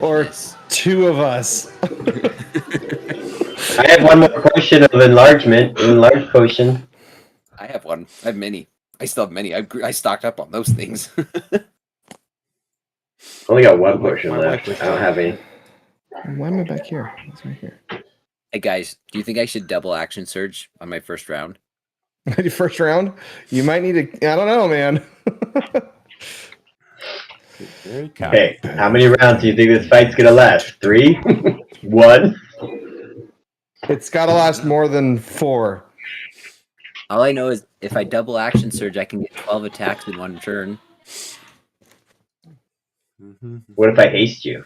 Or two of us. I have one more potion of enlargement. Enlarged potion. I have one. I have many. I still have many. I stocked up on those things. Only got one potion left. I don't have any. Why am I back here? It's right here. Hey guys, do you think I should double action surge on my first round? Your first round? You might need to. I don't know, man. Hey, how many rounds do you think this fight's gonna last? 3? 1? It's got to last more than 4. All I know is if I double action surge, I can get 12 attacks in one turn. What if I haste you?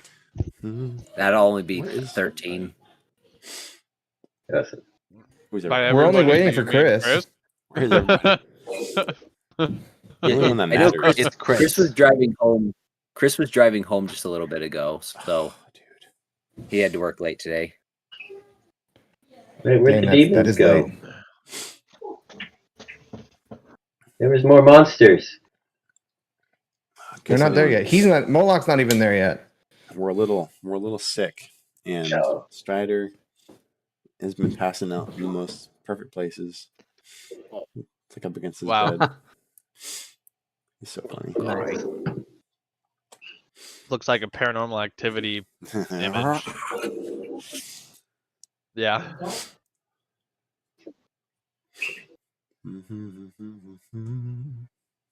That'll only be 13. Listen. We're only waiting for Chris. Where's everybody? I know Chris was driving home. Chris was driving home just a little bit ago, so he had to work late today. Wait, where'd the demons go? Late. There was more monsters. They're not there yet. He's not. Moloch's not even there yet. We're a little sick, and Strider has been passing out in the most perfect places. It's like up against his bed. He's so funny. All right. Looks like a Paranormal Activity image. Yeah.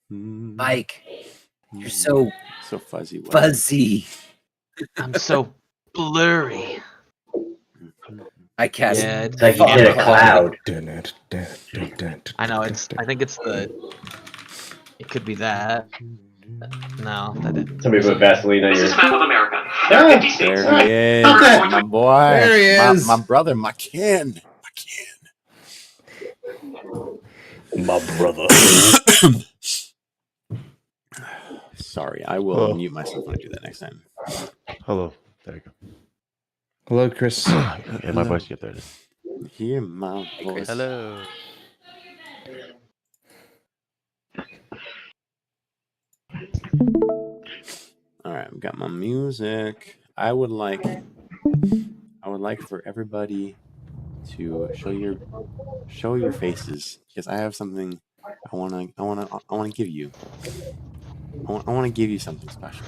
Mike, you're so fuzzy. Fuzzy. I'm so blurry. I cast. Yeah, it's like you hit a cloud. I know. I think it's the. It could be that. No, that didn't. Somebody put Vaseline on your. This is map of America. There he is, my boy. There he is. My brother, my kin. My brother. Sorry, I will mute myself when I do that next time. Hello. There you go. Hello, Chris. Yeah, my voice. Yeah, there it is. Hear my voice. Hello. All right, I've got my music. I would like for everybody to show your faces, because I have something I want to give you. I want to give you something special.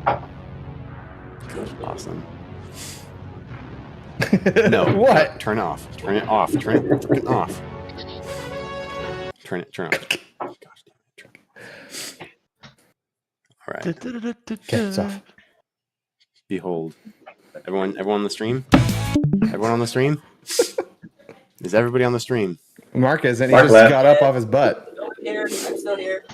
Gosh, awesome. No. What? Turn off. Turn it off. Turn it freaking off. Turn off. Gosh damn it. All right. Okay, it's off. Behold. Everyone on the stream? Everyone on the stream? Is everybody on the stream? Mark isn't. He just got up off his butt. I'm still here.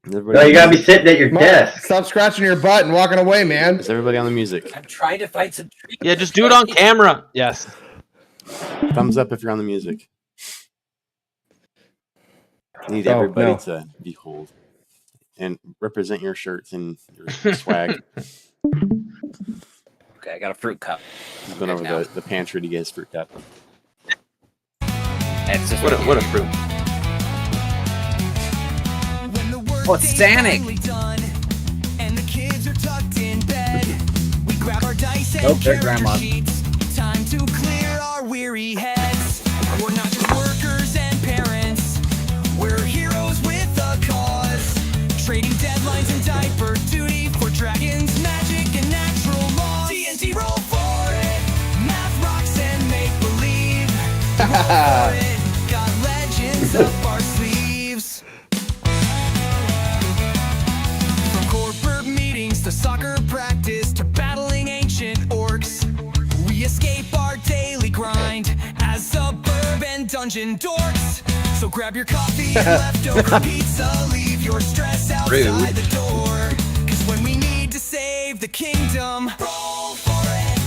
No, you gotta be sitting at your desk. Stop scratching your butt and walking away, man. Is everybody on the music? I'm trying to find some trees. Yeah, just do it on camera. Yes. Thumbs up if you're on the music. I need everybody to behold and represent your shirts and your swag. Okay, I got a fruit cup. I've been over the pantry to get his fruit cup. It's just What a fruit. Oh, it's Sanic. Nope, they're grandma. Time to clear our weary heads. We're not just workers and parents. We're heroes with a cause. Trading deadlines and diaper duty for dragons, magic, and natural laws. DnD, roll for it. Math, rocks, and make believe. Roll for it. Got legends up our sleeves. From corporate meetings to soccer practice to battling ancient orcs, we escape our daily grind as suburban dungeon dorks. So grab your coffee and leftover pizza, leave your stress outside the door. Cause when we need to save the kingdom, roll for it.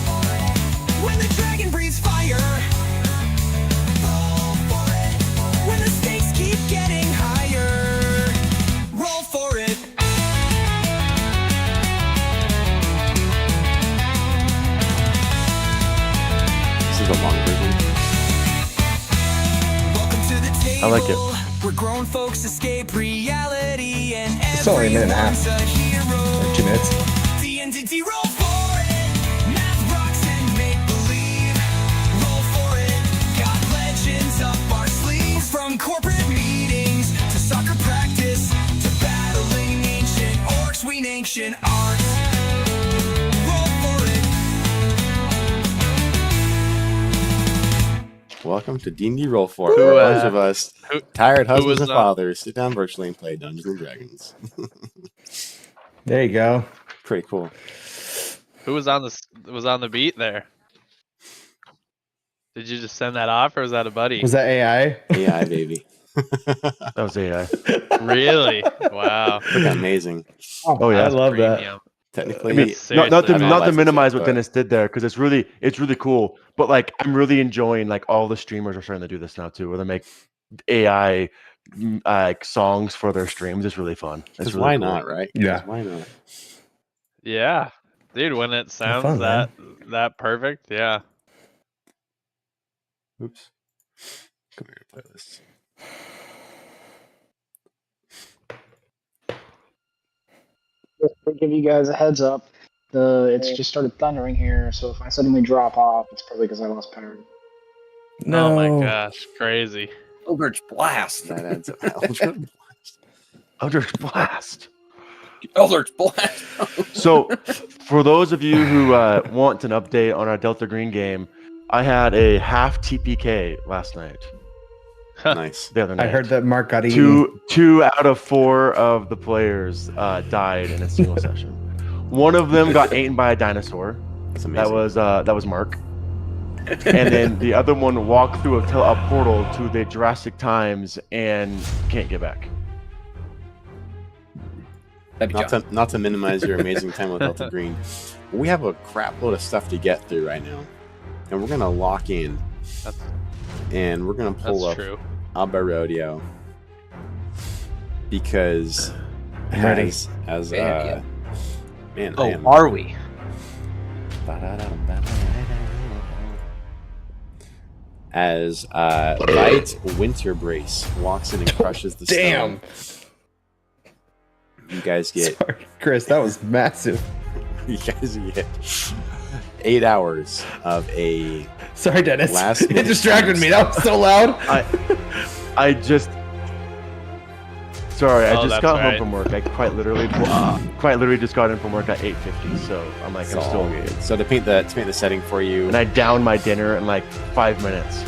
When the dragon breathes fire, roll for it. When the stakes keep getting higher, roll for it. This is a long version. I like it. Where grown folks escape reality and It's only a minute and a half. everyone's a hero. 2 minutes. dungeon art. Roll for it. Welcome to D&D Roll For. Who, Where a bunch of us, tired husbands was, and fathers, sit down virtually and play Dungeons and Dragons. There you go. Pretty cool. Who was on the beat there? Did you just send that off, or was that a buddy? Was that AI? AI, baby. That was AI. Really? Wow. Look amazing. Oh yeah. I love that. Premium. Technically, I mean, That's not seriously to bad. not to minimize what but- Dennis did there, because it's really cool. But like, I'm really enjoying like all the streamers are starting to do this now too, where they make AI like songs for their streams. It's really fun. It's because really why cool. not, right? 'Cause Yeah. why not? Yeah, dude. When it sounds fun, man. that perfect, yeah. Oops. Come here, playlist. Just to give you guys a heads up, it's just started thundering here, so if I suddenly drop off, it's probably because I lost power. No. Oh my gosh, crazy. Eldritch Blast. That adds up. Eldritch Eldritch Blast. Eldritch Blast. So, for those of you who want an update on our Delta Green game, I had a half TPK last night. Nice. The other night. I heard that Mark got eaten. Two out of 4 of the players died in a single session. One of them got eaten by a dinosaur. That's amazing. That was Mark. And then the other one walked through a portal to the Jurassic Times and can't get back. That'd be John. Not to minimize your amazing time with Delta Green, but we have a crap load of stuff to get through right now, and we're gonna lock in, That's and we're gonna pull up true. Abba Rodeo because I'm ready. as Yeah. man, I Oh, am. are we? As Light Winterbrace walks in and crushes the Damn. stone, you guys get Sorry, Chris, that was massive. you guys get 8 hours of a Sorry, Dennis. Last It minute distracted times. me. That was so loud. I just sorry, I Oh, just that's got home right. from work. I quite literally just got in from work at 8:50. So I'm like, I'm still good. So to paint the setting for you, And I downed my dinner in like 5 minutes.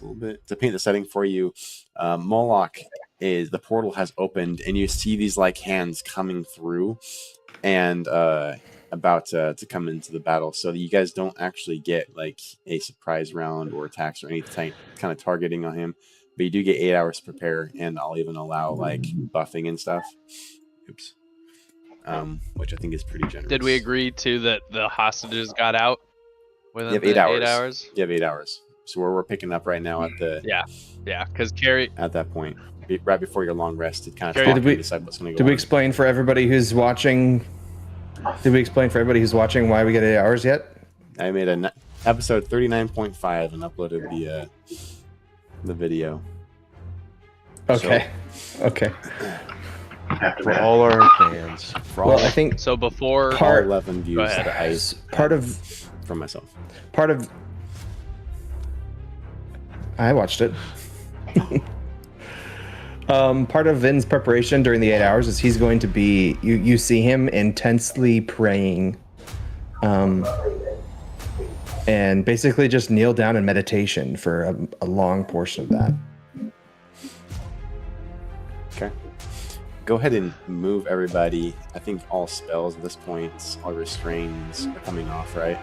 a little bit to paint the setting for you. Moloch is the portal has opened, and you see these like hands coming through, and about to come into the battle. So you guys don't actually get like a surprise round or attacks or any kind of targeting on him, but you do get 8 hours to prepare, and I'll even allow like buffing and stuff. Oops. Which I think is pretty generous. Did we agree to that the hostages got out within You have the 8 hours. 8 hours? You have 8 hours. So we're picking up right now at the Yeah, because Carrie, at that point, right before your long rest, to kind of Did talk and we- decide what's going to go Did we on. explain for everybody who's watching? Did we explain for everybody who's watching why we get 8 hours yet? I made episode 39.5 and uploaded the video. Okay. Okay. For all our fans. For all, Well, I think so before all part- 11 views Go ahead. that I part of from myself. I watched it. Part of Vin's preparation during the 8 hours is he's going to be you see him intensely praying, and basically just kneel down in meditation for a long portion of that. Okay. Go ahead and move everybody. I think all spells at this point, all restraints are coming off, right?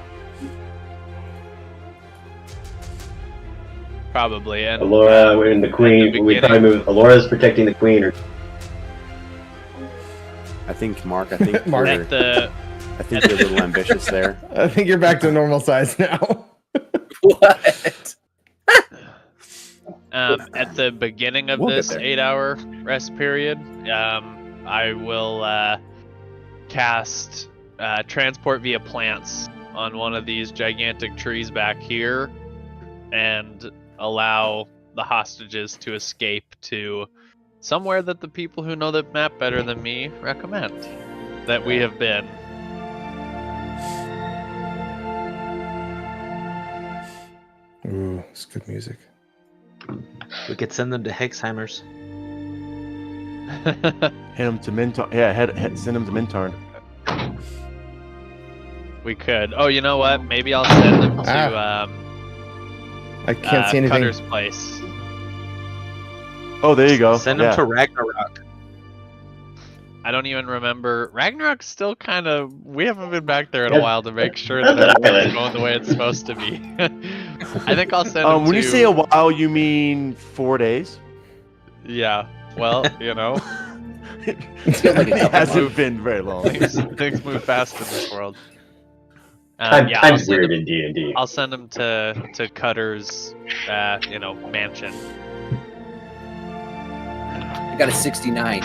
probably and Alora and the queen. We beginning. probably move. Alora's protecting the queen. Or I think Mark. I think Mark. you're, at the I think you're a little ambitious there. I think you're back to normal size now. What? at the beginning of We'll get this there. 8-hour rest period, I will cast transport via plants on one of these gigantic trees back here and allow the hostages to escape to somewhere that the people who know the map better than me recommend that we have been. Ooh, it's good music. We could send them to Hexheimers. Hit him to Mintarn. Yeah, send him to Mintarn. We could. Oh, you know what? Maybe I'll send them to I can't see anything. Cutter's place. Oh, there you go. Send him to Ragnarok. I don't even remember. Ragnarok's still kind of. We haven't been back there in a while to make sure that everything's going the way it's supposed to be. I think I'll send him When you say a while, you mean 4 days? Yeah. Well, you know. It hasn't been very long. Things move fast in this world. I'm weird in D&D. I'll send him to Cutter's, mansion. I got a 69.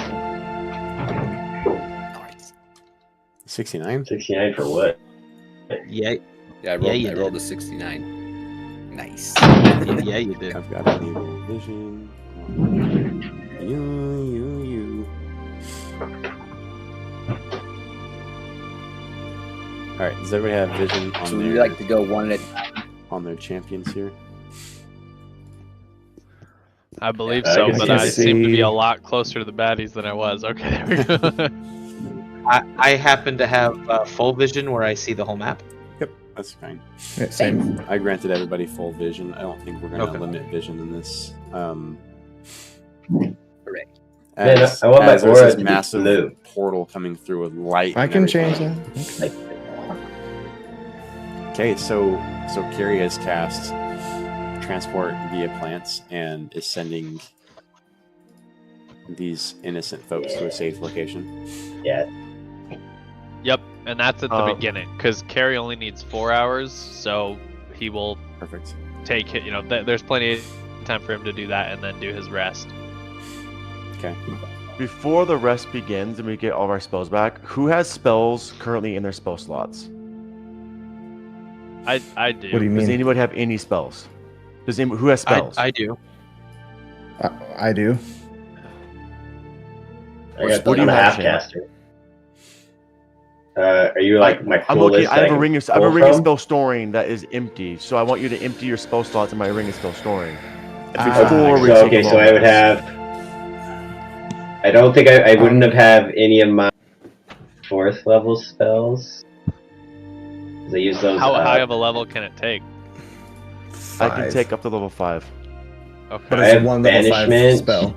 69? 69 for what? Yeah. Yeah, I rolled a 69. Nice. Yeah, you did. I've got an evil vision. You. Alright, does everybody have vision on So their, we like to go one at a time. on their champions here? I believe so, I but can I seem to see- be a lot closer to the baddies than I was. Okay, there we go. I happen to have full vision where I see the whole map. Yep, that's fine. Yeah, same. I granted everybody full vision. I don't think we're going to Okay. limit vision in this. Hooray. Man, I want my there's aura this to be massive blue. portal coming through with light. I and can everything. change that. Okay, so Carrie has cast transport via plants and is sending these innocent folks to a safe location. Yeah. Yep, and that's at the beginning, because Carrie only needs 4 hours, so he will Perfect. take it. There's plenty of time for him to do that and then do his rest. Okay. Before the rest begins and we get all of our spells back, who has spells currently in their spell slots? I do. What do you Does mean? anybody have any spells? Who has spells? I do. I do. What do I'm you a have, half Shane? caster. Are you like my I'm coolest? looking. I have a ring of from? spell storing that is empty, so I want you to empty your spell slots in my ring of spell storing. So, we take a so I would moment. have. I don't think I wouldn't have any of my 4th level spells. 'Cause I use those. How high of a level can it take? I can 5. take up to level 5. Okay. But I it's have one level 5 banishment. spell.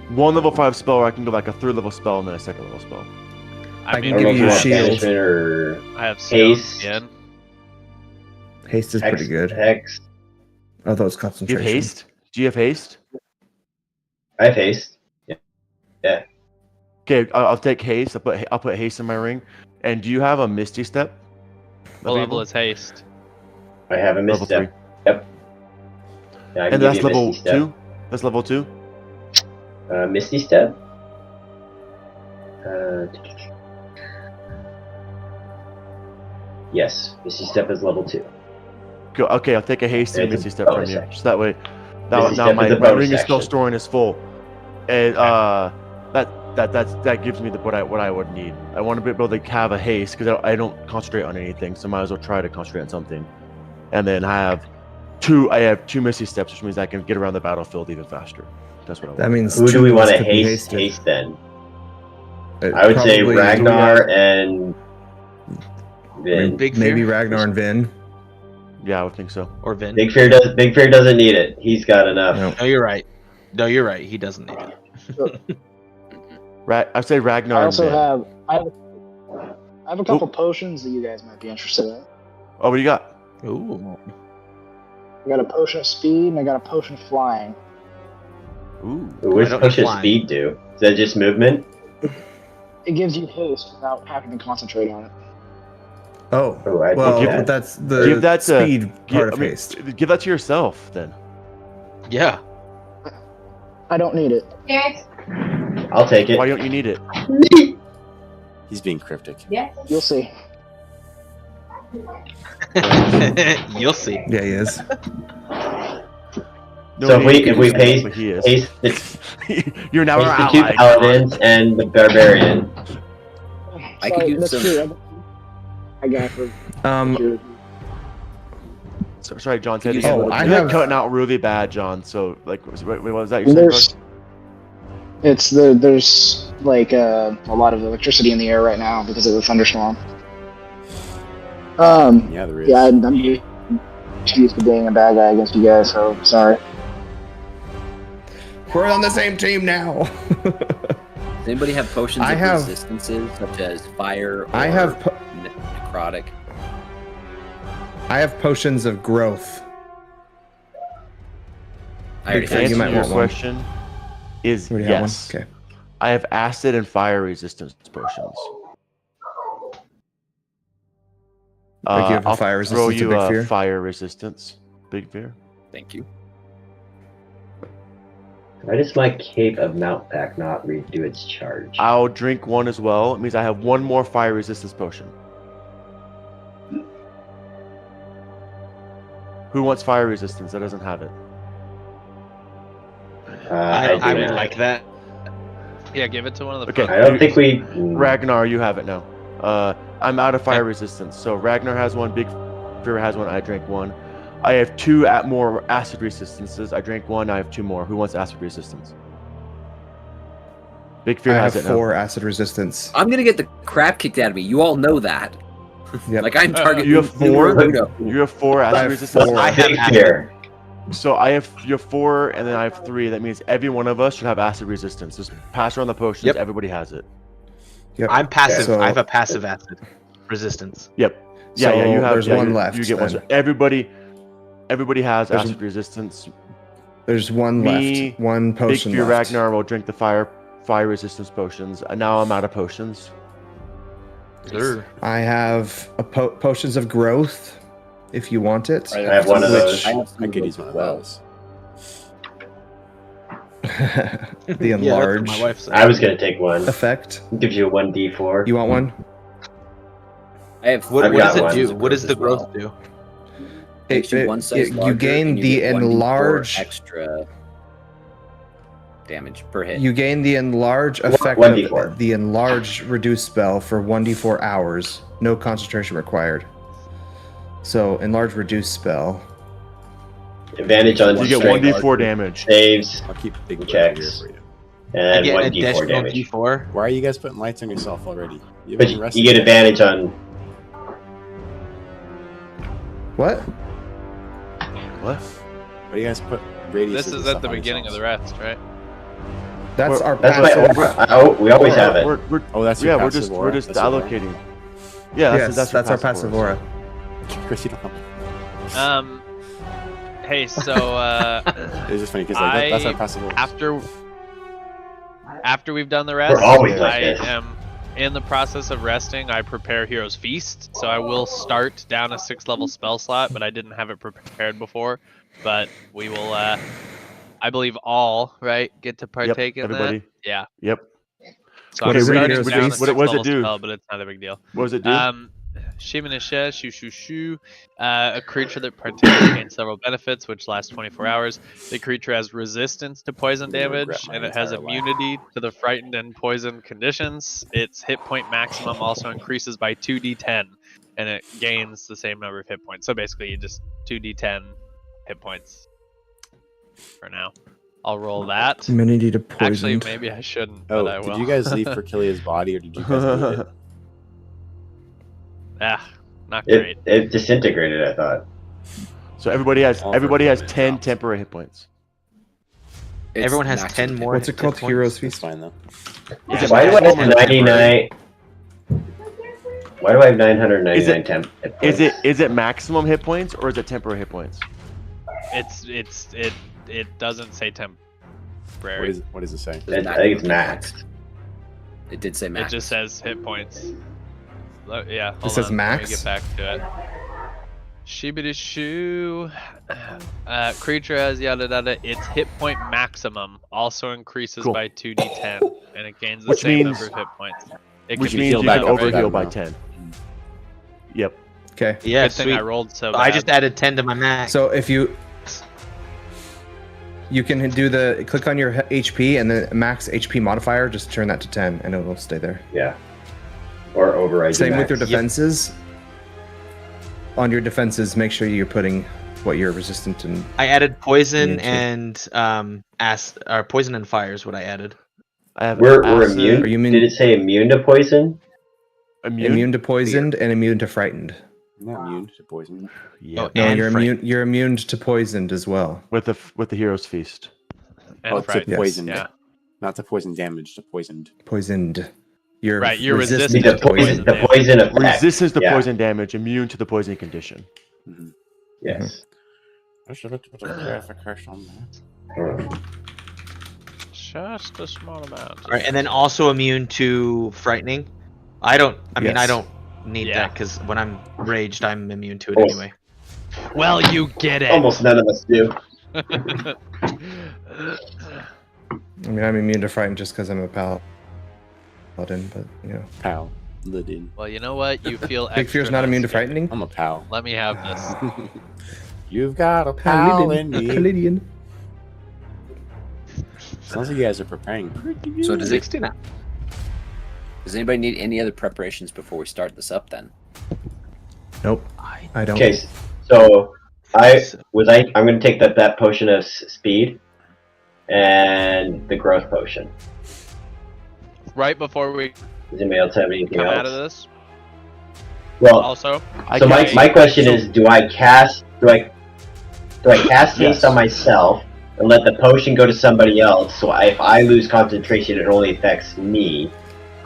One level 5 spell, or I can go like a 3rd level spell and then a 2nd level spell. I I mean, can give I don't you know a if you want shield. banishment or I have stone haste. again. Haste is hex, pretty good. Hex. Although it's Do you concentration. have haste? Do you have haste? I have haste. Yeah. Okay, I'll take haste. I'll put haste in my ring. And do you have a misty step? What level is haste? I have a Level 3. misstep. Yep. Yeah, I can And give that's you a level misty step. 2? That's level 2? Misty step. Yes, misty step is level 2. Go, okay, I'll take a haste and It's a misty step from bonus you. action. So that way, Misty now step my is a my bonus ring of spell action. storing is full. And that gives me what I would need. I want to be able to have a haste because I don't concentrate on anything, so might as well try to concentrate on something. And then I have two misty steps, which means I can get around the battlefield even faster. That's what I want. That means Who do two we of want us to could be haste? hasted. Haste then. It I would say probably- Ragnar and Vin. Big Maybe Fear? Ragnar and Vin. Yeah, I would think so. Or Vin. Big Fear doesn't need it. He's got enough. No. No, you're right. No, you're right. He doesn't need it. I say Ragnar I and also Vin. have I have a couple potions that you guys might be interested in. Oh, what do you got? Ooh. I got a potion of speed and I got a potion of flying. Ooh. What I don't does need push flying. speed do? Is that just movement? It gives you haste without having to concentrate on it. Oh, Oh, I well, think that. that's the Give that to- speed part of haste. Give that to yourself then. Yeah. I don't need it. I'll take it. Why don't you need it? He's being cryptic. You'll see. You'll see. Yeah, he is. No, So he if we is, paste but he is. haste the, You're now our haste the 2 ally. paladins and the barbarian. I could use that's some- true. I got for Sorry, John. Said Use again. Oh, I You're have- cutting out really bad, John. So, like, what was that you saying? there's There's like a lot of electricity in the air right now because of the thunderstorm. Yeah, there is. Yeah, I'm used to being a bad guy against you guys, so sorry. We're on the same team now. Does anybody have potions of resistances, such as fire or necrotic? I have potions of growth. I already The answer to your question is Already have one? yes. Okay. I have acid and fire resistance potions. Like you have a I'll fire throw resistance to you Big a Fear? fire resistance, Big Fear. Thank you. Why does my Cape of Mount Pack not redo its charge? I'll drink one as well. It means I have one more fire resistance potion. Who wants fire resistance? That doesn't have it. I would like that. Yeah, give it to one of the. Okay. I don't think we. Ragnar, you have it now. I'm out of fire resistance, so Ragnar has one. Big Fear has one. I drank one. I have two more acid resistances. I drank one. I have two more. Who wants acid resistance? Big Fear I has have it now. 4 acid resistance. I'm gonna get the crap kicked out of me. You all know that. Yep. Like I'm targeting. You have 4. Uno. You have 4 I acid have resistance. 4. I have Big acid. Fear. So you have 4, and then I have 3. That means every one of us should have acid resistance. Just pass around the potions. Yep. Everybody has it. Yep. I'm passive. So- I have a passive acid resistance. Yep. So Yeah. You have. there's yeah, one you, left You get one. then. So everybody has There's- acid resistance. There's one Me, left. One Big potion Fear left. Ragnar will drink the fire resistance potions. And now I'm out of potions. Sure. I have a potions of growth, if you want it. I have one of those. I have some I of could those use one as of well. those. The Yeah, that's enlarge what my wife said. I was gonna take one. effect. Gives you a 1d4. You want one? I have. What I've does got it one. do? What does the as well. growth do? Makes you one size you larger, gain and you the get 1d4 enlarge. extra damage per hit. You gain the enlarge effect 1d4. of the enlarge reduce spell for 1d4 hours. No concentration required. So enlarge reduce spell. Advantage on You get strength 1d4 damage. saves I'll keep Big Fear Checks. here for you. I and get 1d4 additional damage. D4. Why are you guys putting lights on yourself already? You But haven't you rested get yet. advantage on. What? What? Why do you guys put radius? This is at the beginning of the rest, right? That's We're- our That's my passive. aura. We always have it. We're, Oh, that's your yeah, passive we're aura? just That's your aura? allocating. Yeah, Yes, that's our passive aura. Chris, you don't know. Hey, so It's just funny because like, that's our passive aura. after we've done the rest, We're always like I this. am in the process of resting. I prepare Hero's Feast, so I will start down a 6th level spell slot, but I didn't have it prepared before. But we will, I believe, all right get to partake in everybody. that. Yeah. Yep. So What I'm is it? starting Hero's down a Feast? 6th What does it level do? spell, but it's not a big deal. What does it do? Shimanisha, shoo shoo shoo. A creature that partakes gains several benefits, which last 24 hours. The creature has resistance to poison I'm gonna damage, regret my and it has entire life. immunity to the frightened and poisoned conditions. Its hit point maximum also increases by 2d10, and it gains the same number of hit points. So basically, you just 2d10 hit points for now. I'll roll that. Immunity to poison. Actually, maybe I shouldn't, Oh, but I will. did you guys leave for Killia's body, or did you guys leave it? Not great. It disintegrated, I thought. So everybody has All for 10 drops. temporary hit points. It's Everyone has maximum 10 hit more. What's it called? hit points. Hero's It's Feast? fine though. Is it Why do I have maximum or temporary? 99? Why do I have 999 temp? hit points? Is it maximum hit points or is it temporary hit points? It doesn't say temporary. What does it say? It's I think it's maxed. It did say max. It just says hit points. Yeah. Hold says on, max? Let me get back to it. Shibidi shoo. Creature has yada yada. Its hit point maximum also increases Cool. by 2d10, and it gains the Which same means- number of hit points. It Which can means you healed can back up, right? overheal by 10. Yep. Okay. Yeah, Good thing sweet. I rolled so bad. I just added 10 to my max. So if you can do the click on your HP and the max HP modifier, just turn that to 10 and it will stay there. Yeah. Or override. Same with your max. defenses. On your defenses, make sure you're putting what you're resistant and I added poison Me too. and poison and fire is what I added. I have We're acid, immune. Are you mean- Did it say immune to poison? Immune to poisoned and immune to frightened. I'm not immune to poison. Yeah. Oh, No, and you're frightened. immune. You're immune to poisoned as well. With the hero's feast. And Oh, it's a frightened. poisoned. Yeah. Not to poison damage, to poisoned. Poisoned. You're Right, you're resistant The resistant to to poison, poison the damage. poison effect. Resistance to Yeah. poison damage, immune to the poison condition. Mm-hmm. Yes. I should have put a clarification on that. Mm. Just a small amount. All right, and then also immune to frightening. I mean, Yes. I don't need Yeah. that because when I'm raged, I'm immune to it Oh. anyway. Well, you get it. Almost none of us do. I mean, I'm immune to frightened just because I'm a paladin, but you know. Pal. Lidin. Well, you know what? You feel Big Fear's extra not immune to scared. frightening. I'm a pal. Let me have this. You've got a pal in me. Paladin. Sounds like you guys are preparing pretty good. So does 69. Does anybody need any other preparations before we start this up? Then Nope. I don't. Okay, so I'm going to take that potion of speed and the growth potion. Right before we Does anybody else have anything come else? out of this, Well, also, so my question is, do I cast haste Yes. on myself and let the potion go to somebody else? So if I lose concentration, it only affects me.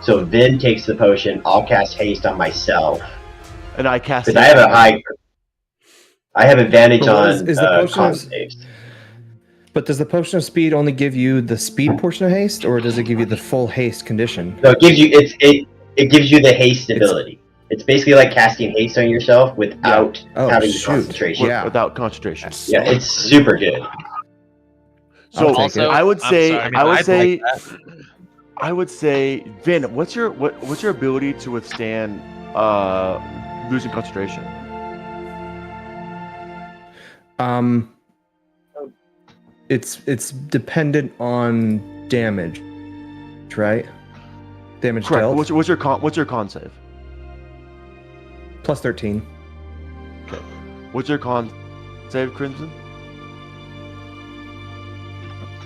So Vin takes the potion. I'll cast haste on myself And I cast because I have advantage But what on is the potion con of- saves. But does the potion of speed only give you the speed portion of haste, or does it give you the full haste condition? No, it gives you it gives you the haste ability. It's basically like casting haste on yourself without Oh, having the shoot. concentration. Yeah. without concentration. Yeah, it's super good. So I'll take Also, I would I'm say sorry. I would say Vin, what's your ability to withstand losing concentration? It's dependent on damage, right? Damage Correct. dealt. What's your con save? Plus 13. What's your con save, Crimson?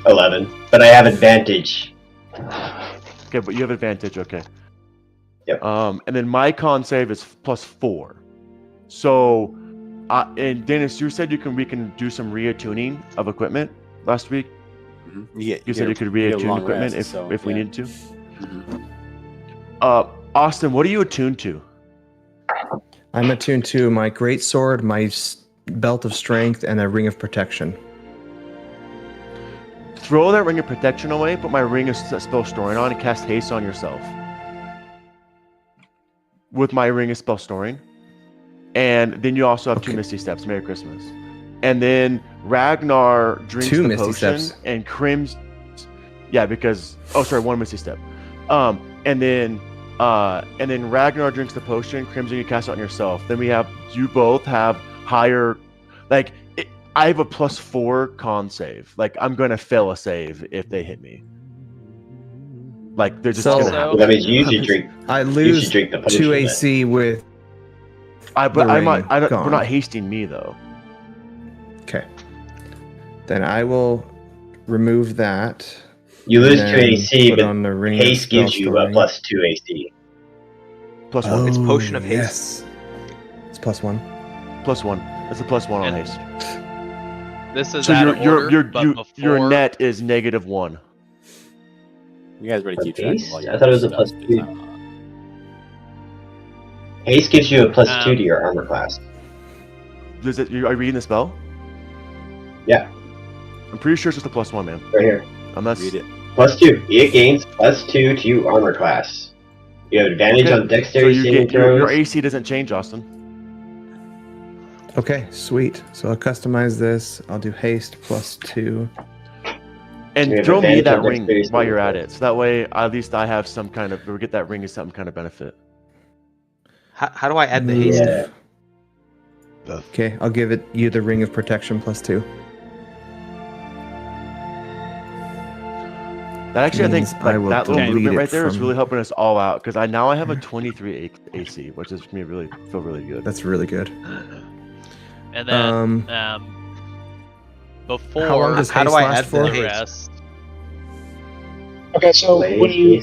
11, but I have advantage. Okay, but you have advantage. Okay. Yep. And then my con save is plus 4. So, and Dennis, you said we can do some reattuning of equipment last week. Mm-hmm. You said you could reattune equipment if we needed to. Mm-hmm. Austin, what are you attuned to? I'm attuned to my great sword, my belt of strength, and a ring of protection. Throw that ring of protection away, put my ring of spell storing on, and cast haste on yourself. With my ring of spell storing. And then you also have 2 Misty Steps. Merry Christmas. And then Ragnar drinks 2 the Misty potion, Steps. and Crims. Yeah, because 1 Misty Step. And then Ragnar drinks the potion. Crimson, you cast it on yourself. Then you both have higher, like I have a plus 4 con save. Like I'm gonna fail a save if they hit me. Like they're just So- gonna happen. Well, that means you should drink. I You lose should drink the potion. 2 then. AC with. But the I'm not. ring We're gone. not hasting me though. Okay. Then I will remove that. You lose and 2 then AC, put but on the ring of haste gives spell you a storing. plus 2 AC. Plus 1. It's potion of haste. Yes. It's plus 1. Plus 1. That's a plus 1 on And- haste. this is So out of order, but your before net is -1. You guys better keep track. Haste? Of all I thought it was a plus 2. Haste gives you a plus 2 to your armor class. Are you reading the spell? Yeah, I'm pretty sure it's just a plus 1, man. right here. Unless Read it. Plus 2. It gains plus 2 to your armor class. You have advantage Okay. on so dexterity you saving get, your throws. AC doesn't change, Austin. Okay, sweet. So I'll customize this. I'll do haste plus 2. And You have throw me advantage that on ring dexterity while saving you're at throws. it. So that way, at least I have some kind of, or get that ring as some kind of benefit. How do I add the haste? Yeah. Okay, I'll give you the ring of protection plus 2. That actually, I think Means I will that little delete movement it right there is from- really helping us all out because I have a 23 AC, which is me really feel really good. That's really good. and then before How long does How do haste I last add the for? the haste? rest, Okay, so Play when you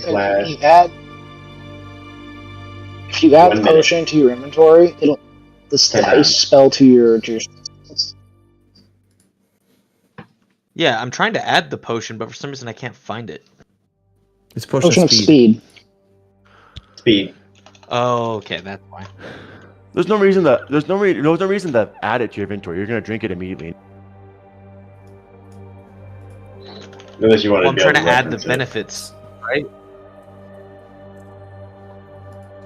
add the potion to your inventory, it'll the haste spell to your Yeah, I'm trying to add the potion, but for some reason I can't find it. It's potion of speed. Speed. Oh, okay, that's why. There's no reason to add it to your inventory. You're gonna drink it immediately. Unless you want I'm trying to add the benefits, right?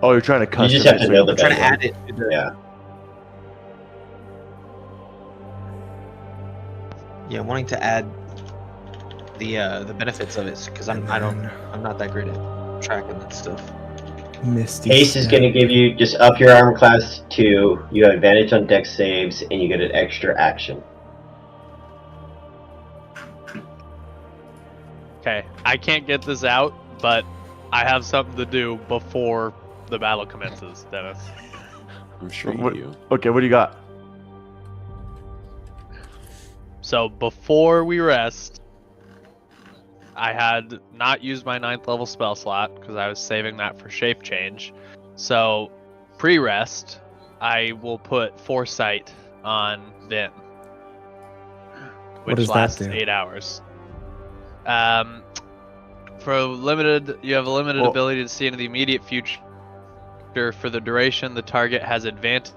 Oh, you're trying to customize. You just have to know the I'm trying to add it. Yeah. Yeah, wanting to add the benefits of it because I'm not that great at tracking that stuff. Misty Haste is going to give you just up your armor class 2. You have advantage on dex saves, and you get an extra action. Okay, I can't get this out, but I have something to do before the battle commences, Dennis. I'm sure you do. Okay, what do you got? So before we rest, I had not used my 9th level spell slot because I was saving that for shape change. So pre-rest, I will put Foresight on Vin, which lasts 8 hours. For limited, you have a limited ability to see into the immediate future. For the duration, the target has advantage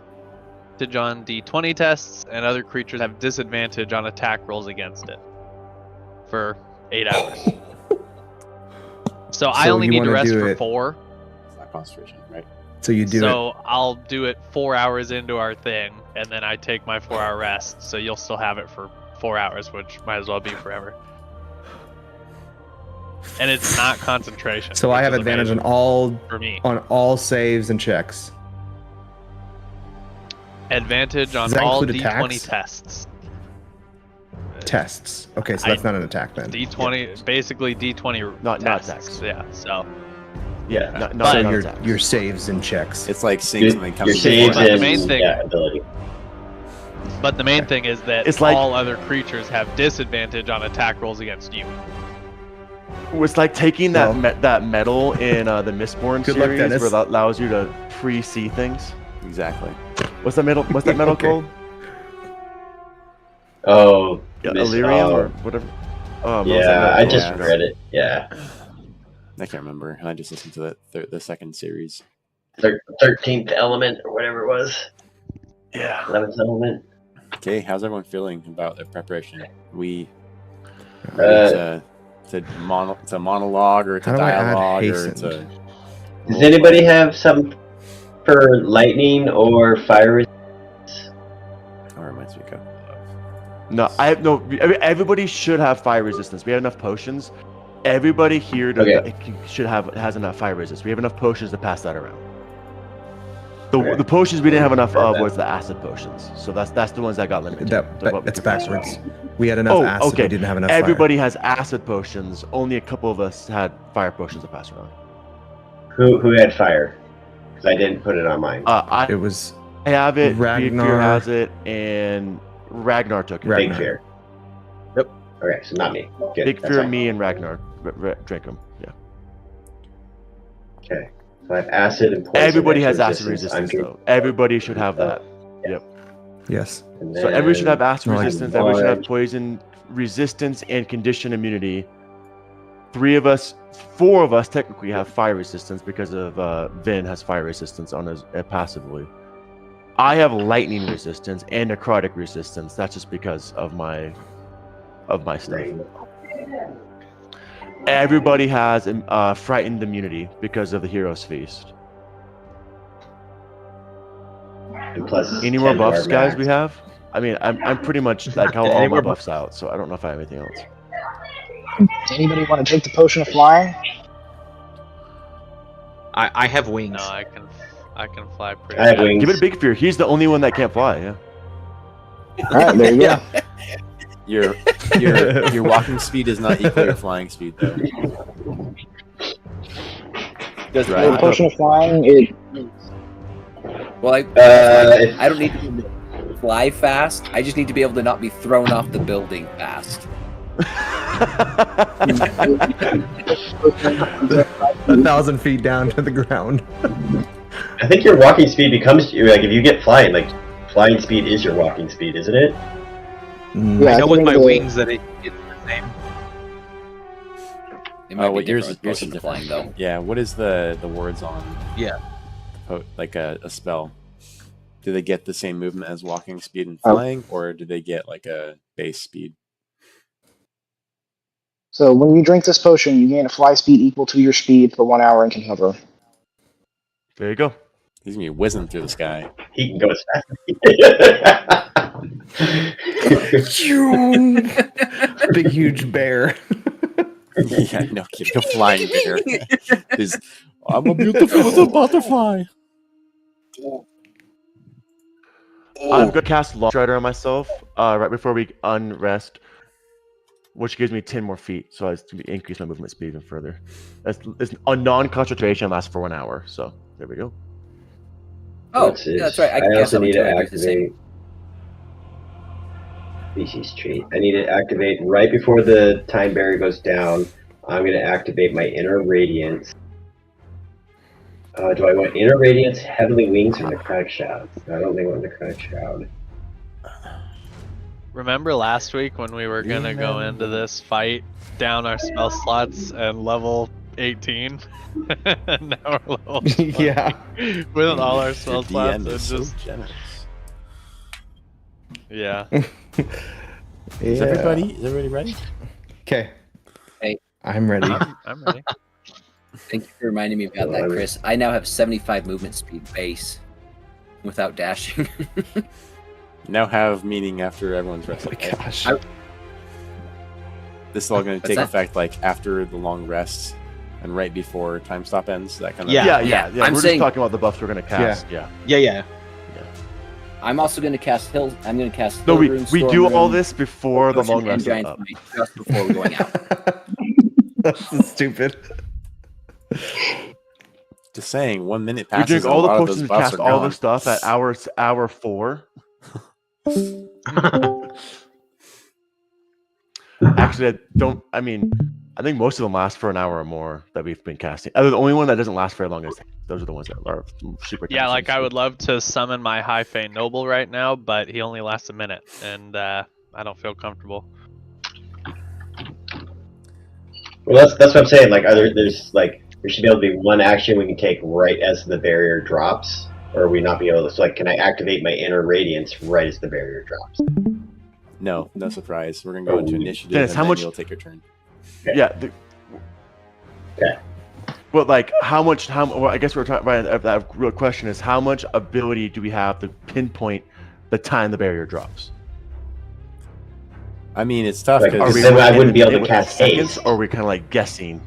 on D20 tests, and other creatures have disadvantage on attack rolls against it for 8 hours. So I only need to rest for 4. It's not concentration, right? So you do it. So I'll do it 4 hours into our thing, and then I take my 4-hour rest. So you'll still have it for 4 hours, which might as well be forever. And it's not concentration. So I have advantage on all for me. On all saves and checks. Advantage on all D20 tests. Tests. Okay, so that's not an attack then. D20, basically D20 not attacks. Yeah. So. Yeah. Not your saves and checks. It's like seeing something coming. Your saves and the main thing. Ability. But the main thing is that it's like, all other creatures have disadvantage on attack rolls against you. It's like taking that medal in the Mistborn series where that allows you to pre-see things. Exactly. What's that medal called? Oh, Illyrium or whatever. Yeah, I just read it. Yeah. I can't remember. I just listened to the second series. 13th element or whatever it was. Yeah. 11th element. Okay, how's everyone feeling about the preparation? It's a monologue or it's a dialogue or it's a. Does anybody have some for lightning or fire resistance? Or reminds me of. No, I have no. Everybody should have fire resistance. We have enough potions. Everybody here has enough fire resistance. We have enough potions to pass that around. The potions we didn't have enough of was the acid potions. So that's the ones that got limited. That's backwards. We had enough acid. We didn't have enough. Everybody has acid potions. Only a couple of us had fire potions to pass around. Who had fire? Because I didn't put it on mine. I have it. Ragnar has it, and Ragnar took it. Big Fear. Yep. Okay, so not me. Good. Big Fear, me, and Ragnar drank them. Yeah. Okay. So I have acid and poison. Everybody has acid resistance, though. Everybody should have that. Yep. Yes. So everybody should have acid resistance. Everybody should have poison resistance and condition immunity. 4 of us technically have fire resistance because of Vin has fire resistance on his passively. I have lightning resistance and necrotic resistance. That's just because of my stuff. Everybody has frightened immunity because of the Hero's Feast. And plus any more buffs, guys? We have. I mean, I'm pretty much like how all my buffs out, so I don't know if I have anything else. Anybody want to take the potion of flying? I have wings. No, I can fly pretty. I have wings. Give it a Big Fear. He's the only one that can't fly. Yeah. All right, there you go. Your walking speed is not equal to your flying speed, though. Does the potion of flying? Well, I don't need to fly fast. I just need to be able to not be thrown off the building fast. 1,000 feet down to the ground. I think your walking speed becomes like if you get flying, like flying speed is your walking speed, isn't it? Mm. I know with my wings that it's the same. It might be well, yours different with is potion different. flying though. Yeah, what is the words on? Yeah. Like a spell. Do they get the same movement as walking speed and flying, or do they get like a base speed? So when you drink this potion, you gain a fly speed equal to your speed for 1 hour and can hover. There you go. He's gonna be whizzing through the sky. He can go as fast. Big huge bear. Yeah, no kidding. A flying bear. I'm a beautiful little butterfly. I'm gonna cast Launch Strider on myself right before we unrest, which gives me 10 more feet, so I increase my movement speed even further. It's a non-concentration, lasts for 1 hour, so there we go. Oh, yeah, that's right. I can cast also that need one to too. I do the same. activate species trait. I need to activate right before the time barrier goes down. I'm going to activate my inner radiance. Do I want inner radiance, heavenly wings, or necrotic shroud? I don't think I want necrotic shroud. Remember last week when we were gonna go into this fight down our spell slots and level 18? Now we're level 20. Yeah. With all our spell slots and is just so generous. yeah. Is everybody ready? Okay. Hey. I'm ready. I'm ready. Thank you for reminding me about that, Chris. I now have 75 movement speed base without dashing. Now have meaning after everyone's Oh rested. my gosh. This is all going to What's take that? effect like after the long rest and right before time stop ends. That kind of Yeah. Yeah. I'm We're saying- just talking about the buffs we're gonna cast. Yeah. Yeah. I'm also going to cast Hill. I'm going to cast. No, Hill we Rune, do Storm all Rune, this before the Potion, long and rest is Giant up. Smite, just before we're going out. That's stupid. Just saying, 1 minute We passes. drink and all a the lot of potions those and buffs cast are all gone. the stuff at hour 4. Actually, I think most of them last for an hour or more that we've been casting. The only one that doesn't last very long is those are the ones that are super. Yeah, like I consumed. would love to summon my High Fey Noble right now, but he only lasts a minute, and I don't feel comfortable. Well, that's what I'm saying. Like, there's there should be able to be one action we can take right as the barrier drops, or we not be able to. So, like, can I activate my inner radiance right as the barrier drops? No surprise. We're gonna go into initiative, Dennis, and how then much- you'll take your turn. Yeah. Okay. Well, like well, I guess we're talking about that real question is how much ability do we have to pinpoint the time the barrier drops? I mean, it's tough Like, because then I wouldn't be able to cast seconds, haste. or are we kind of like guessing?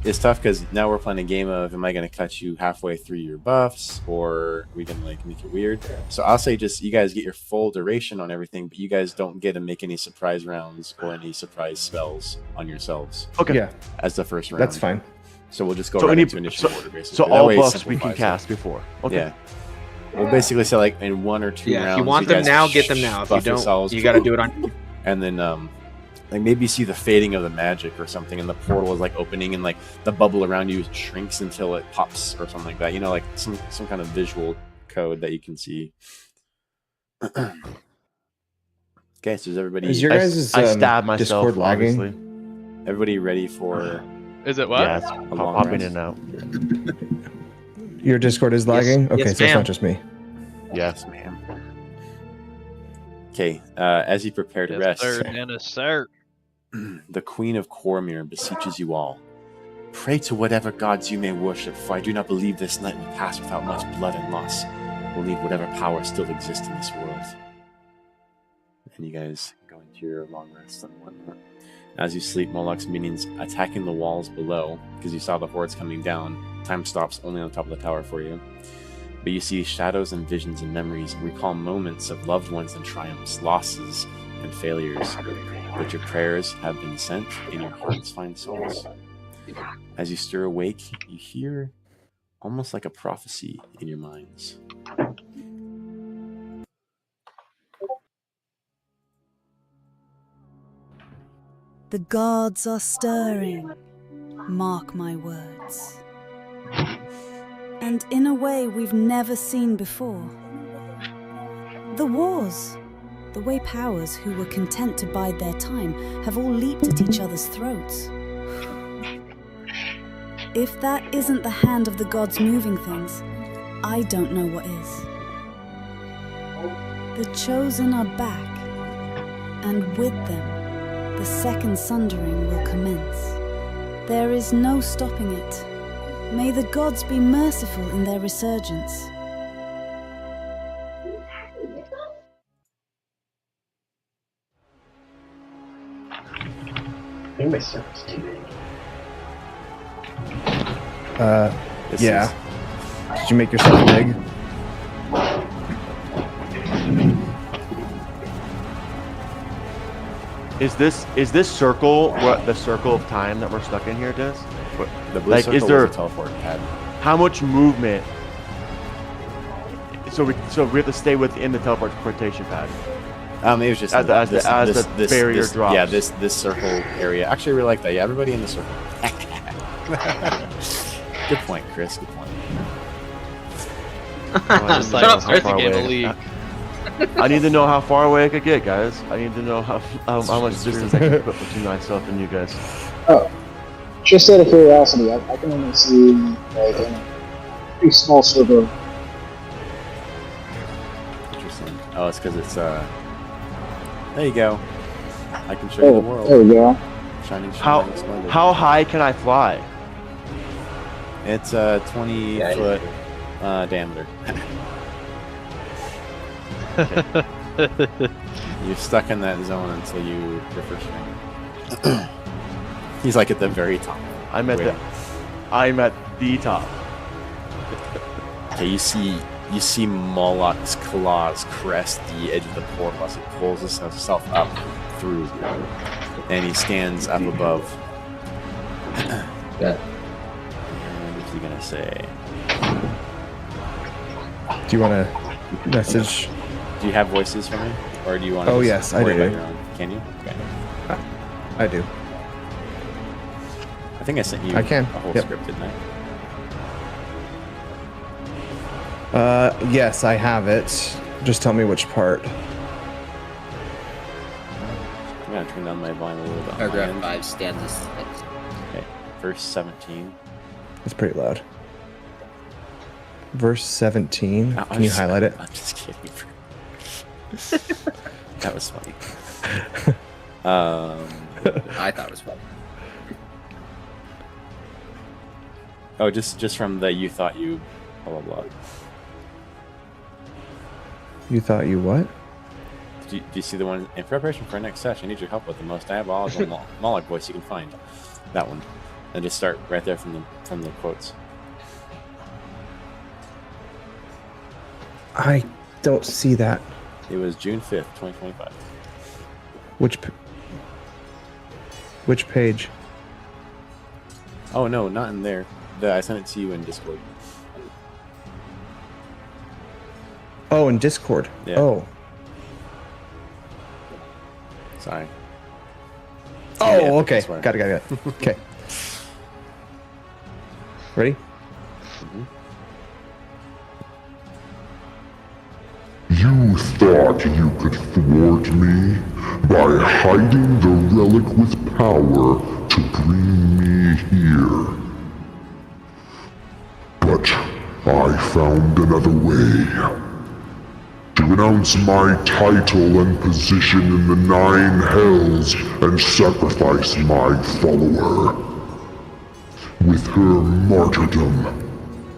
it's tough because now we're playing a game of am I going to cut you halfway through your buffs, or we can like make it weird. So I'll say just you guys get your full duration on everything, but you guys don't get to make any surprise rounds or any surprise spells on yourselves Okay. Yeah, as the first round. that's fine. So we'll just go So right any- into initiative order basically. So That all way it buffs we can simplifies it. cast before. Okay. Yeah. We'll basically say like in 1 or 2 Yeah, rounds. if you want them guys now, get them now. If you buff don't, yourselves, you got to do it on. and then like maybe see the fading of the magic or something, and the portal is like opening, and like the bubble around you shrinks until it pops or something like that. You know, like some kind of visual code that you can see. Okay, so is everybody Is your guys' I stab myself. Discord lagging? Obviously. everybody ready for Is it what? Yeah, it's long popping rest? in and out. Your Discord is lagging? Okay, yes, so it's ma'am. not just me. Yes. ma'am? Okay, as you prepare to Yes, rest, sir, Dennis, sir. the Queen of Cormyr beseeches you all. Pray to whatever gods you may worship, for I do not believe this night will pass without much blood and loss. We'll leave whatever power still exists in this world. And you guys go into your long rest and whatnot. As you sleep, Moloch's minions attacking the walls below, because you saw the hordes coming down. Time stops only on top of the tower for you. But you see shadows and visions and memories, and recall moments of loved ones and triumphs, losses and failures. But your prayers have been sent, and your hearts find solace. As you stir awake, you hear almost like a prophecy in your minds. The gods are stirring, mark my words. And in a way we've never seen before. The wars, the way powers who were content to bide their time have all leaped at each other's throats. If that isn't the hand of the gods moving things, I don't know what is. The chosen are back, and with them, the second sundering will commence. There is no stopping it. May the gods be merciful in their resurgence. I think my circle's too big. Yeah. Did you make yourself big? Is this circle what the circle of time that we're stuck in here, Des? The blue Like, circle is there was a teleport pad. how much movement? So we have to stay within the teleportation pad. It was just As the barrier drops. Yeah, this circle area. Actually, I really like that. Yeah, everybody in the circle. Good point, Chris. Good point. Shut up, Chris. You gave a league. I need to know how far away I could get, guys. I need to know how much distance I can put between myself and you guys. Oh, just out of curiosity, I can only see like in a pretty small sliver. Interesting. Oh, it's because it's there you go. I can show you the world. There we go. Shining, splendid. How high can I fly? It's a 20-foot diameter. You're stuck in that zone until you refresh your. He's like at the very top. I'm at the top. Okay, you see Moloch's claws crest the edge of the portal as it pulls himself up through, and he stands up above. Yeah. And what's he gonna say? Do you want to message? Do you have voices for me, or do you want to? Oh yes, I do. Your own? Can you? Okay. I do. I think I sent you I can. a whole Yep. script, didn't I? Yes, I have it. Just tell me which part. I'm gonna turn down my volume a little bit. Paragraph 5, stanza 6. Okay, verse 17. It's pretty loud. Verse 17. Can you highlight it? I'm just kidding. That was funny. I thought it was funny. Oh, just from the you thought you blah blah blah. You thought you what? Do you see the one in preparation for our next session? I need your help with the most diabolical Moloch voice you can find. That one, and just start right there from the quotes. I don't see that. It was June 5th, 2025. Which page? Oh no, not in there. I sent it to you in Discord. Oh, in Discord. Yeah. Oh. Sorry. Oh, okay. Got it. Okay. Ready? Mm-hmm. You thought you could thwart me by hiding the relic with power to bring me here. But I found another way. To announce my title and position in the 9 hells and sacrifice my follower. With her martyrdom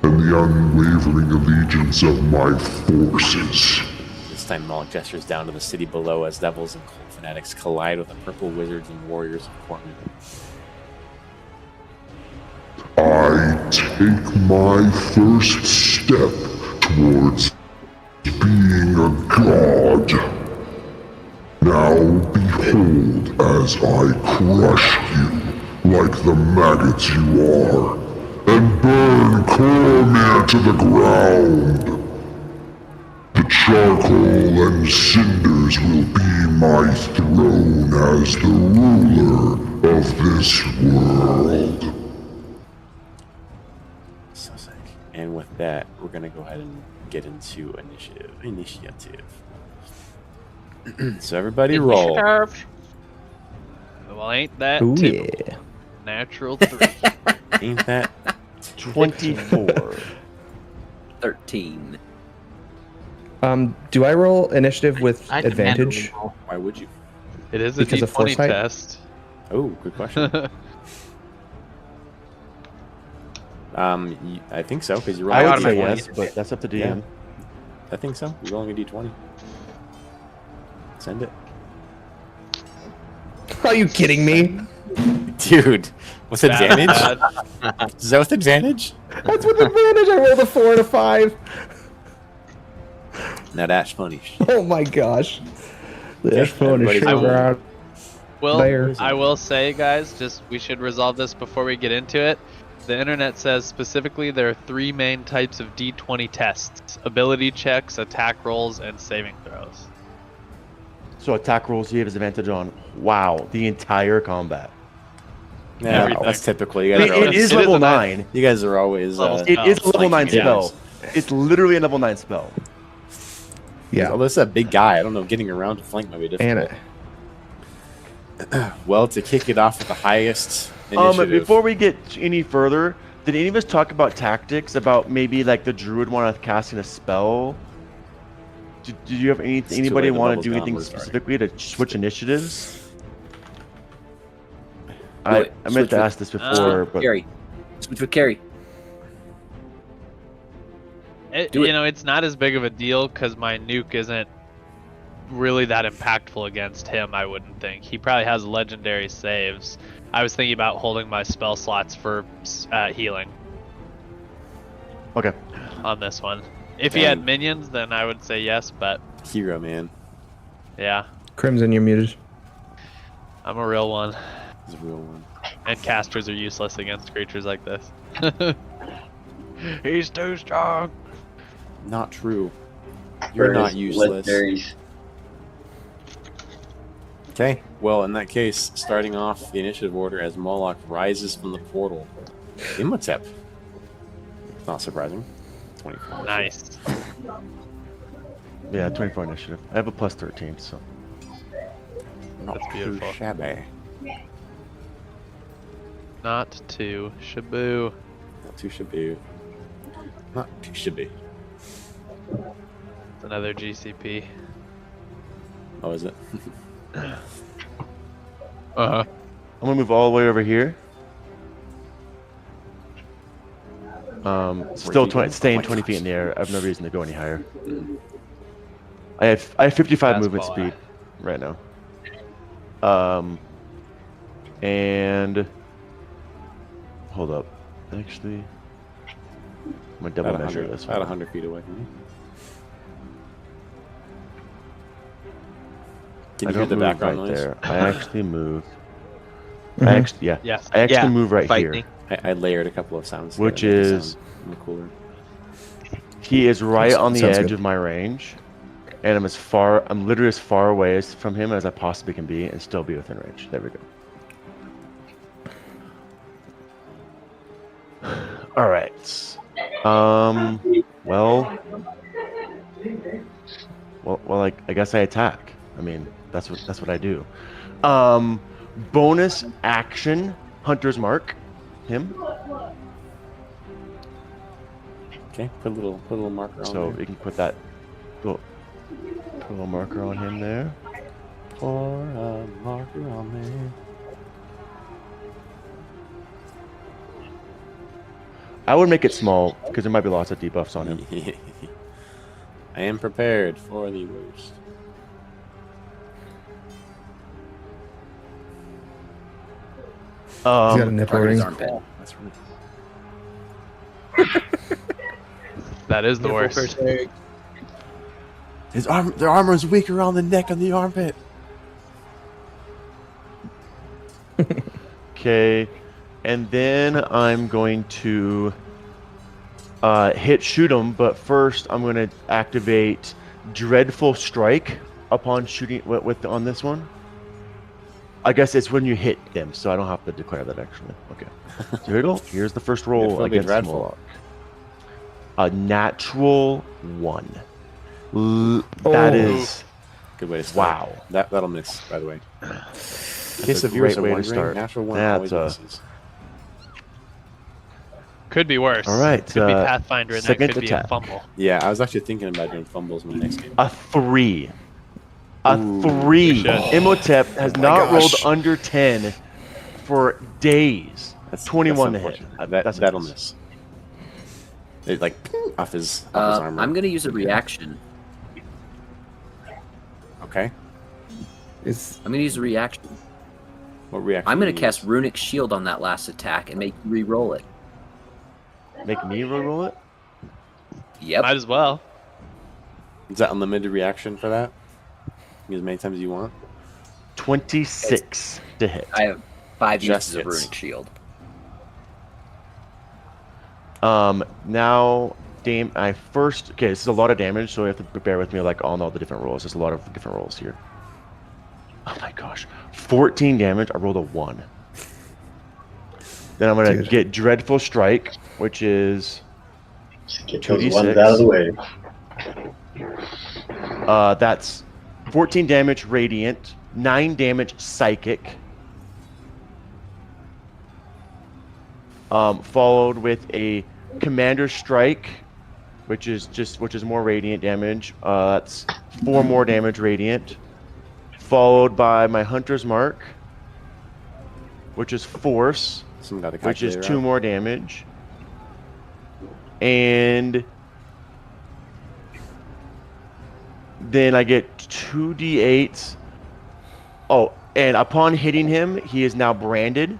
and the unwavering allegiance of my forces. This time Moloch gestures down to the city below as devils and cult fanatics collide with the purple wizards and warriors of Corman. I take my first step towards being a god. Now behold as I crush you like the maggots you are, and burn Cormir to the ground. The charcoal and cinders will be my throne as the ruler of this world. So sick. And with that, we're gonna go ahead and get into initiative. So everybody roll. Well, ain't that Ooh, typical? yeah. Natural 3. Ain't that 24. 13. Do I roll initiative with I demand advantage? removal. Why would you? It is a Because of D20 foresight? test. Oh, good question. I think so because you're I rolling. would say automatically yes, but that's up to DM. I think so. You're rolling a d20. Send it, Are you kidding me? dude. With Bad, advantage? bad. Is that with advantage? That's with advantage. I rolled a 4 and a 5. Now that's funny. Oh my gosh. That's funny. everybody's Sure, rolling. out Well, there. I will say, guys, we should resolve this before we get into it. The internet says specifically there are 3 main types of D20 tests: ability checks, attack rolls, and saving throws. So attack rolls you have advantage on. Wow, the entire combat. Yeah, Everything. that's typical. You guys, are It always, is it level is a nice- 9. you guys are always. It is a level 9 flanking spell. guys. It's literally a level 9 spell. Yeah. Although it's a big guy, I don't know. Getting around to flank might be difficult. And Well, to kick it off with the highest initiative. Before we get any further, did any of us talk about tactics? About maybe like the druid want to casting a spell? Did you have too late, anybody the want bubble's to do gone, anything we're starting. specifically to switch initiatives? Do I it. meant Switch to with- ask this before, but Carry. Switch with Carry. Do it. You know, it's not as big of a deal because my nuke isn't really that impactful against him, I wouldn't think. He probably has legendary saves. I was thinking about holding my spell slots for healing okay. on this one. If he had minions, then I would say yes, but Hero, man. yeah, Crimson, you're muted. I'm a real one. He's a real one. And casters are useless against creatures like this. He's too strong. Not true. You're not useless. Legendaries. Okay, well, in that case, starting off the initiative order as Moloch rises from the portal. Imhotep. Not surprising. 24. Nice. Yeah, 24 initiative. I have a plus 13, so. Not That's beautiful. too shabby. Not too shaboo. Not too shabby. Not too shabby. It's another GCP. Oh, is it? Uh-huh. I'm gonna move all the way over here. Still you 20, going? staying Oh my 20 feet gosh. in the air. I have no reason to go any higher. I have 55 That's movement well, speed right now. And hold up. Actually, I'm gonna double About measure 100, this about one. 100 feet away from you. Can I you hear don't the move background right noise? there. I actually move. Mhm. I actually, yeah. Yes. I actually Yeah, move right fight here. me. I layered a couple of sounds. Which to make it is- sound a little cooler. He is right on the Sounds edge good. of my range, and I'm literally as far away from him as I possibly can be, and still be within range. There we go. All right. Well, I guess I attack. I mean, that's what I do. Bonus action, Hunter's Mark, him. Okay, put a little marker on So there. you can put that put a little marker on him there. Or a marker on there. I would make it small because there might be lots of debuffs on him. I am prepared for the worst. He's got a nipple Target his ring. armpit. That's right. That is the worst. Their armor is weak around the neck and the armpit. Okay, and then I'm going to shoot him, but first I'm going to activate Dreadful Strike upon shooting on this one. I guess it's when you hit them, so I don't have to declare that actually. Okay. So here we go. Here's the first roll against Moloch. A natural 1. That is good way to start. Wow. That'll miss, by the way. In case a of viewers great way to wondering, start. natural 1 That's always misses. Could be worse. All right. Could be Pathfinder, and that second could be attack. a fumble. Yeah, I was actually thinking about doing fumbles in the next game. A 3. A 3. Imhotep has not rolled under 10 for days. That's 21 to hit. That'll miss. It, like off his armor. I'm gonna use a reaction. Okay. I'm gonna use a reaction. What reaction? I'm gonna cast Runic Shield on that last attack and make you re-roll it. Make me re-roll it? Yep. Might as well. Is that unlimited reaction for that? As many times as you want. 26 to hit. I have 5 Just uses of hits. Runic Shield. Now, okay, this is a lot of damage, so you have to bear with me like on all the different rolls. There's a lot of different rolls here. Oh my gosh. 14 damage, I rolled a 1. Then I'm going to get Dreadful Strike, which is Just get those ones out of the way. That's 14 damage Radiant, 9 damage Psychic, followed with a Commander Strike, which is more Radiant damage. That's 4 more damage Radiant, followed by my Hunter's Mark, which is Force, which is 2 more damage, and then I get 2d8s. Oh, and upon hitting him, he is now branded.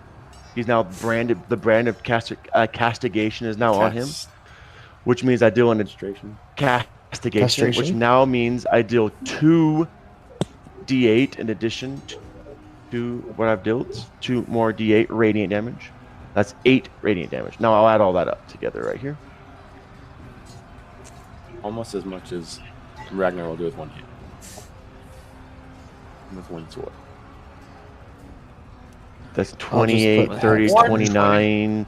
He's now branded. The brand of castigation is now on him, which means I deal an castigation, which now means I deal 2d8 in addition to what I've dealt. 2 more d8 radiant damage. That's 8 radiant damage. Now I'll add all that up together right here. Almost as much as Ragnar will do with 1 hit. With 1 sword. That's 28, 30, 29.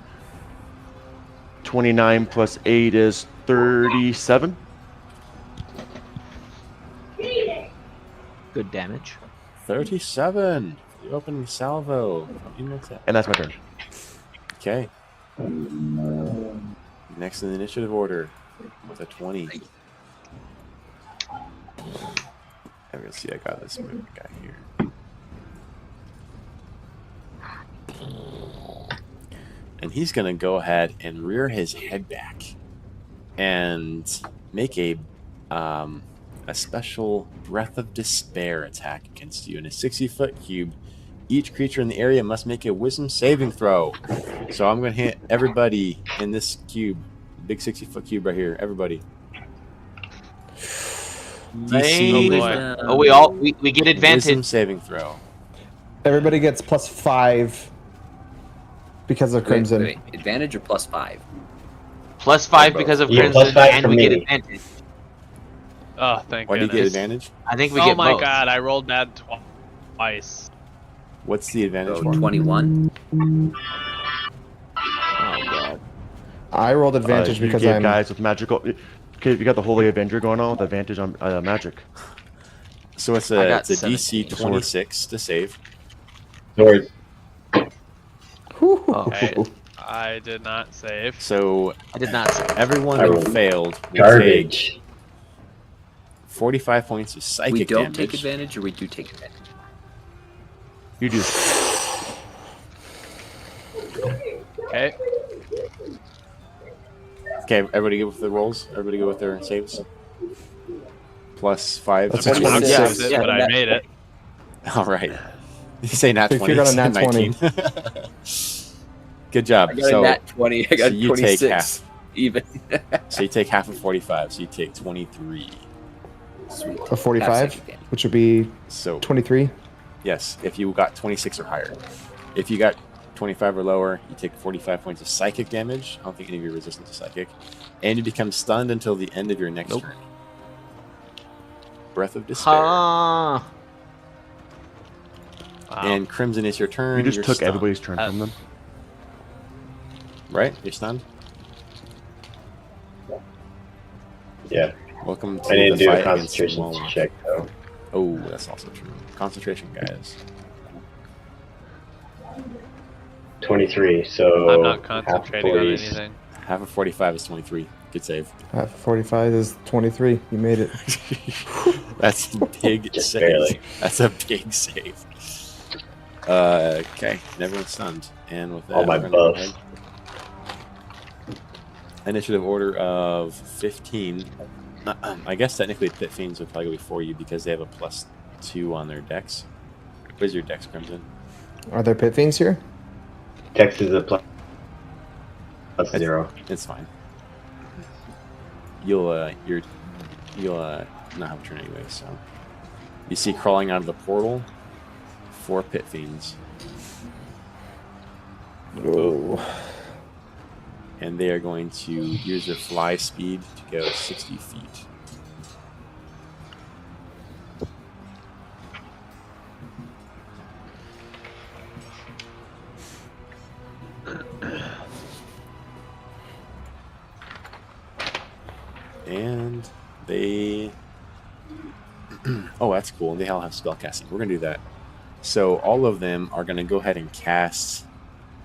29 plus 8 is 37. Good damage. 37. The opening salvo. And that's my turn. Okay. Next in the initiative order with a 20. I'm gonna see. I got this moving guy here. And he's gonna go ahead and rear his head back and make a special Breath of Despair attack against you in a 60-foot cube. Each creature in the area must make a Wisdom saving throw. So I'm gonna hit everybody in this cube, big 60-foot cube right here. Everybody. DC. We get advantage. Wisdom saving throw. Everybody gets +5 because of Crimson. Wait. Advantage or +5? +5 because of Crimson, +5 and for we get me. advantage. Oh, thank Why do you goodness. get advantage? I think we Oh get my both. god, I rolled bad twice. What's the advantage So for? 21. Oh god. I rolled advantage You because gave I'm guys with magical. Okay, you got the Holy Avenger going on with advantage on magic. So it's I a got DC 17. 26 to save. Sword. Okay. I did not save. So I did not. everyone I who rolled failed will take Garbage. 45 points of psychic We don't damage. take advantage, or we do take advantage? You do. Okay. Okay, everybody good with the rolls? Everybody good with their saves? +5. That's I a mean, I 26. missed it, Yeah, but I that- made it. All right. You say nat If 20. you're on a nat 19. Good job. I got So, a nat 20. I got so you 26. take half. Even. So you take half of 45. So you take 23. Sweet. a 45, Half psychic damage. which would be So 23. yes, if you got 26 or higher. If you got 25 or lower, you take 45 points of psychic damage. I don't think any of you are resistant to psychic. And you become stunned until the end of your next turn. Breath of Despair. Huh. Wow. And Crimson, it's your turn. You just You're took stunned. everybody's turn from them. Right? You're stunned? Yeah. Welcome to I didn't the do a fight against concentration Moloch. check though. Oh, that's also true. Concentration, guys. 23. So I'm not half concentrating on 40s. anything. Half of 45 is 23. Good save. 45 is 23. You made it. That's a big Just save. barely. That's a big save. Okay, everyone's stunned. And with that, All my we're gonna go buffs. ahead. Initiative order of 15. I guess technically Pit Fiends would probably go before you because they have a +2 on their dex. Where's your dex, Crimson? Are there pit fiends here? Dex is a plus 0. It's fine. You'll not have a turn anyway. So you see crawling out of the portal 4 Pit Fiends. Oh. And they are going to use their fly speed to go 60 feet. And they... oh, that's cool. They all have spellcasting. We're going to do that. So all of them are going to go ahead and cast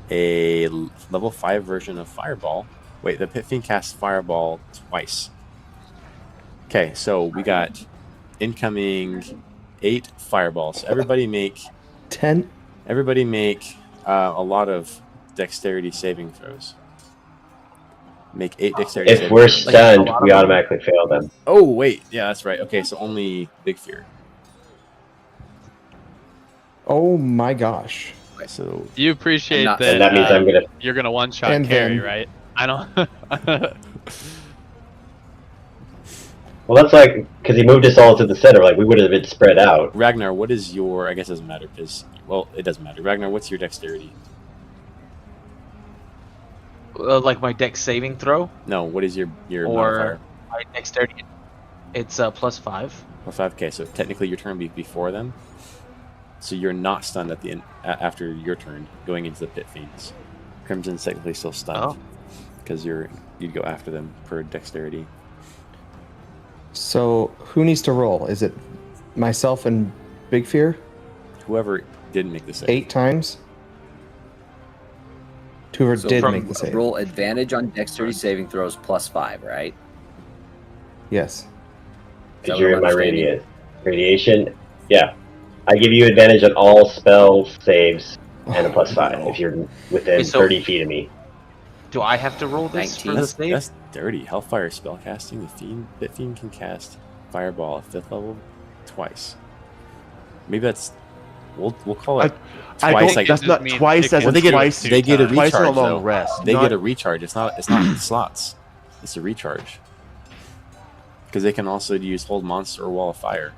a level 5 version of Fireball. Wait, the Pit Fiend casts Fireball twice. Okay, so we got incoming 8 Fireballs. Everybody make 10. Everybody make a lot of dexterity saving throws. Make 8 dexterity If saving we're throws. stunned, we automatically fail them. Oh, wait. Yeah, that's right. Okay, so only Big Fear. Oh my gosh. So You appreciate that. And that means I'm gonna. You're gonna one-shot And carry, then- right? I don't. Well, that's like because he moved us all to the center. Like we would have been spread out. Ragnar, what is your... I guess it doesn't matter because... Well, it doesn't matter. Ragnar, what's your dexterity? Like my dex saving throw No, what is your or modifier? my dexterity? It's +5. +5. Okay, so technically your turn be before them. So you're not stunned at the end after your turn going into the Pit Fiends. Crimson's technically still stunned because you'd go after them per dexterity. So who needs to roll? Is it myself and Big Fear? Whoever didn't make the save. 8 times? Whoever So did from make the save. roll advantage on dexterity saving throws +5, right? Yes. Is that Because what you're I'm in my understanding? radiation. Yeah, I give you advantage on all spell saves and a Oh, +5 no. if you're within Okay, so- 30 feet of me. Do I have to roll this for 19. the save? That's dirty. Hellfire spellcasting. The Pit Fiend can cast Fireball at 5th level twice. Maybe that's... We'll call it I twice. don't. Like, That's just not means twice. it As can in they get twice. two they get a times. Twice in a recharge long though. rest. They not- get a recharge. It's not in slots. It's a recharge. Because they can also use Hold Monster or Wall of Fire.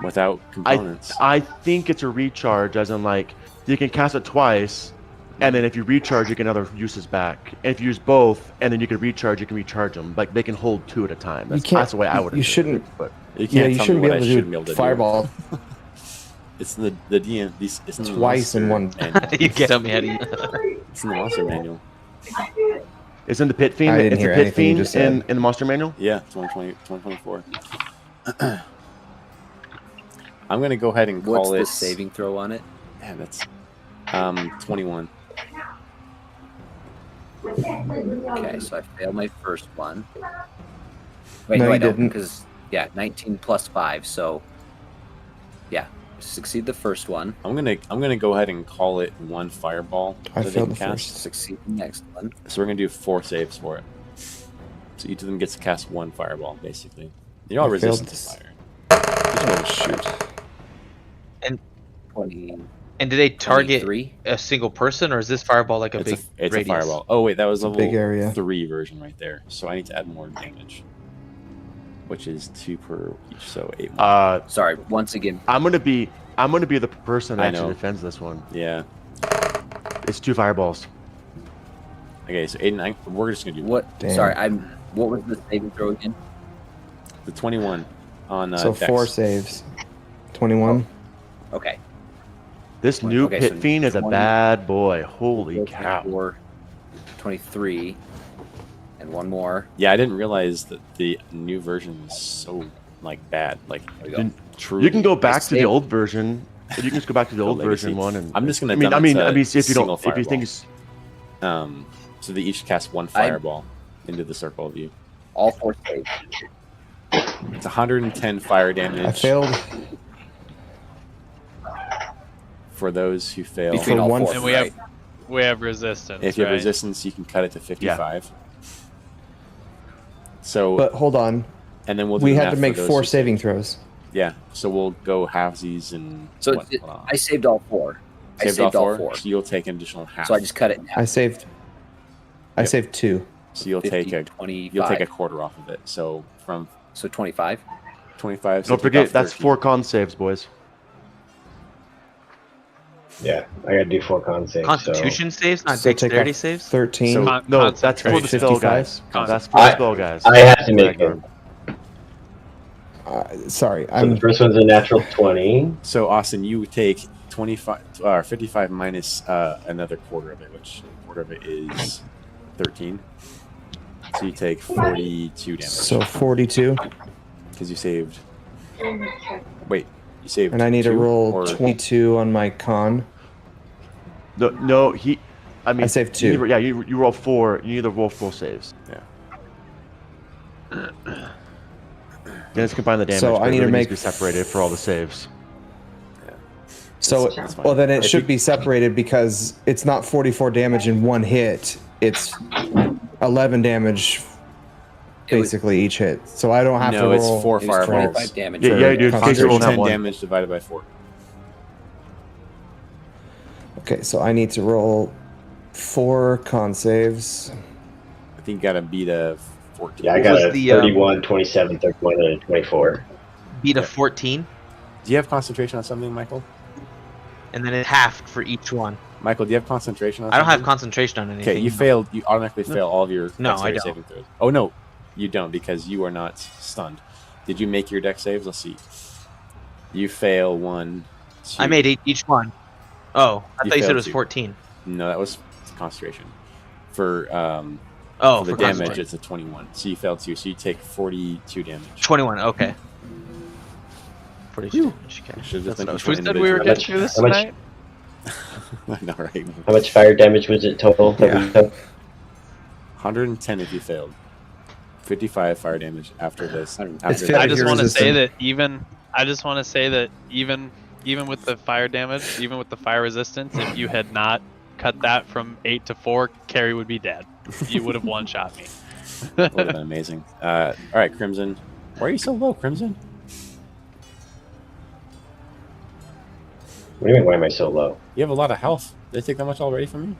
Without components. I think it's a recharge, as in like you can cast it twice, and then if you recharge, you get another uses back. And if you use both, and then you can recharge, you can recharge them. Like they can hold 2 at a time. That's the way I would. You shouldn't. But You can't Yeah, you tell shouldn't me be what able I to shouldn't be do able to fireball It's in the DM. It's in the twice in monster one. manual. You get me, Eddie. It's in the monster manual. it's in the Pit Fiend. I didn't It's hear the Pit anything you Fiend just said. in the Monster Manual. Yeah, 2024. I'm gonna go ahead and call What's it the saving throw on it? Yeah, that's 21. Okay, so I failed my first one. Wait, No, no, I you don't, didn't. because 19 plus 5, so yeah, succeed the first one, I'm gonna go ahead and call it 1 fireball I that they failed can the cast. first. succeed the next one. So we're gonna do 4 saves for it. So each of them gets to cast 1 fireball, basically. You're all I failed resistant to this. fire. Oh shoot! 20, And do they target 23? a single person, or is this fireball like a It's big a radius? fireball. Oh wait, that was level big area. 3 version right there. So I need to add more damage, which is 2 per each, so 8 more. Sorry, once again, I'm gonna be the person that I actually know. defends this one. Yeah. It's 2 fireballs. Okay, so 8 and 9. We're just gonna do what? Damn. Sorry, what was the saving throw again? the 21. on So Dex. 4 saves. 21. Okay. This new Okay, pit so fiend is a 20, bad boy. Holy cow. 24, 23, and one more. Yeah, I didn't realize that the new version is so like bad. Like truly. You can go back to the old version. You can just go back to the old Legacy. version one. And I'm just gonna. I mean, see if you don't, single if you think it's. So they each cast one fireball into the circle of you. All 4 saves. It's 110 fire damage. I failed. For those who fail. Between all 4, And right? we have resistance. If you have right? resistance, you can cut it to 55. So, But hold on. And then we'll do we the had math to for make those 4 who saving throws. Yeah, so we'll go halvesies and. So I saved all 4. I saved all 4. So you'll take an additional half. So I just cut it in half. I saved 2. So you'll 50, take a 25. You'll take a quarter off of it. So from 25. 25. So Don't forget that's 4 con saves, boys. Yeah, I gotta do 4 con saves. Constitution saves, not So take dexterity off saves. 13. So- No, that's for the spell 55. guys. Con- That's for the spell guys. I have to make them. Sorry, So the first one's a natural 20. So Austin, you take 25 or 55 minus another quarter of it, which a quarter of it is 13. So you take 42 damage. So 42. Because you saved. Wait, you saved. And I need to 2 roll or- 22 on my con. No, I mean, I saved 2. You roll 4. You need to roll 4 saves. Yeah. Then let's combine the damage. So but I it need to really needs make- be separated for all the saves. So, That's fine. well, then it If should you- be separated because it's not 44 damage in one hit. It's 11 damage basically each hit. So I don't have to No, roll. it's 4 It was fireballs. 25 damage. Yeah, you do. In case you're rolling that 110 one. damage divided by 4. Okay, so I need to roll 4 con saves. I think you gotta beat a 14. Yeah, I got was a the, 31, 27, 31, and a 24. Beat a 14, Do you have concentration on something, Michael? and then it halved for each one. Michael, do you have concentration on I don't have something? concentration on anything. Okay, you failed. You automatically fail all of your No, I dexterity don't. saving throws. Oh no, you don't because you are not stunned. Did you make your dex saves? Let's see. You fail 1. 2. I made each one. Oh, I You thought you said failed it was 2. 14. No, that was concentration. For Oh, for the for damage, concentration. it's a 21. So you failed 2. So you take 42 damage. 21. Okay. 42 damage. Okay. Should have That's done what I each Who one said we were How getting much- through this how much- tonight? I know, right? How much fire damage was it total that we took? 110 if you failed. 55 fire damage after this. It's After failure I just you're want to say resistant. that even with the fire damage, even with the fire resistance, if you had not cut that from 8 to 4, Carrie would be dead. You would have one-shot me. Would have been amazing. All right, Crimson. Why are you so low, Crimson? What do you mean, why am I so low? You have a lot of health. Did they take that much already from you?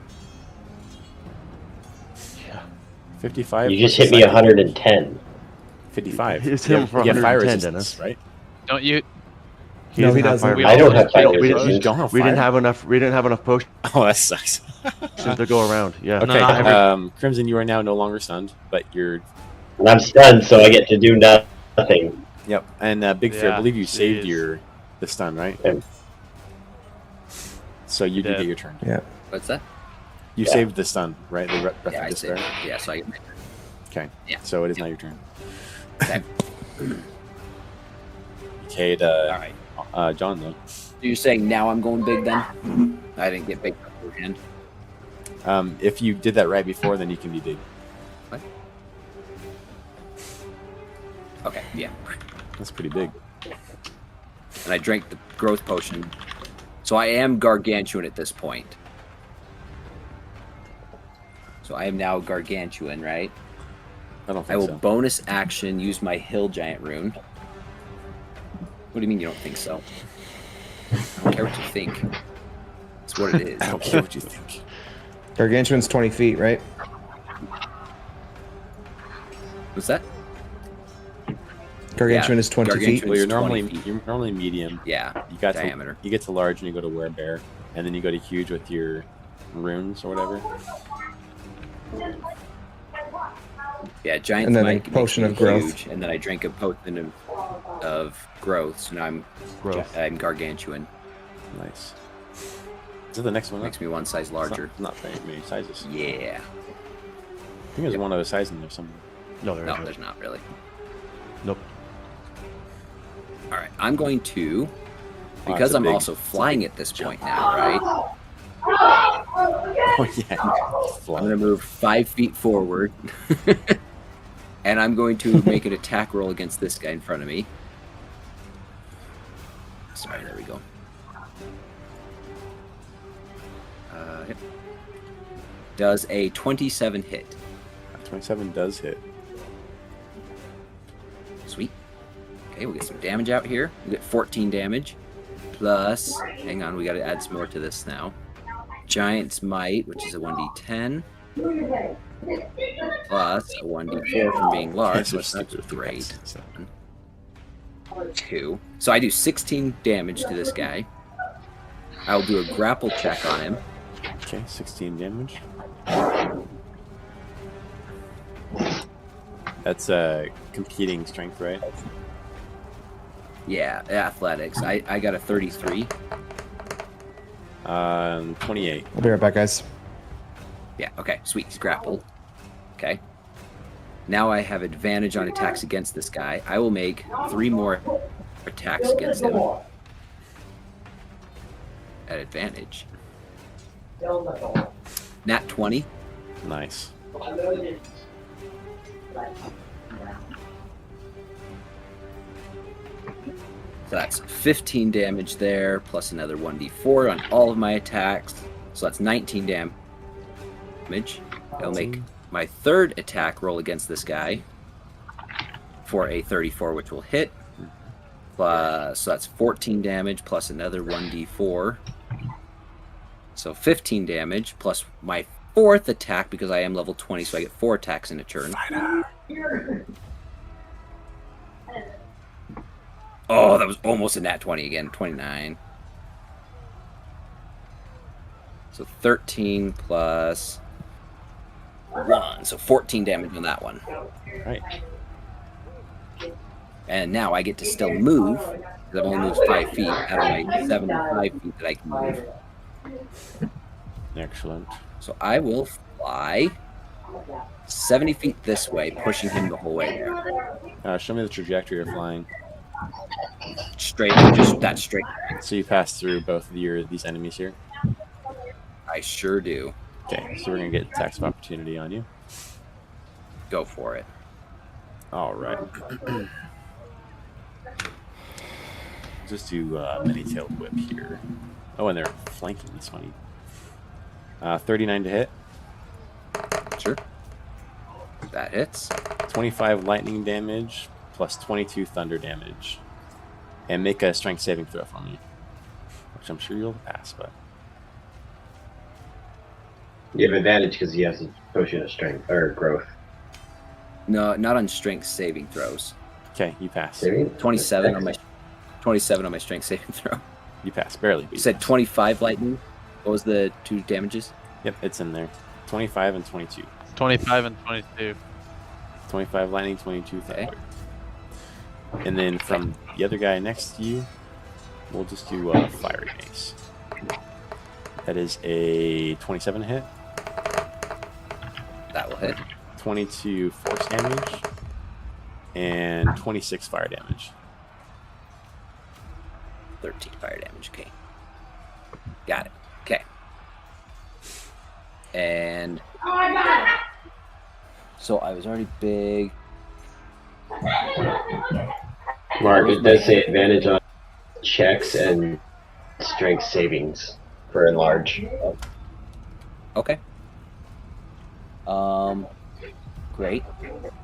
Yeah. 55. You just hit me 110. 55. It's You him have- for you have fire 110, resistance, Dennis. right? Don't you? No, he doesn't have doesn't. fire I don't have fire We resistance. You don't have We didn't fire? have enough. We didn't have enough potions Oh, that sucks. to go around. Yeah. Okay, No, Crimson, you are now no longer stunned, but you're. And I'm stunned, so I get to do nothing. Yep. And Big Fear, I Yeah, believe you saved jeez. the stun, right? Yeah. So you do did. get your turn. Yeah. What's that? You Yeah. saved the stun, right? The breath Yeah, of I despair. saved. Yeah, so I get my turn. Okay. Yeah. So it is now your turn. Okay. Cade, All right. John, though. So you're saying now I'm going big then? I didn't get big beforehand. If you did that right before, then you can be big. What? Okay, yeah. That's pretty big. And I drank the growth potion. So I am gargantuan at this point. So I am now gargantuan, right? I don't I think will so. bonus action use my hill giant rune. What do you mean you don't think so? I don't care what you think. It's what it is. I don't care what you think. Gargantuan's 20 feet, right? What's that? Gargantuan Yeah, is 20 gargantuan. feet. Well, you're 20 normally feet. you're normally medium. Yeah. You got diameter. You get to large and you go to werebear, and then you go to huge with your runes or whatever. Yeah, giant And then a spike makes potion me of growth. huge, and then I drink a potion of of growth, so now I'm gargantuan. Nice. Is it the next one? Makes me one size larger. It's not very many sizes. Yeah. I think there's one other size in there somewhere. No, There's not really. Nope. All right, I'm going to, because I'm also flying at this point now, right? Oh yeah. I'm going to move 5 feet forward, and I'm going to make an attack roll against this guy in front of me. Sorry, there we go. Yep. Does a 27 hit? 27 does hit. Sweet. Okay, we'll get some damage out here. We get 14 damage. Plus, hang on, we got to add some more to this now. Giant's Might, which is a 1d10. Plus a 1d4 from being large, so that's great. 2. So I do 16 damage to this guy. I'll do a grapple check on him. Okay, 16 damage. That's competing strength, right? Yeah, athletics. I got a 33. 28. I'll be right back, guys. Yeah, okay, sweet. He's grappled. Okay. Now I have advantage on attacks against this guy. I will make 3 more attacks against him. At advantage. Nat 20. Nice. So that's 15 damage there, plus another 1d4 on all of my attacks. So that's 19 damage. I'll make my 3rd attack roll against this guy for a 34, which will hit. Plus, so that's 14 damage, plus another 1d4. So 15 damage, plus my 4th attack, because I am level 20, so I get 4 attacks in a turn. Oh, that was almost a nat 20 again. 29. So 13 plus 1. So 14 damage on that one. Right. And now I get to still move, because I've only moved 5 feet out of my 75 feet that I can move. Excellent. So I will fly 70 feet this way, pushing him the whole way there. Show me the trajectory you're flying. Straight, just that straight. So you pass through both of these enemies here? I sure do. Okay, so we're going to get attacks of opportunity on you. Go for it. All right. Just do mini-tailed whip here. Oh, and they're flanking. That's funny. 39 to hit. Sure. That hits. 25 lightning damage plus 22 thunder damage. And make a strength saving throw for me. Which I'm sure you'll pass, but... You have advantage because he has a potion of strength or growth. No, not on strength saving throws. Okay, you pass. Saving? 27 on my strength saving throw. You pass, barely. You said 25 lightning. What was the 2 damages? Yep, it's in there. 25 and 22. 25 and 22. 25 lightning, 22 thunder. Okay. And then from the other guy next to you, we'll just do fiery mace. That is a 27 hit. That will hit. 22 force damage. And 26 fire damage. 13 fire damage. Okay. Got it. Okay. And so I was already big. Mark, it does say advantage on checks and strength savings for enlarge. Okay. Great.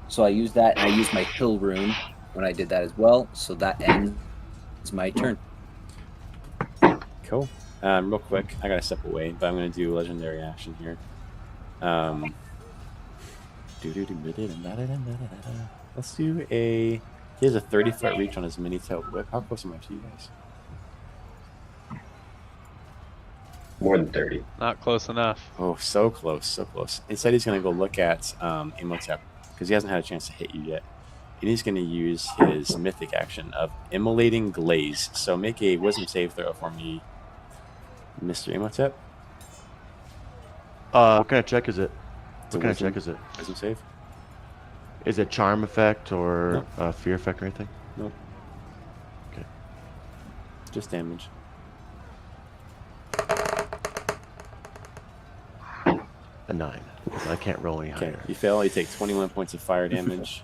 So I used that, and I used my hill rune when I did that as well. So that ends my turn. Cool. Real quick, I gotta step away, but I'm gonna do a legendary action here. Let's do a... He has a 30-foot reach on his mini-tailed whip. How close am I to you guys? More than 30. Not close enough. Oh, so close, so close. He said he's gonna go look at Imhotep, because he hasn't had a chance to hit you yet. and he's going to use his mythic action of Immolating Glaze. So make a wisdom save throw for me, Mr. Imhotep. What kind of check is it? It's a What kind of wisdom- check is it? Wisdom save? Is it charm effect or fear effect or anything? Nope. Okay. Just damage. A 9. So I can't roll any Okay, higher. you fail. You take 21 points of fire damage.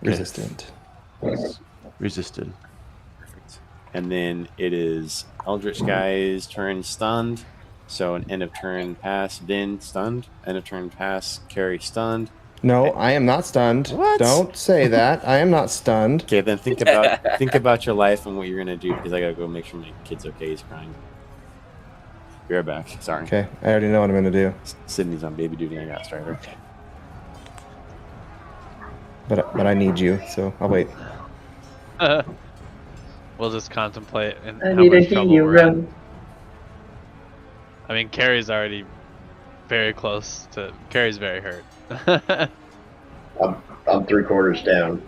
Resistant. Resisted. Perfect. And then it is Eldritch Guy's turn stunned. So an end of turn pass, then stunned. End of turn pass, carry stunned. No, I am not stunned. What? Don't say that. I am not stunned. Okay, then think about your life and what you're gonna do because I gotta go make sure my kid's okay. He's crying. Be right back. Sorry. Okay, I already know what I'm gonna do. Sydney's on baby duty. I got started. But I need you, so I'll wait. We'll just contemplate and I how need a much trouble we're in. hero. I mean, Carrie's already very close to. Carrie's very hurt. I'm 3/4 down.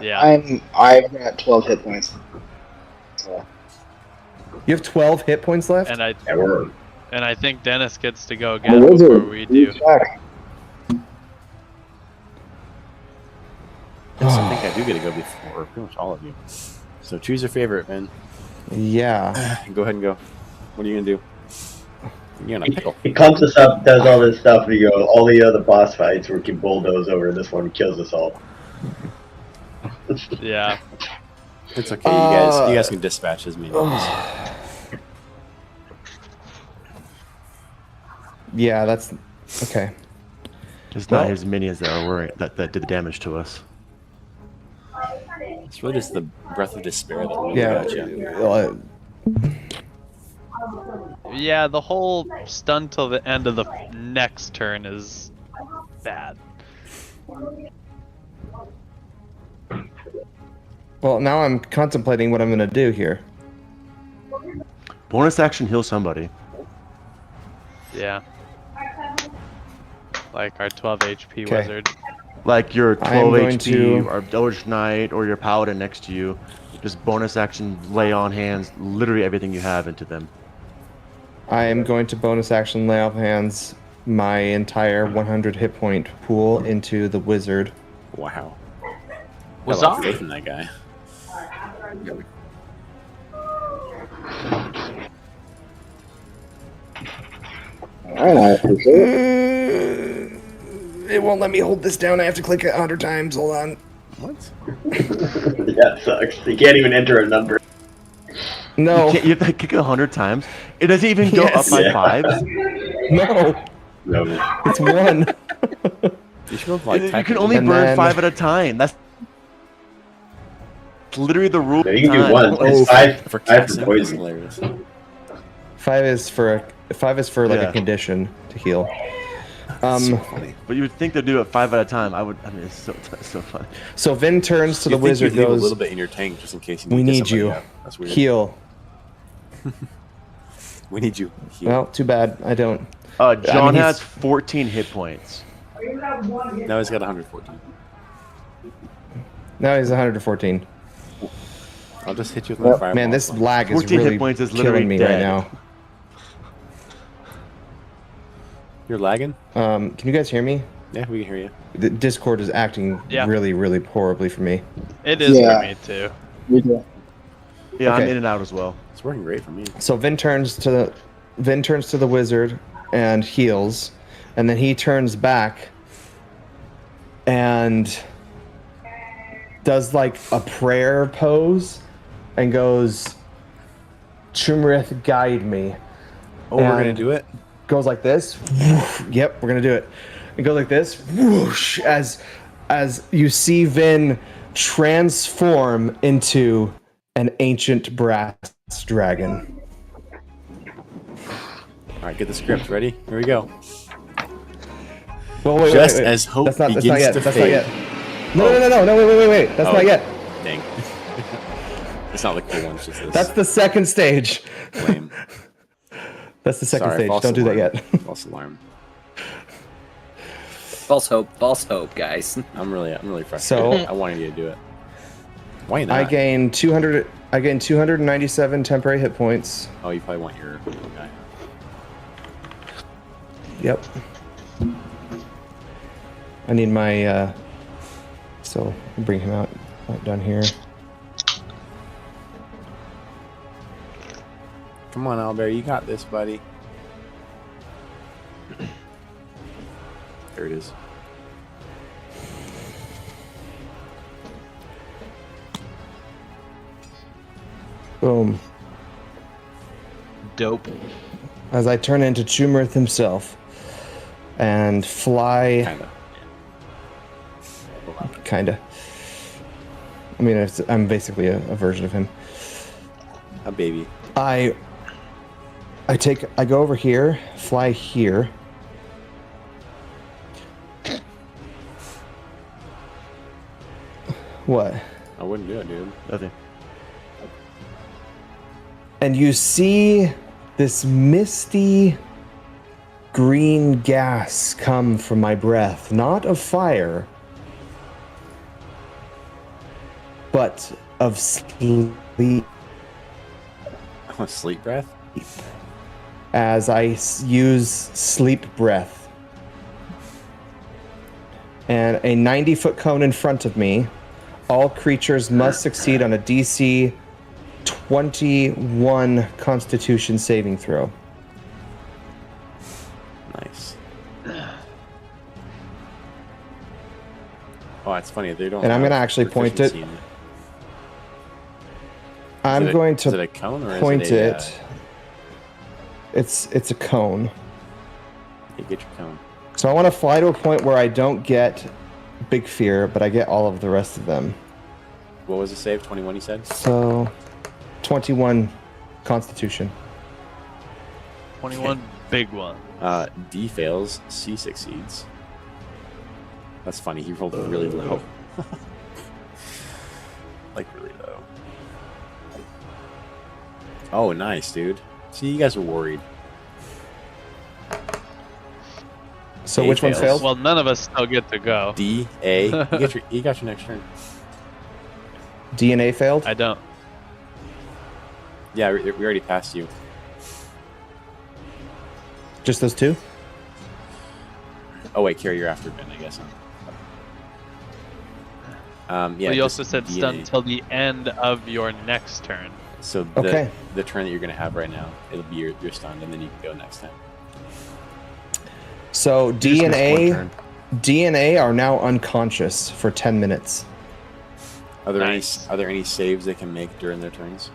Yeah. I've got 12 hit points. So, You have 12 hit points left? And I Yeah, we're and I think Dennis gets to go the again wizard. before we do. Check. Yes, I think I do get to go before pretty much all of you. So choose your favorite, man. Yeah. Go ahead and go. What are you gonna do? You're in a pickle. He clumps us up, does all this stuff, and you go, all the other boss fights we can bulldoze over, this one kills us all. Yeah. It's okay. You guys can dispatch his minions. Yeah, that's okay. It's not Well- his minions that are worried that did the damage to us. It's really just the breath of despair that really Yeah. got you. Yeah, the whole stun till the end of the next turn is bad. Well, now I'm contemplating what I'm gonna do here. Bonus action heal somebody. Yeah. Like our 12 HP Okay. wizard. Like your I am 12 going HP to- or Doge Knight or your Paladin next to you. Just bonus action lay on hands literally everything you have into them. I am going to bonus action lay off hands my entire 100 hit point pool into the wizard. Wow. Was Got a lot of that? faith in that guy. I appreciate it. It won't let me hold this down. I have to click it 100 times. Hold on. What? That sucks. You can't even enter a number. No. You have to kick it 100 times. It doesn't even go Yes. up by Yeah. 5. No. No. It's one. You should have, like, You typed can it only in. And burn then- 5 at a time. That's literally the rule. No, you can do Time. one. Oh, It's five For for casting, that's poison. hilarious. 5 is for like Yeah. a condition to heal. So funny. But you would think they'd do it 5 at a time. I mean, it's so funny. So Vin turns to You the think wizard, you'd leave a goes, little bit in your tank just in case you "We to need get somebody you. out. That's weird. Heal." We need you. Heal. Well, too bad. I don't. John he's- has 14 hit points. Now he's got 114. Now he's 114. I'll just hit you with my fireball. Man, this lag is 14 hit really points is literally killing me right dead. now. You're lagging? Can you guys hear me? Yeah, we can hear you. The Discord is acting Yeah. really, really horribly for me. It is Yeah. for me too. We do. Yeah, I'm Okay. in and out as well. It's working great for me. So Vin turns to the wizard and heals, and then he turns back and does like a prayer pose and goes, "Chumrith, guide me." Oh, we're gonna And do it? Goes like this. Yep, we're gonna do it. It goes like this. Whoosh, as you see Vin transform into an ancient brass dragon. Alright, get the script ready. Here we go. Well, wait, Just wait. as hope that's not begins yet. to That's fade. not yet. No, wait. That's Oh. not yet. Dang. It's not like the one, it's just this. That's the second stage. lame. That's the second Sorry, stage. false Don't do that alarm. yet. False alarm. False hope, guys. I'm really frustrated. So- I wanted you to do it. Why not? I gain 297 temporary hit points. Oh, you probably want your guy. Yep. I need my, so I'll bring him out down here. Come on, Albert, you got this, buddy. There it is. Boom. Dope. As I turn into Chumirth himself and fly. Kinda. I mean, I'm basically a version of him. A baby. I go over here, fly here. What? I wouldn't do it, dude. Nothing. And you see this misty green gas come from my breath, not of fire, but of sleep. Oh, sleep breath? As I use sleep breath. And a 90-foot cone in front of me. All creatures must succeed on a DC 21 Constitution saving throw. Nice. Oh, it's funny. They don't. And I'm have going to actually point it. proficiency in I'm going to Is it a cone or point is it it. It's a cone. You get your cone. So I want to fly to a point where I don't get Big Fear, but I get all of the rest of them. What was the save? 21, you said? So 21 Constitution. 21 big one. D fails, C succeeds. That's funny. He rolled really low. Like really low. Oh, nice, dude. See, you guys were worried. So A which one fails. failed? Well, none of us still get to go. D, A. You got your next turn. DNA failed? I don't. Yeah, we already passed you. Just those two? Oh wait, Carrie, you're after Ben, I guess. Yeah. Well, you also just said DNA. stun till the end of your next turn. So Okay. the turn that you're gonna have right now, it'll be your stunned, and then you can go next time. So You just missed one turn. DNA are now unconscious for 10 minutes. Are there Nice. any saves they can make during their turns?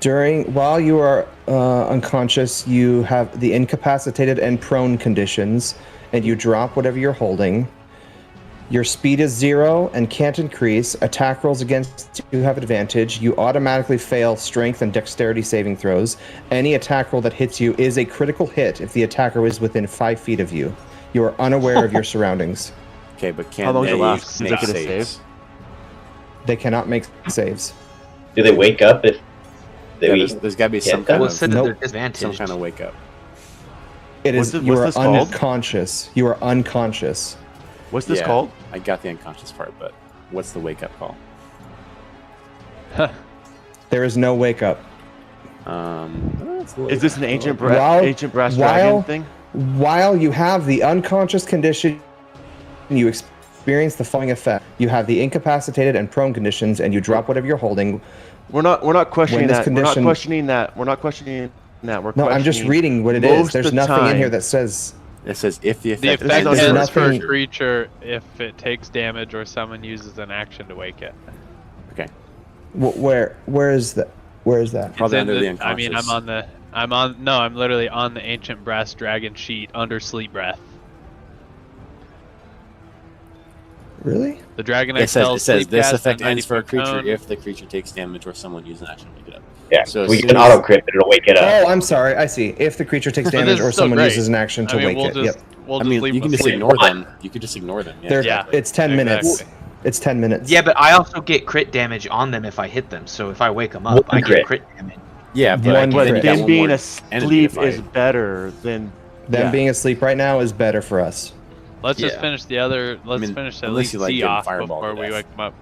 While you are unconscious, you have the incapacitated and prone conditions, and you drop whatever you're holding. Your speed is 0 and can't increase. Attack rolls against you have advantage. You automatically fail strength and dexterity saving throws. Any attack roll that hits you is a critical hit if the attacker is within 5 feet of you. You are unaware of your surroundings. Okay, but can How long does it they last? make Consecutive saves? saves? They cannot make saves. Do they wake up if they Yeah, there's got to be some kind Well, of it said that Nope. they're some disadvantaged. kind of wake up. It What's is this- you what's are this called? unconscious. You are unconscious. What's this Yeah, called? I got the unconscious part, but what's the wake up call? There is no wake up. Is this an ancient While- brass while- dragon thing? While you have the unconscious condition, you experience the following effect. You have the incapacitated and prone conditions, and you drop whatever you're holding. We're not questioning this that. condition- We're not questioning that. We're not questioning that. We're No, I'm just questioning reading what it most is. There's of the nothing in here time- that says. It says if the The effect, effect There's ends nothing- for a creature if it takes damage or someone uses an action to wake it. Okay, Where is that? Where is that? probably It's in under the I mean, unconscious. I'm literally on the ancient brass dragon sheet under sleep breath. Really? The dragon It says expels this sleep gas effect and ends for a 90-foot creature cone. if the creature takes damage or someone uses an action to wake it up. Yeah, So as we soon can as- auto crit, but it'll wake it up. Oh, I'm sorry. I see. If the creature takes But damage this or is still someone great. uses an action to I mean, wake we'll it. just, Yep. we'll I just mean, leave you can them just asleep. ignore them. You could just ignore them. Yeah, They're- exactly. It's 10 minutes. It's 10 minutes. Yeah, but I also get crit damage on them if I hit them. So if I wake them up, One I crit. get crit damage. Yeah, One but then crit. you But got them one being more asleep enemy to is fight. better than Them yeah. being asleep right now is better for us. Let's just Yeah. finish the other. Let's finish at unless least you like C getting off fireballed to before we death. wake him up.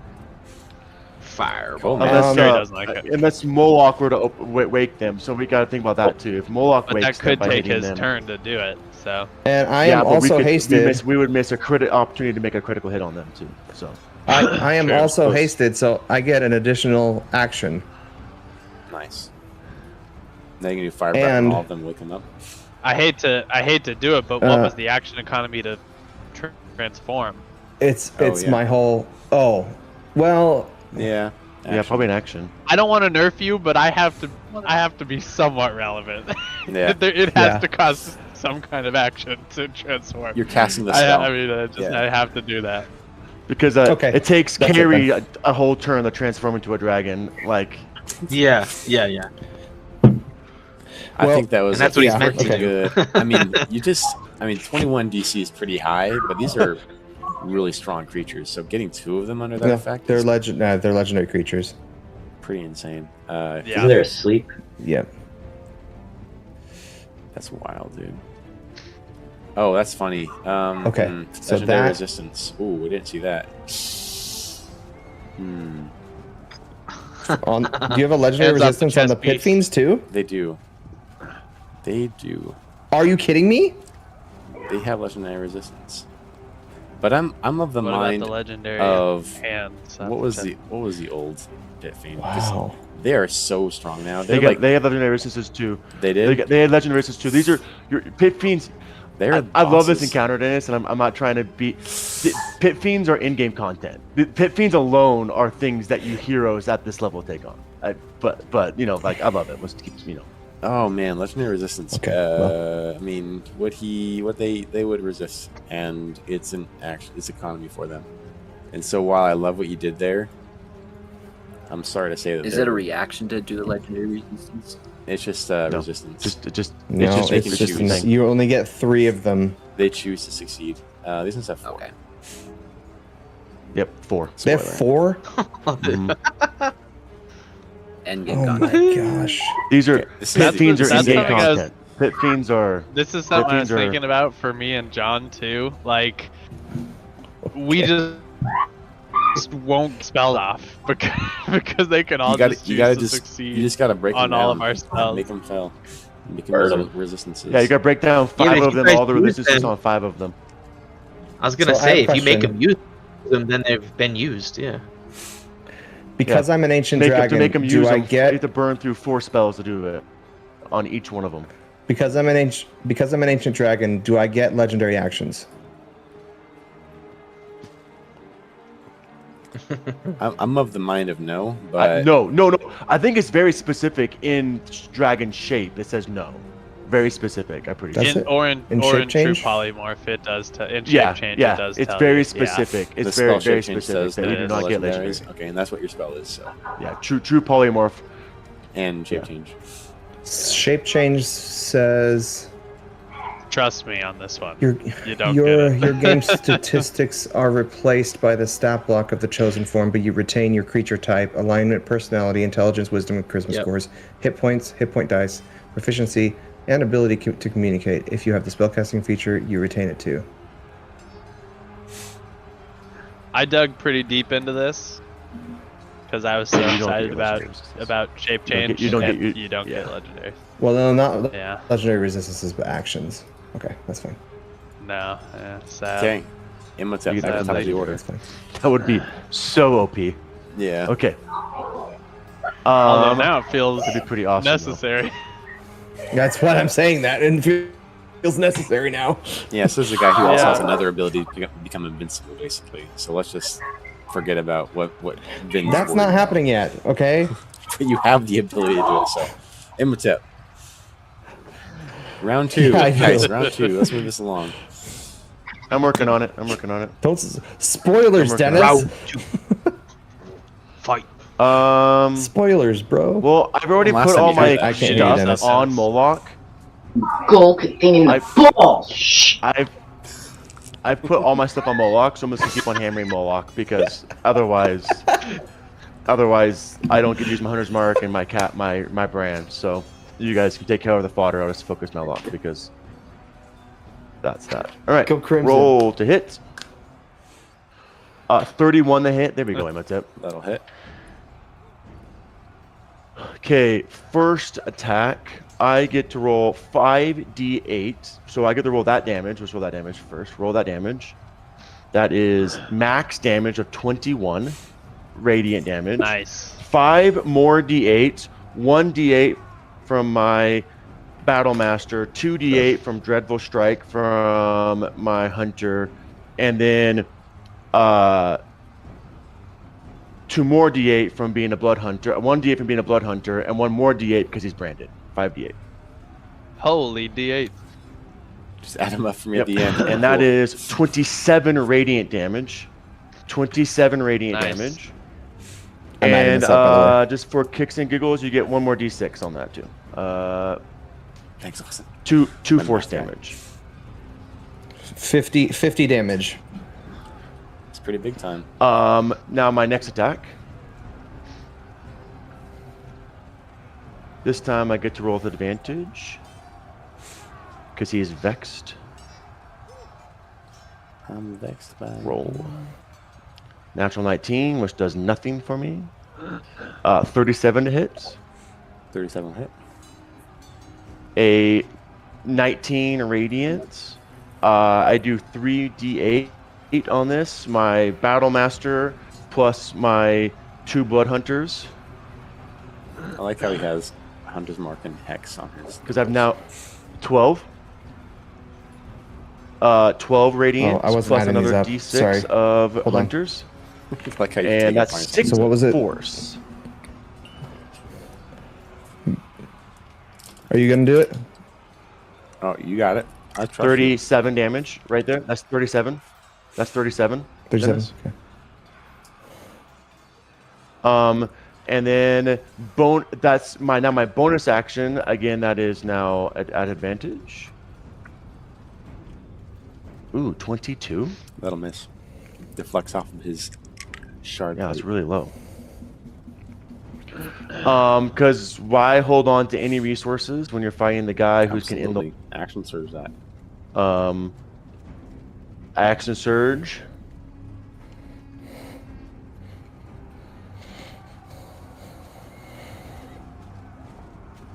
Fireball. Cool, man. Unless, Jerry doesn't like it. unless Moloch were to wake them, so we got to think about that too. If Moloch But wakes that them could by take hitting his them, turn to do it. So And I yeah, am but also hasted. we would miss a opportunity to make a critical hit on them too. So I am Sure. also hasted, so I get an additional action. Nice. Now you can do fire breath And- on all of them, wake them up. I hate to do it, but what was the action economy to transform? It's Oh, yeah. my whole. Oh, well, yeah, Action. probably an action. I don't want to nerf you, but I have to be somewhat relevant. Yeah. It has Yeah. to cost some kind of action to transform. You're casting the spell. I mean, I have to do that. Because Okay, it takes that's it Carrie then. a whole turn to transform into a dragon. Like, Yeah. I Well, think that was and that's what he's yeah, meant to okay. do. good. I mean, 21 DC is pretty high, but these are really strong creatures. So getting 2 of them under that no, effect they're is they're legendary creatures. pretty insane. Yeah. Isn't there a sleep? Yep. That's wild, dude. Oh, that's funny. Okay, so legendary that- resistance. Ooh, we didn't see that. Do you have a legendary Hands off the resistance on the chest pit piece. fiends too? They do. They do. Are you kidding me? They have legendary resistance. But I'm of the What mind about the legendary of hands? what was the old pit fiend? 'Cause Wow. They are so strong now. they They're like have legendary resistances too. they did. They had legendary resistances too. These are your pit fiends. They're I love this bosses. encounter, Dennis, and I'm not trying to be. Pit fiends are in-game content. The pit fiends alone are things that you heroes at this level take on. But you know, like I love it. Let's keep Oh man, legendary resistance. Okay, I mean, what they would resist, and it's it's economy for them. And so while I love what you did there, I'm sorry to say that Is they're- it a reaction to do the legendary resistance? It's just No. resistance. No, it's just making it's just choose. you only get 3 of them. They choose to succeed. These ones have 4. Okay. Yep, 4. They have 4. End game Oh my content. gosh. These are Okay, this pit is- fiends are that's in-game something I was- content. Pit fiends are. This is something I was fiends are- thinking about for me and John too. Like, we just won't spell off because they can all You gotta just choose to succeed you just gotta break on them all down. of our spells. Make them fail. Make Burn them 'em. resistances. Yeah, you gotta break down 5 but of if you them. guys All the use resistances them- on 5 of them. I was gonna So I have say, a if you make question. them use them, then they've been used. Yeah. Because I'm an ancient To dragon, make them do use I them, you get have to burn through 4 spells to do it on each one of them. because I'm an ancient dragon, do I get legendary actions? I'm of the mind of no, but No. I think it's very specific in dragon shape. It says no. Very specific. I'm pretty That's sure. it? Or in In true shape change? polymorph, it does. In shape Yeah, change, yeah. it does. It's tell very you. specific. the It's spell very, shape very change specific says that that you do it's not get legendary. legendary. Okay, and that's what your spell is. So Yeah, true polymorph. and shape Yeah. change. Shape change says Trust me on this one. your You don't your get it. your game statistics are replaced by the stat block of the chosen form, but you retain your creature type, alignment, personality, intelligence, wisdom, and charisma Yep. scores, hit points, hit point dice, proficiency, and ability to communicate. If you have the spellcasting feature, you retain it too. I dug pretty deep into this because I was so You don't excited get about legendary resistance. shape You don't change. get- and you- you don't yeah. get legendary. Well, no, not Yeah. legendary resistances, but actions. Okay, that's fine. No. Yeah. Sad. Okay, Imhotep You at get the that top of the legendary, order. That's fine. That would be so OP. Yeah. Okay. Although now it feels that'd be pretty awesome. though. necessary. That's what I'm saying. That and feels necessary now. Yeah. So this is a guy who also Yeah. has another ability to become invincible, basically. So let's just forget about what Vin's That's worried not about. happening yet. Okay. You have the ability to do it. So Imhotep. Round 2, Yeah, I do. guys. Round 2. Let's move this along. I'm working on it. Don't spoilers, I'm working Dennis. Round 2. Fight. Spoilers, bro. Well, I've already Last put time all you my heard that. I can't hear you, Dennis. stuff on Moloch. Goal containing the ball. Shh. I've put all my stuff on Moloch, so I'm just gonna keep on hammering Moloch because otherwise I don't get to use my hunter's mark and my brand. So you guys can take care of the fodder. I'll just focus Moloch because That's that. All right. Go Crimson. Roll to hit. 31 to hit. There we go, Imhotep. That'll hit. Okay, first attack. I get to roll 5d8. So I get to roll that damage. Let's roll that damage first. Roll that damage. That is max damage of 21 radiant damage. Nice. 5 more d8. 1 d8 from my Battle Master. 2 d8 from Dreadful Strike from my Hunter. And then 2 more d8 from being a Blood Hunter. 1 d8 from being a Blood Hunter. And 1 more d8 because he's branded. 5 d8. Holy D8. Just add them up for me at the end. And that is 27 radiant damage. 27 radiant Nice. damage. I'm adding And this up, by the way. just for kicks and giggles, you get 1 more d6 on that too. Thanks, Austin. 2 My force math guy. damage. 50 damage. It's pretty big time. Now my next attack. This time I get to roll with advantage because he is vexed. I'm vexed by Roll. Natural 19, which does nothing for me. 37 to hit. 37 hit. A 19 radiant. I do 3d8 on this. My Battle Master plus my 2 Blood Hunters. I like how he has Hunter's Mark and Hex on his. Because I've now 12. 12 radiant Oh, I wasn't plus adding these another up. d6 Sorry. of Hold on. Hunters. Like how you take And it that's minus 6 So what was it? force. Are you gonna do it? Oh, you got it. I trust you. 37 damage right there. That's 37. That's 37. 37. Dennis. Okay. And then that's my bonus action. Again, that is now at advantage. Ooh, 22. That'll miss. Deflects off of his shard. Yeah, it's plate. really low. Because why hold on to any resources when you're fighting the guy who's can end the Absolutely. Action surge that. action surge.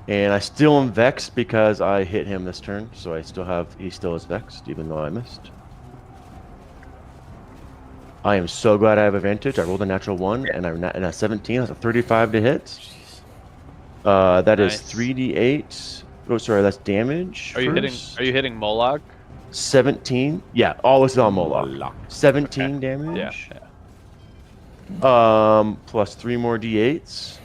And I still am vexed because I hit him this turn, so he still is vexed, even though I missed. I am so glad I have advantage. I rolled a natural 1 and a 17. That's a 35 to hit. That is Nice. 3d8. Oh, sorry, that's damage. Are you first. hitting Moloch? 17. Yeah, all this is on Moloch. Moloch. 17 Yeah. damage. Plus 3 more d8s.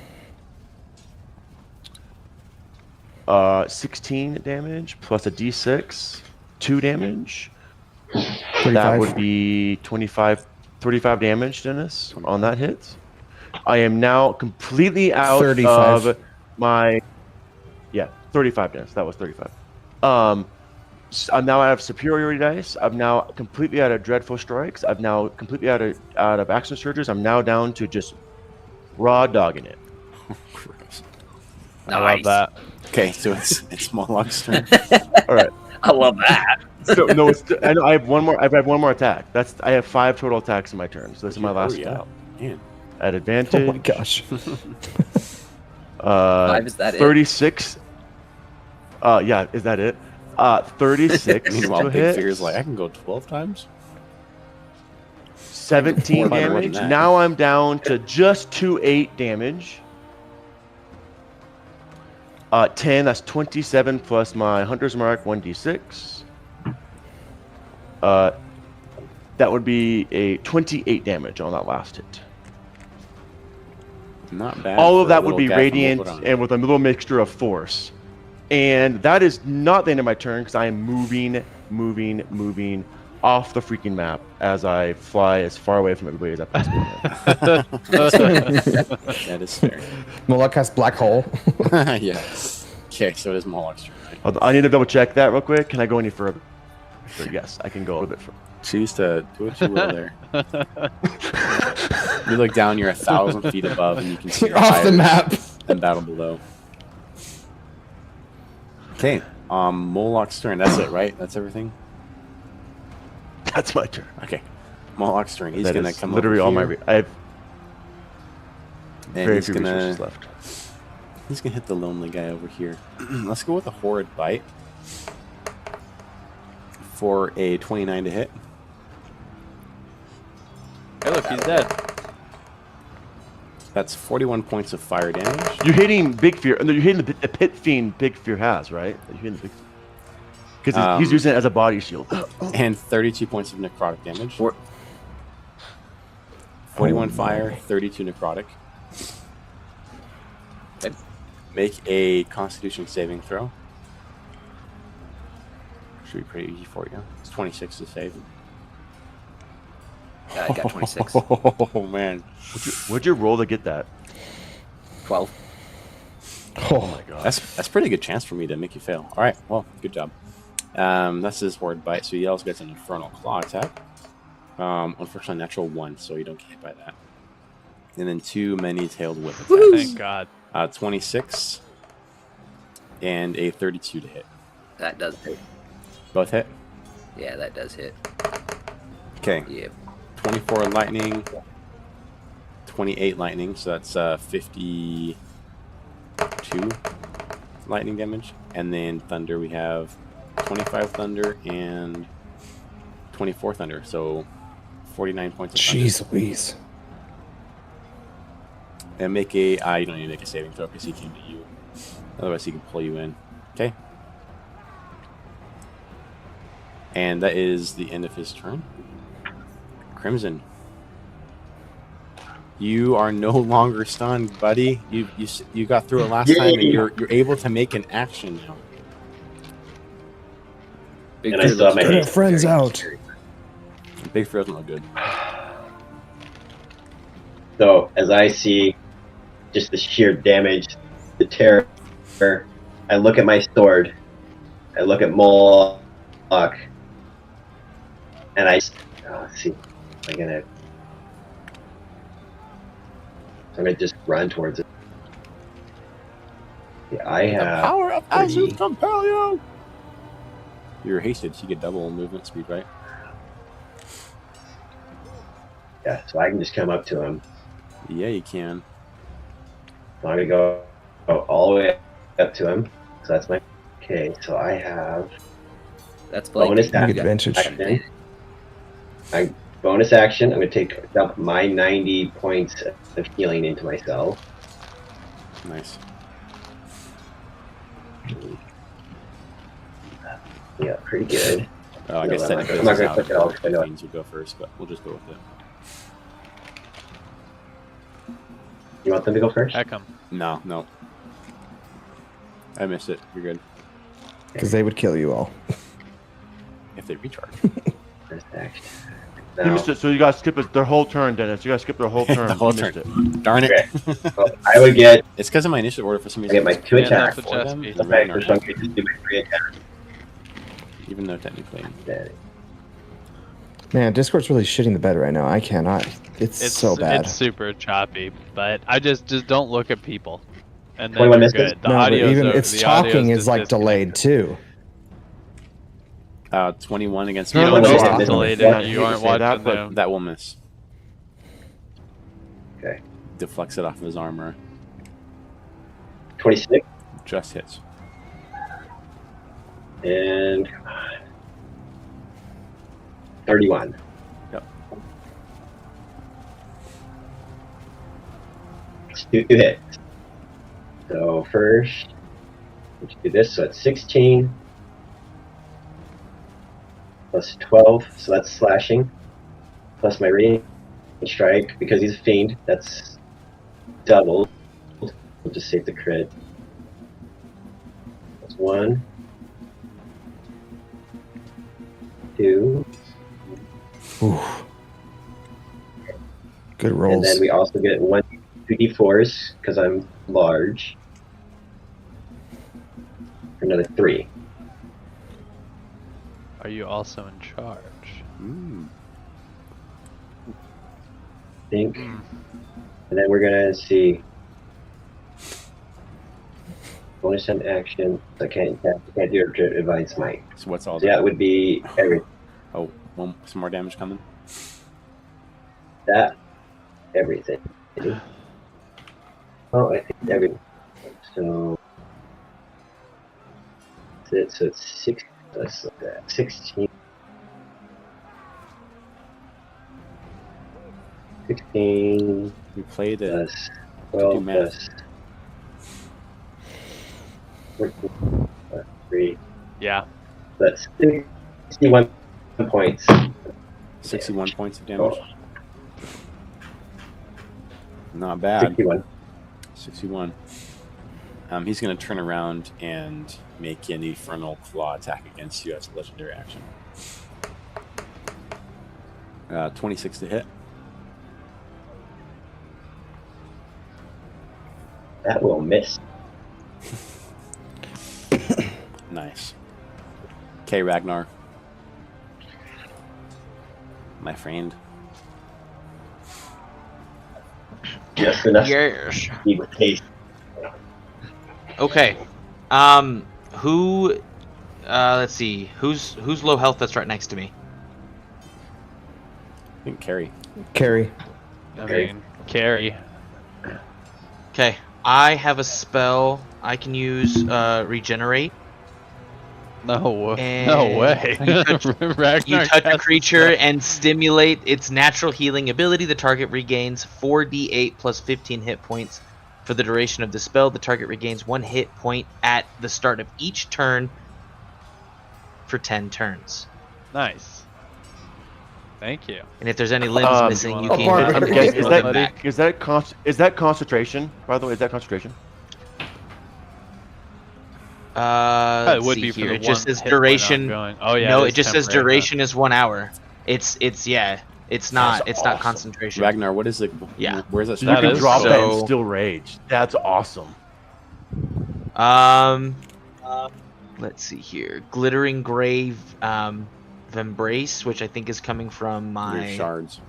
16 damage plus a d6, 2 damage. 35. That would be 35 damage, Dennis, on that hit. I am now completely out 35. of my... Yeah, 35 Dennis. That was 35. I'm now out of superiority dice. I'm now completely out of dreadful strikes. I'm now completely out of action surges. I'm now down to just raw dogging it. Gross. I love that. Okay, so it's Moloch's turn. All right. I love that. So no, I know I have one more. I have one more attack. I have 5 total attacks in my turn. So this is my last Hurry attack. up, man. At advantage. Oh my gosh. 5, is that it? 36. Yeah, is that it? 36 Meanwhile, to Big hit. Fear's like, I can go 12 times. 17 More than damage. that. Now I'm down to just 2/8 damage. 10. That's 27 plus my Hunter's Mark 1d6. That would be a 28 damage on that last hit. Not bad. All for of a that would little be guy from radiant Wolverine. and with a little mixture of force. And that is not the end of my turn because I am moving off the freaking map as I fly as far away from everybody as I possibly can. That is fair. Moloch has black hole. Yeah. Okay, so it is Moloch's turn. Right? I need to double check that real quick. Can I go any further? Yes, I can go a little bit further. Choose to do what you will there. You look down, you're 1,000 feet above, and you can see You're off the map. and battle below. Okay, Moloch's turn. That's it, right? That's everything? That's my turn. Okay. Moloch's turn. He's That gonna is come literally over all my. here, I have and very he's few gonna resources left. he's gonna hit the lonely guy over here. Let's go with a horrid bite for a 29 to hit. Hey, look, he's dead. That's 41 points of fire damage. You're hitting Big Fear. No, you're hitting the pit fiend Big Fear has, right? You're hitting the big. Because he's using it as a body shield. And 32 points of necrotic damage. 41 fire, 32 necrotic. Okay. Make a Constitution saving throw. Should be pretty easy for you. It's 26 to save. I got 26. Oh man. What'd you roll to get that? 12. Oh my god. That's pretty good chance for me to make you fail. All right. Well, good job. That's his horrid bite. So he also gets an infernal claw attack. Unfortunately, natural 1, so you don't get hit by that. And then 2 many-tailed whip attacks. Thank God. 26 and a 32 to hit. That does hit. Both hit. Yeah, that does hit. Okay. Yep. 24 lightning, 28 lightning, so that's 52 lightning damage. And then thunder, we have 25 thunder and 24 thunder, so 49 points of thunder. Jeez Louise. And make a, you don't need to make a saving throw because he came to you. Otherwise he can pull you in. Okay. And that is the end of his turn. Crimson. You are no longer stunned, buddy. You got through it last time, and you're able to make an action now. Big And I still have my Get our haste. friends out. Big Fear doesn't look good. So as I see just the sheer damage, the terror, I look at my sword, I look at Moloch, and let's see, I'm gonna just run towards it. Yeah, I have Power of three. Azuth compel you. You're hasted, so you get double movement speed, right? Yeah, so I can just come up to him. Yeah, you can. So I'm gonna go all the way up to him. So that's my so I have That's Blake. bonus You get action. advantage. Bonus action. I'm gonna take up my 90 points of healing into myself. Nice. Yeah, pretty good. Oh, I No, guess I'm technically not gonna this is click it all, 'cause I know how it. means you go first, but we'll just go with it. You want them to go first? Heck 'em. No. I missed it. You're good. Because they would kill you all. If they recharge. Bonus action. You No. missed it, so you guys skip their whole turn, Dennis. You guys skip their whole turn. The whole You missed turn. it. Darn it. Okay. Well, I would get It's because of my initiative order for some I reason. get my it's 2 Yeah, attacks. that's for a them, chest the Okay, Ragnar, so I'm gonna just do my 3 attacks. even though technically. Then Man, Discord's really shitting the bed right now. I cannot. It's so bad. It's super choppy, but I just don't look at people, and then 21 you're misses? good. The No, but audio's even over- it's the audio's talking is just like delayed too. 21 against You No, don't no, know no, it's no, delayed no, if you no, aren't say that, watching but them. That will miss. Okay. Deflects it off of his armor. 26 Just hits. and come on. 31. Yep. Two hits. So first, let's do this. So it's 16 plus 12. So that's slashing. Plus my radiant strike because he's a fiend. That's doubled. We'll just save the crit. That's 1, 2, Oof. Good and rolls. then we also get 2d4s because I'm large. Another 3. Are you also in charge? Mm. I think. And then we're gonna see bonus and action. I can't do advice might. So what's all So yeah, that? it would be every. Oh, Some more damage coming. That everything. Oh, I think everything. So it's 6. Let's look at that. 16. 16. We played it. Plus To 12 do math. plus 14 plus 3. Yeah. That's 61 points. 61 points of damage. Not bad. 61. 61. He's going to turn around and make an Infernal Claw attack against you as a legendary action. 26 to hit. That will miss. Nice. Okay, Ragnar. My friend. Just enough. Yes. to be with haste. Okay. Who? Let's see. Who's low health that's right next to me? I think Carrie. Carry. I mean, carry. Okay. I have a spell I can use. Regenerate. No And way. You touch, Ragnar you touch a casts creature spell. and stimulate its natural healing ability. The target regains 4d8 plus 15 hit points for the duration of the spell. The target regains 1 hit point at the start of each turn for 10 turns. Nice. Thank you. And if there's any limbs missing, you Oh, can Barbara, get I'm them guessing- back. Is that concentration? By the way, is that concentration? It Let's would see be for here. the It just one says hit point I'm duration. going. Oh yeah. No, is it just says temporary, duration is 1 hour. It's yeah. It's not. That's It's not awesome. concentration. Ragnar, what is it? Yeah. Where's that? So That you can is drop that and so- still rage. That's awesome. Let's see here. Glittering Grave Embrace, which I think is coming from Your my shards.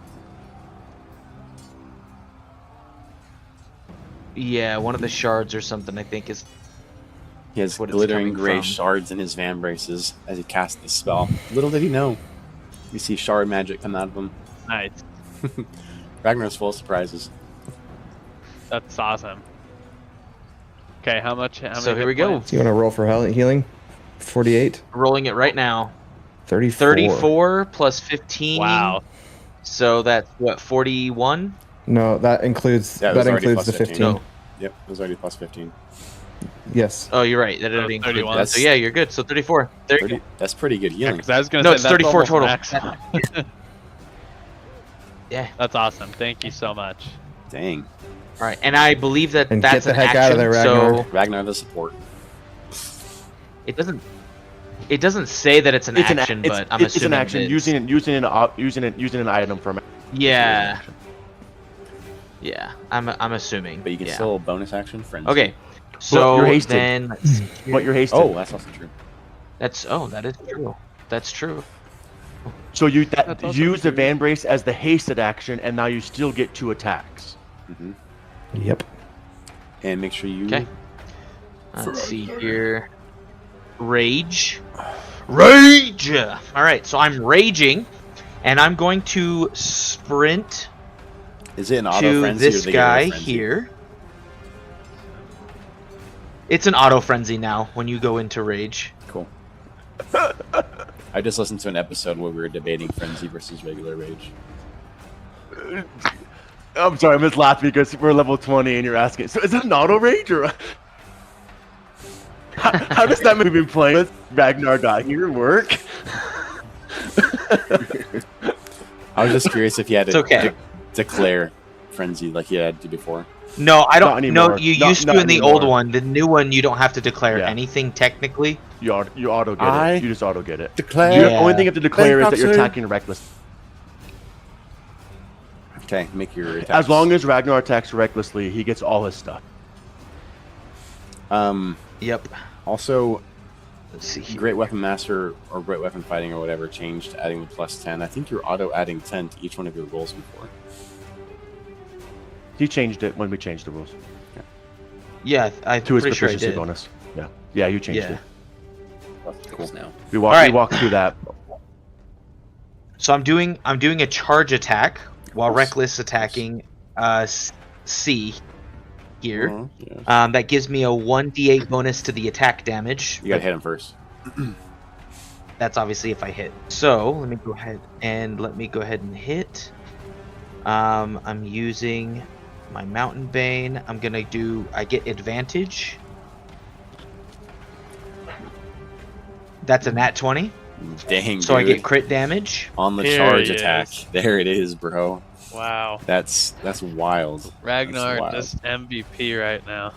yeah, one of the shards or something. I think is He has what it's glittering coming gray from. shards in his van braces as he casts the spell. Little did he know. You see shard magic come out of him. Nice. Ragnar's full of surprises. That's awesome. Okay, how much? How So many here we hit go. points? You want to roll for healing? 48? Rolling it right now. 34. 34 plus 15. Wow. So that's what 41. No, that includes Yeah, it that was already includes plus the 15. 15. No. Yep, it was already plus 15. Yes. Oh, you're right. That So already included 31. that. So yeah, you're good. So 34. There you 30, go. that's pretty good Yeah, healing. 'cause I was gonna No, say it's that's 34 almost total. maximum. Yeah. That's awesome. Thank you so much. Dang. All right, and I believe that And get that's the an heck action. out of there, Ragnar. So Ragnar the support. it doesn't say that it's an action, but I'm it's assuming an action. it is. Using an item from. Yeah. Yeah, I'm assuming. But you can yeah. still bonus action friends. Okay. So you're hasted. then let's see here. But you're hasted. Oh, that's also true. that is true. That's true. So you That's also use the true. van brace as the hasted action, and now you still get 2 attacks. Hmm. Yep. And make sure you. Okay. Let's see here. Rage. Rage! Alright, so I'm raging, and I'm going to sprint Is it an auto to frenzy or this they get a guy frenzy? here. It's an auto frenzy now when you go into rage. Cool. I just listened to an episode where we were debating frenzy versus regular rage. I'm sorry, I'm just laughing because we're level 20 and you're asking. So is it an auto rage or? How does that movie been playing? With Ragnar got here work. I was just curious if you had to It's okay. declare frenzy like you had to before. No, I Not don't. anymore. No, you Not- used to not in the old anymore. one. The new one, you don't have to declare Yeah. anything technically. You auto get I it. You just auto get it. Declare. The only thing you have to declare is that you're Bankruptcy. attacking reckless. Okay, make your attacks. As long as Ragnar attacks recklessly, he gets all his stuff. Yep. Also, Let's see here. Great Weapon Master or Great Weapon Fighting or whatever changed, adding the plus 10. I think you're auto adding 10 to each one of your rolls before. He changed it when we changed the rules Yeah, I'm to his pretty sure I proficiency did. bonus. Yeah, you changed Yeah. it. Cool. Now. We walked Alright. through that. So I'm doing a charge attack while reckless attacking C here. Yeah. That gives me a 1d8 bonus to the attack damage. You gotta hit him first. That's obviously if I hit. So let me go ahead and hit. I'm using my Mountain Bane. I get advantage. That's a nat 20. Dang, So I dude. get crit damage. On the Here charge he attack. is. There it is, bro. Wow. That's wild. Ragnar wild. just MVP right now.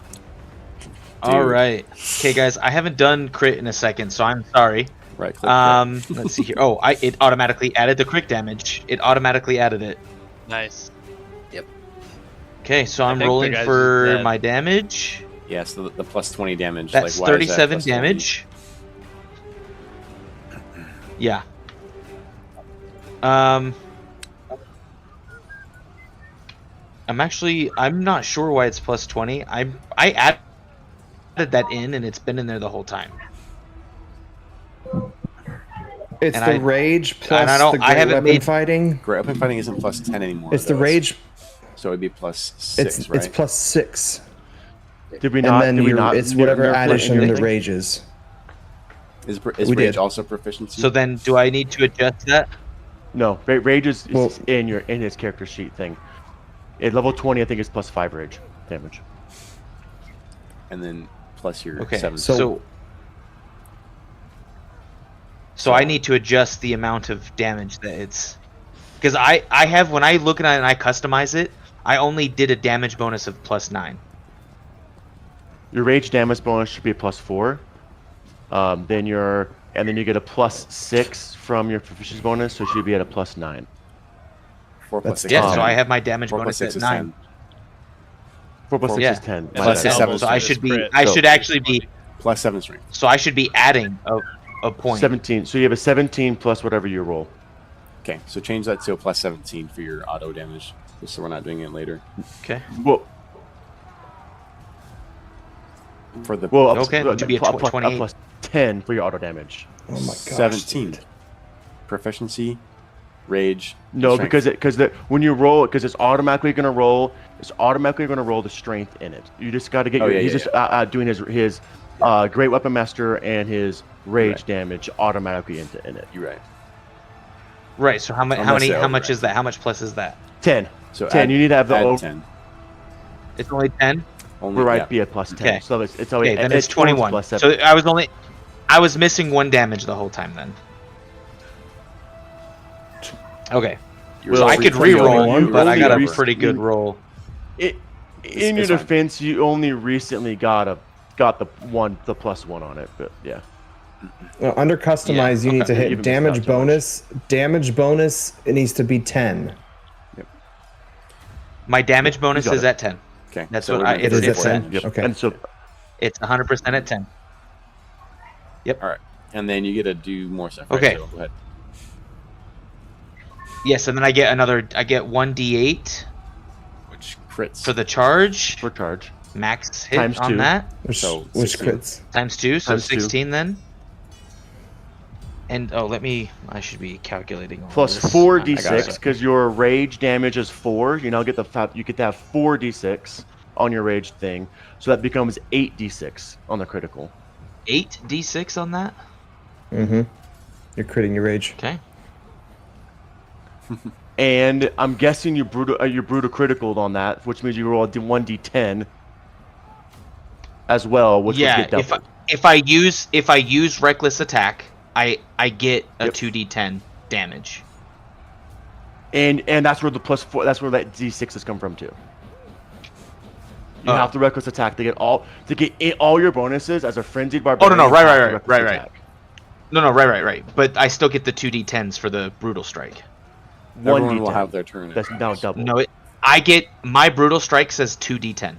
All right. Okay, guys, I haven't done crit in a second, so I'm sorry. Right click. Let's see here. Oh, it automatically added the crit damage. It automatically added it. Nice. Okay, so I I'm think the rolling guy's for dead. my damage. Yeah, so the plus 20 damage. That's like, why is that 37 plus 20? damage. Yeah. I'm not sure why it's plus 20. I added that in, and it's been in there the whole time. It's And the I- rage and plus I don't- the I great haven't weapon made- fighting. Great weapon fighting isn't plus 10 anymore. It's the though. rage. So it'd be plus 6, It's right? it's plus 6, Did we and not? then Did we not? it's whatever nerf that in addition your the thing? rages. Is we rage did. also proficiency? So then, do I need to adjust that? No, rage is Well- in his character sheet thing. At level 20, I think it's plus 5 rage damage. and then plus your Okay. 7. So I need to adjust the amount of damage that it's, because I have, when I look at it and I customize it, I only did a damage bonus of plus 9. Your rage damage bonus should be a plus 4. Then you get a plus 6 from your proficiency bonus, so it should be at a plus 9. 4 plus That's 6 Yeah, is so 10. I have my damage 4 plus bonus 6 at is 9. 10. 4 plus 6 Yeah. is 10. And My Plus bad. a 7 So I is should be, crit. I So- should actually be, Plus 7 strength. so I should be adding a point. 17. So you have a 17 plus whatever you roll. Okay, so change that to a plus 17 for your auto damage, just so we're not doing it later. Okay. Well, For the Okay, to be a plus 28. plus 10 for your auto damage. Oh my gosh. 17. dude. Proficiency, rage. No, strength. because when you roll it, because it's automatically going to roll. It's automatically going to roll the strength in it. You just got to get. Oh, yeah, he's yeah, just doing his great weapon master and his rage Right. damage automatically in it. You're right. Right. So how much? Unless they're How much override. is that? How much plus is that? 10. So 10. add- You need to have the add over 10. It's only 10. Only, override yeah. be at plus 10. Okay. So it's Okay, then it's 20 21. plus So 7. I was missing 1 damage the whole time then. Okay. You're So I free could from re-roll, going but I got a over. pretty good roll. in your it's fine. defense, you only recently got the plus 1 on it, but yeah. Well, under customize, you need to You hit even damage missed out too much. bonus. Damage bonus. It needs to be 10. My damage bonus got is it. at 10. Okay. That's so what we're I- doing it's- It is at it's 10. Yep. Okay. And so It's 100% at 10. All right, and then you get to do more stuff. Okay. Right? So go ahead. Yes, and then I get 1d8 Which crits? for the charge. for charge. Max hit Times on 2. that. Which, So, which 16. crits? Times 2, so Times 2. 16 then. And I should be calculating all Plus this. 4d6 because your rage damage is 4. You now get you get to have 4d6 on your rage thing, so that becomes 8d6 on the critical. 8d6 on that? Mm-hmm. You're critting your rage. Okay. And I'm guessing you brutal critical on that, which means you roll a 1d10 as well, which Yeah, would get doubled. if I use reckless attack, I get a 2d10 damage. And that's where the plus 4. That's where that d6 has come from too. You Oh. have to reckless attack to get all your bonuses as a frenzied Oh barbarian. no, you have to right. reckless attack. No, right. But I still get the 2d10s for the brutal strike. Everyone 1d10. will have their turn. That's now double. No, I get my brutal strike says 2d10.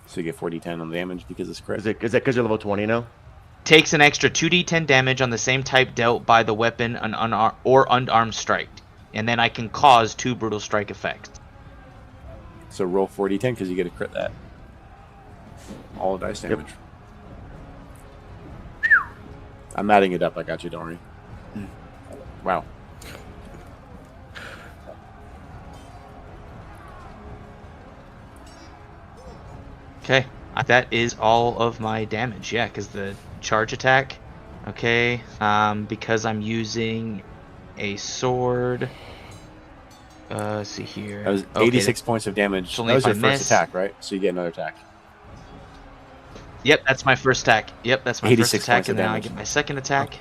So you get 40-10 on the damage because it's crit. Is that because you're level 20 now? Takes an extra 2d10 damage on the same type dealt by the weapon or unarmed strike, and then I can cause 2 brutal strike effects. So roll 40-10 because you get to crit that. All dice Yep. damage. I'm adding it up. I got you. Don't worry. Wow. Okay, that is all of my damage. Yeah, because the charge attack. Okay, because I'm using a sword. Let's see here. That was Okay, 86 points of damage. it's That only was if your I first miss. attack, right? So you get another attack. Yep, that's my first attack. Yep, that's my first 86 attack, points of and now I damage. get my second attack.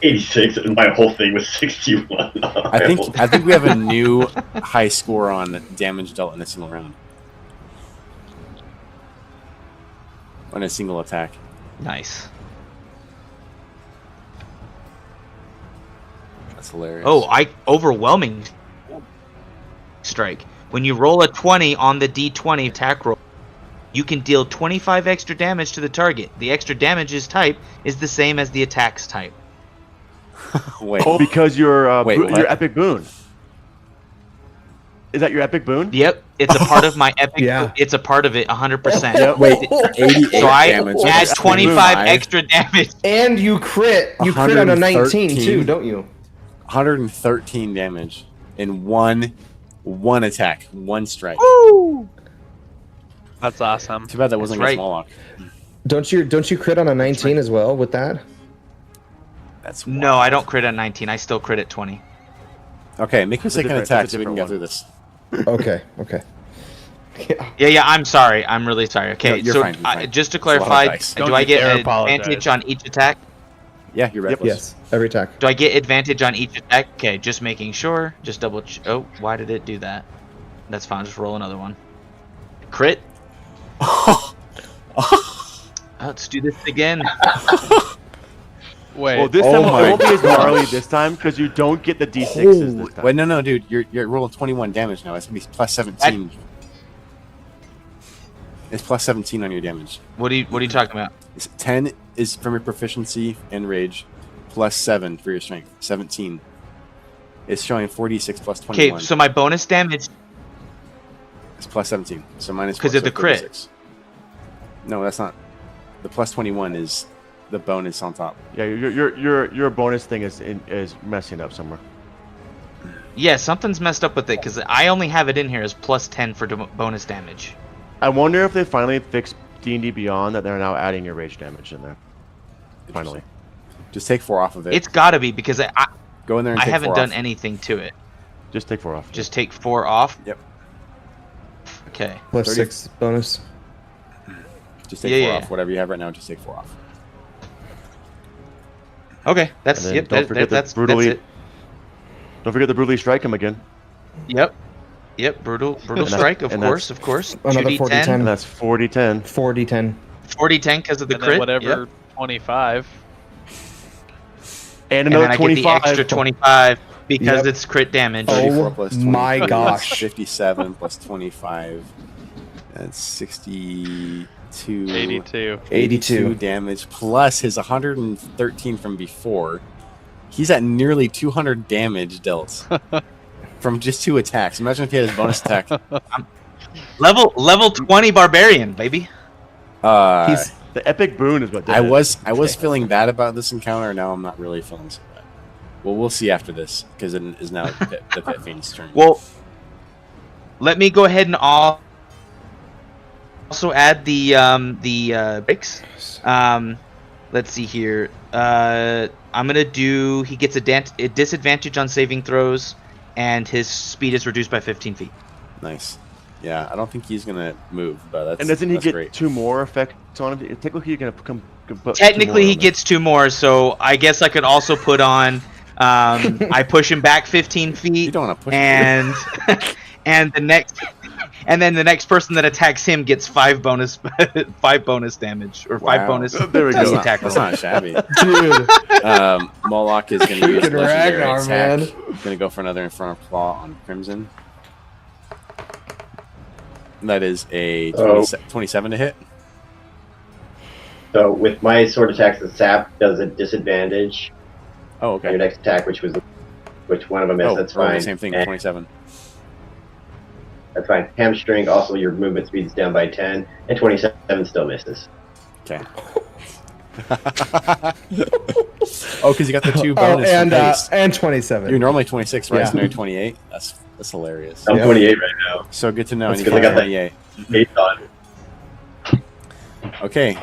86, and my whole thing was 61. I think we have a new high score on damage dealt in a single round. On a single attack. Nice. That's hilarious. Oh, overwhelming strike. When you roll a 20 on the D20 attack roll, you can deal 25 extra damage to the target. The extra damage's type is the same as the attack's type. Wait. Oh, because your Wait, what? your epic boon. Is that your epic boon? Yep, it's a part of my epic. Yeah. It's a part of it, 100%. Yep. Wait, 88 So I damage. add 25 25. extra damage. And you crit. You crit on a 19 too, 113. don't you? 113 damage in one attack, one strike. Woo! That's awesome. Too bad that wasn't That's against right. Moloch. Don't you crit on a 19 as well with that? That's No, I don't crit at 19. I still crit at 20. Okay, make your second different- attack it's a so we can different get one. through this. Okay. Okay. Yeah. Yeah, I'm sorry. I'm really sorry. Okay, No, you're so fine, you're fine. just to It's a lot of clarify, dice. Don't do I you get dare an apologize. advantage on each attack? Yeah, you're reckless. Yes. Every attack. Do I get advantage on each attack? Okay, just making sure. Just double. Oh, why did it do that? That's fine. Just roll another one. Crit. Let's do this again. Wait. Well, this Oh time my it won't be as gosh. gnarly this time because you don't get the d6s this time. Wait, no, dude, you're rolling 21 damage now. It's gonna be plus 17. It's plus 17 on your damage. What are you talking about? 10 is from your proficiency and rage, plus 7 for your strength. 17. It's showing 46 plus 21. Okay, so my bonus damage. It's plus 17. So minus 'Cause four, of the so crit. 36. No, that's not. The plus 21 is the bonus on top. Yeah, your bonus thing is messing up somewhere. Yeah, something's messed up with it because I only have it in here as plus 10 for bonus damage. I wonder if they finally fixed D&D Beyond that they're now adding your rage damage in there. Finally. Just take 4 off of it. It's got to be because I Go in there and take haven't 4 done off. anything to it. Just take 4 off. Just take 4 off. Yep. Okay. Plus 30. 6 bonus. Just take Yeah, 4 yeah. off. Whatever you have right now, just take 4 off. Okay, that's And then yep. don't forget That's to brutally it. Don't forget to brutally strike him again. Yep. Brutal that's- strike. Of and course. Another 2d10. 40-10. And that's 40-10. 40-10. 40-10 because of the and crit. then whatever Yep. 25. And And another then I 25. get the extra 25 because Yep. it's crit damage. Oh 34 plus my 23 is gosh. 57 plus 25. That's 62. 82. 82 damage plus his 113 from before. He's at nearly 200 damage dealt from just 2 attacks. Imagine if he had his bonus attack. Level 20 barbarian, baby. He's The epic boon is what did I it. was feeling bad about this encounter. Now I'm not really feeling so bad. Well, we'll see after this because it is now the Pet Fiend's turn. Well, let me go ahead and also add the breaks. Let's see here. I'm gonna do. He gets a disadvantage on saving throws, and his speed is reduced by 15 feet. Nice. Yeah, I don't think he's gonna move, but that's And doesn't he that's get great. 2 more effects on him? Technically, you're gonna put Technically, 2 more he on gets 2 more, so I guess I could also put on. I push him back 15 You feet, don't want to push and and the next person that attacks him gets 5 bonus damage or 5 Wow. bonus There we That's go. not, attack that's roll. not shabby. dude. Moloch is going to use Freaking legendary Ragnar, attack. man. Going to go for another Infernal Claw on Crimson. That is a 27 to hit. So with my sword attacks, the sap does a disadvantage Oh, on your okay. next attack, which one of them is. That's fine. Same thing. And 27. that's fine. Hamstring, also your movement speed is down by 10, and 27 still misses. Okay. Oh, because you got the 2 Oh, bonus from haste. and 27. You're normally 26, right? Yeah. So now you're 28. That's hilarious. I'm 28 right now. So good to know. That's And you because I got got 28. that 8 on. Okay,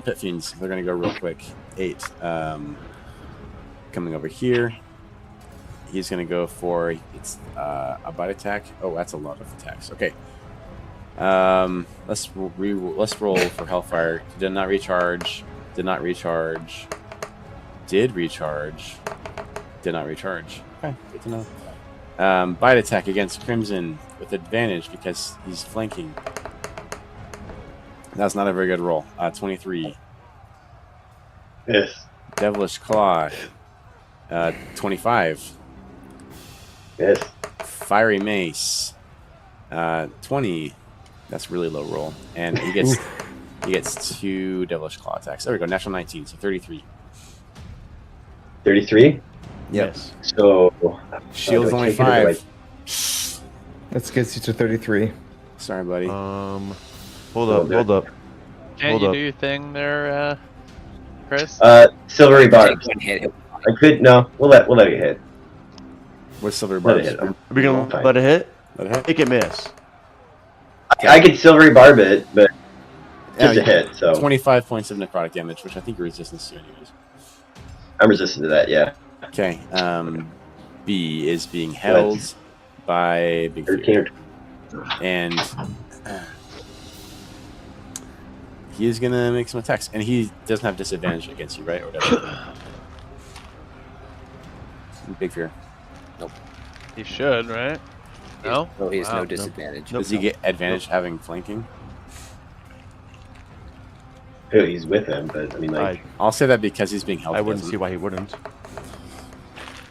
Pit Fiends. They're gonna go real quick. 8. Coming over here. He's gonna go for a bite attack. Oh, that's a lot of attacks. Okay. Let's roll for Hellfire. Did not recharge. Did not recharge. Did recharge. Did not recharge. Okay, good to know. Bite attack against Crimson with advantage because he's flanking. That's not a very good roll. 23. Yes. Devilish Claw. 25. Yes. Fiery Mace. 20. That's really low roll. And he gets 2 Devilish Claw attacks. There we go. Natural 19. So 33. 33? Yes. So Shield's do I only take it or do I- 5. That gets you to 33. Sorry, buddy. Hold up. Can't Hold you up. do your thing there, Chris? Silvery barbs. Take one hit. I could no. We'll let it hit. What's Silver Let Barbs? it hit. Are we gonna Fine. let it hit? Let it hit? Make it miss. I could silvery barb it, but just Yeah, a hit. So 25 points of necrotic damage, which I think you're resistant to anyways. I'm resistant to that. Yeah. Okay. B is being held by Big 13 Fear. or And he is going to make some attacks. And he doesn't have disadvantage against you, right? Or whatever. Big Fear. He should, right? No? No, he has Wow. no disadvantage. Does he get advantage having flanking? who he's with him, but I mean like I'll say that because he's being held. I wouldn't doesn't see why he wouldn't.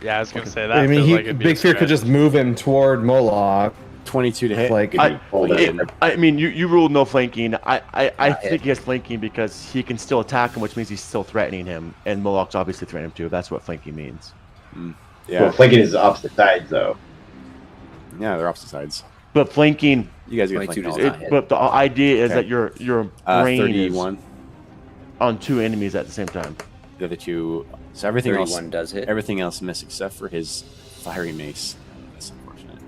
Yeah, I was gonna say that. I mean, feels he, like it'd be a Big Fear could stretch. just move him toward Moloch. 22 to hit. Like, I mean, you ruled no flanking. I Not think he has flanking because he can still attack him, which means he's still threatening him, and Moloch's obviously threatening him too. That's what flanking means. Yeah. well, flanking is the opposite sides though. Yeah, they're opposite sides. But flanking, You guys get 22 flanking all does the not time. hit. but the idea is Okay. that your brain is 31. on 2 enemies at the same time. The other 2. So everything 31 else. does hit. Everything else missed except for his fiery mace. That's unfortunate.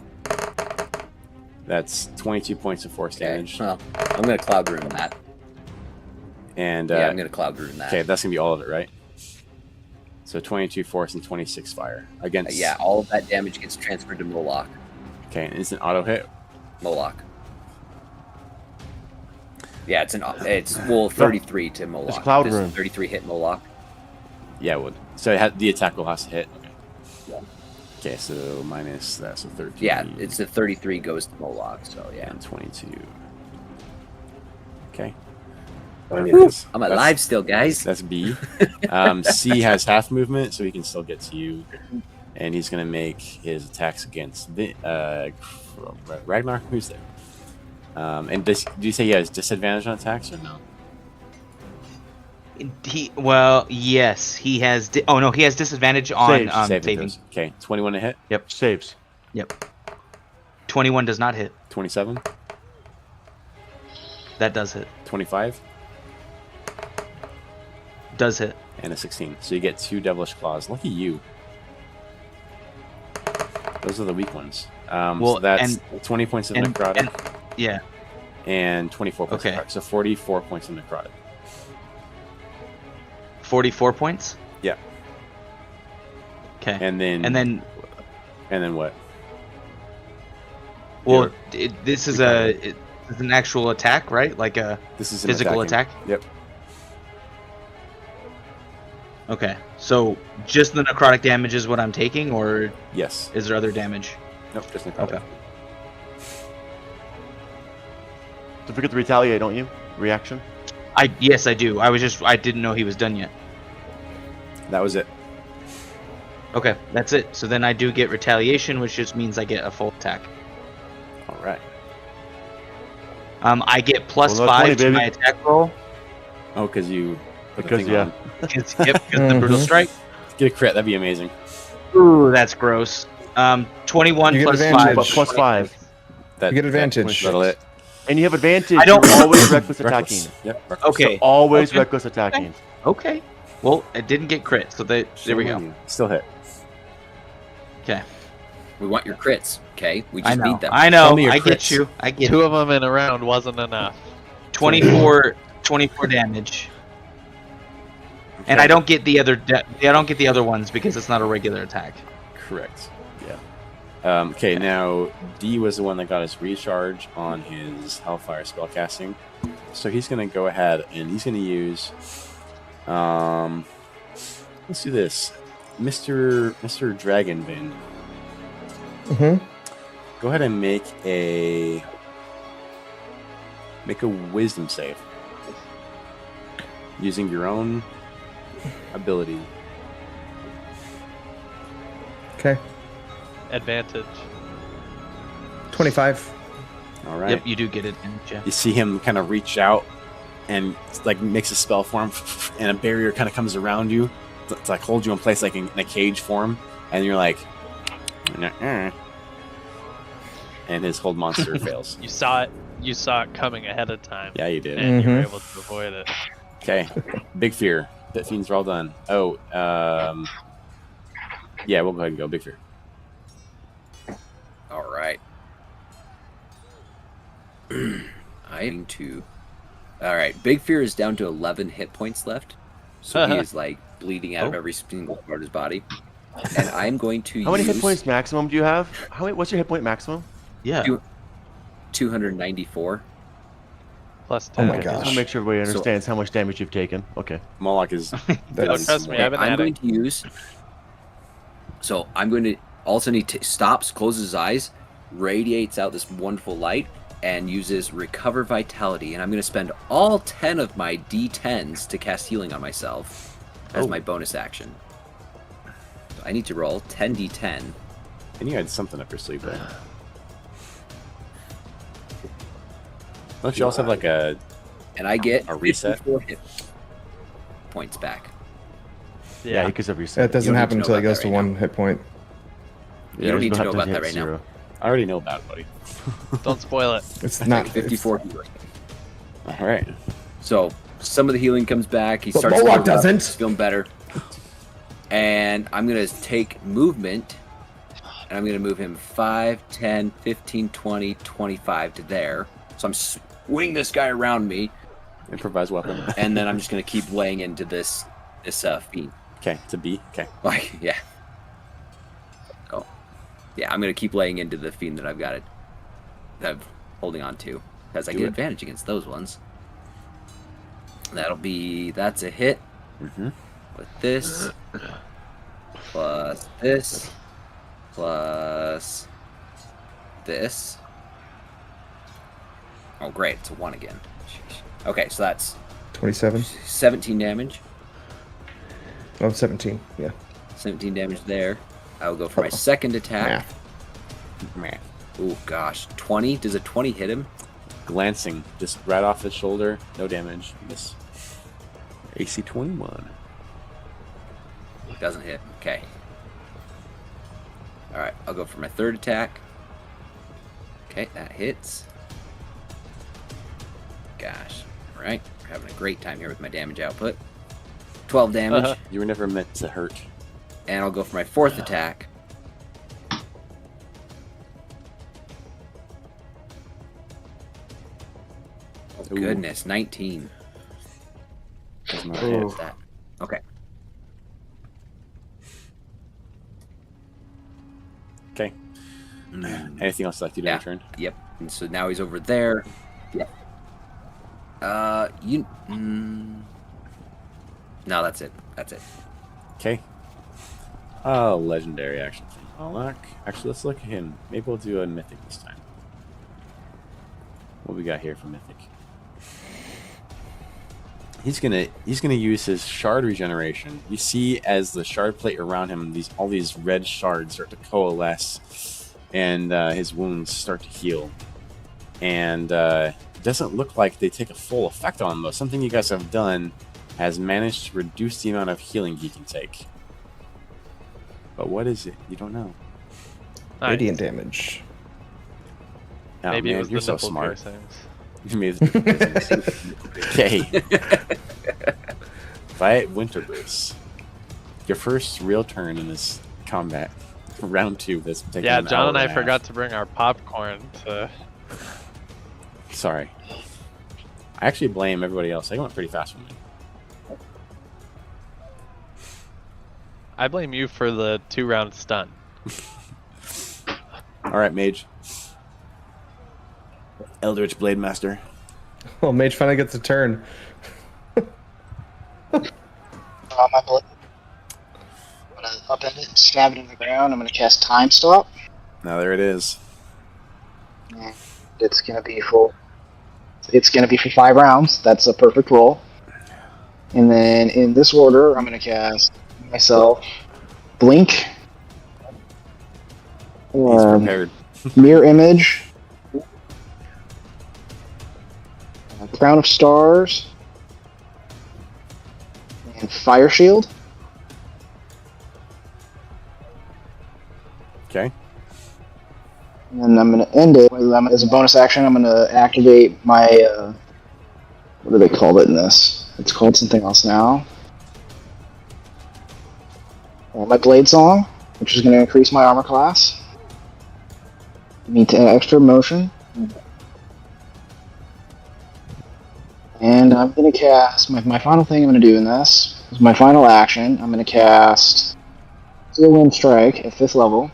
That's 22 points of force Okay. damage. Well, I'm gonna cloud rune that. And Yeah, I'm gonna cloud rune that. okay, that's gonna be all of it, right? So 22 force and 26 fire against. Yeah, all of that damage gets transferred to Moloch. Okay, and it's an auto hit. Moloch. Yeah, it's 33 to Moloch. It's cloud Does rune. 33 hit Moloch. Yeah, it would. So the attack will have to hit. Okay. Yeah. Okay, so minus that, so 13. Yeah, it's the 33 goes to Moloch. So yeah, and 22. Okay. I mean, Woo, it's- I'm alive still, guys. That's B. C has half movement, so he can still get to you, and he's gonna make his attacks against the Ragnar. Who's there? And do you say he has disadvantage on attacks or no? Yes, he has. He has disadvantage on Saves. Saving saving. throws. Okay, 21 to hit. Saves. 21 does not hit. 27, That does hit. 25, Does hit. and a 16. So you get 2 devilish claws. Lucky you. Those are the weak ones. Well, so that's and- 20 points of and- necrotic and- Yeah. and 24 points Okay. of necrotic. So 44 points of necrotic. 44 points. Yeah. Okay. And then And then what? well, this is it's an actual attack, right? Like a This is an physical attacking. attack. Yep. Okay. So just the necrotic damage is what I'm taking, or Yes. is there other damage? Nope. Just necrotic. Okay. Don't forget to retaliate, don't you? Reaction. Yes, I do. I didn't know he was done yet. That was it. Okay, that's it. So then I do get retaliation, which just means I get a full attack. All right. I get plus Well, not 5 20, to my baby. attack roll. Oh, because you. Put the Because, thing yeah. on. Because the brutal strike. Get a crit. That'd be amazing. Ooh, that's gross. 21 You get plus advantage. 5. But plus 5. You get advantage. That'll hit. And you have advantage. I don't- You're always reckless attacking. Reckless. Yep. reckless. Okay. Always Okay. reckless attacking. Okay. Well, it didn't get crit, so there we go. Shame. Still hit. Okay. We want your crits, okay? We I just know. need them. I know. Tell me your I get crits. you. I get 2 it. of them in a round wasn't enough. 24 damage. And I don't get the other. I don't get the other ones because it's not a regular attack. Correct. Yeah. Okay, now D was the one that got his recharge on his Hellfire spellcasting. So he's going to go ahead and he's going to use... let's do this. Mr. Dragonvin. Mm-hmm. Go ahead and make a wisdom save. Using your own ability. Okay. Advantage. 25. All right. Yep, you do get it. Yeah. You see him kind of reach out and like makes a spell form, and a barrier kind of comes around you to like hold you in place like in a cage form, and you're like, "Nuh-uh." And his hold monster fails. You saw it coming ahead of time. Yeah, you did. And you were able to avoid it. Okay, Big Fear. Pit Fiends are all done. Oh, yeah, we'll go ahead and go Big Fear. All right. I'm to. All right. Big Fear is down to 11 hit points left, so he is like bleeding out of every single part of his body. And I'm going to. How many hit use points maximum do you have? What's your hit point maximum? Yeah. 294. Plus Oh 10. my I just want gosh. to make sure everybody understands how much damage you've taken. Okay. Moloch is. That's- Trust me, Okay, I've been I'm adding. going to use. So I'm going to all of a sudden he stops, closes his eyes, radiates out this wonderful light, and uses Recover Vitality. And I'm going to spend all 10 of my D10s to cast healing on myself as my bonus action. So I need to roll 10 D10. And you had something up your sleeve there. Don't you also have like a And I get A reset? 54 hit points back. Yeah, Yeah. because of your That doesn't You don't happen need to know until it about goes that to right one hit point. You don't we need to have know about hit that right now. zero. I already know about it, buddy. Don't spoil it. It's not 54 healing. All right. So some of the healing comes back. He But starts Moloch feeling up, doesn't. he's feeling better. And I'm going to take movement. And I'm going to move him 5, 10, 15, 20, 25 to there. So I'm swinging this guy around me. Improvised weapon. And then I'm just going to keep laying into this fiend. Okay, to B. Okay. Like, yeah. Oh. Yeah, I'm going to keep laying into the fiend that I've got it. That I'm holding on to. Because I Do get it. advantage against those ones. That's a hit. Mm-hmm. With this. Plus this. Plus this. Oh, great. It's a 1 again. Sheesh. Okay, so that's 27. 17 damage. Oh, 17. Yeah. 17 damage there. I will go for my second attack. Man. Oh, gosh. 20? Does a 20 hit him? Glancing, just right off his shoulder, no damage. Miss. AC 21. Doesn't hit. Okay. Alright, I'll go for my third attack. Okay, that hits. Gosh. Alright, we're having a great time here with my damage output. 12 damage. You were never meant to hurt. And I'll go for my fourth attack. Oh, Ooh. goodness. 19. Does not Ooh. What's that? Okay. Okay. Anything else like you do Yeah. in turn? Yep. And so now he's over there. Yep. No, that's it. That's it. Okay. Legendary action from Moloch. Actually, let's look at him. Maybe we'll do a mythic this time. What we got here for mythic? He's gonna use his shard regeneration. You see, as the shard plate around him, all these red shards start to coalesce, and his wounds start to heal. And it doesn't look like they take a full effect on him, though. Something you guys have done has managed to reduce the amount of healing he can take. But what is it? You don't know. Nice. Radiant damage. Oh, Maybe man, it was you're the so nipple smart. piercings. Okay. Fight Winterboots. Your first real turn in this combat. Round 2. That's taking Yeah, an John hour and I a half. forgot to bring our popcorn to. Sorry. I actually blame everybody else. They went pretty fast for me. I blame you for the 2-round stun. Alright, Mage. Eldritch Blade Master. Well, Mage finally gets a turn. My blade. I'm gonna upend it, stab it in the ground. I'm gonna cast Time Stop. Now there it is. And it's gonna be full. It's gonna be for 5 rounds. That's a perfect roll. And then in this order, I'm gonna cast myself, Blink, He's prepared. Mirror Image, Crown of Stars, and Fire Shield. Okay. And then I'm going to end it as a bonus action. I'm going to activate my what do they call it in this? It's called something else now. My Blade Song, which is going to increase my armor class. Need to add extra motion. And I'm going to cast my final thing I'm going to do in this is my final action. I'm going to cast Steel Wind Strike at 5th level.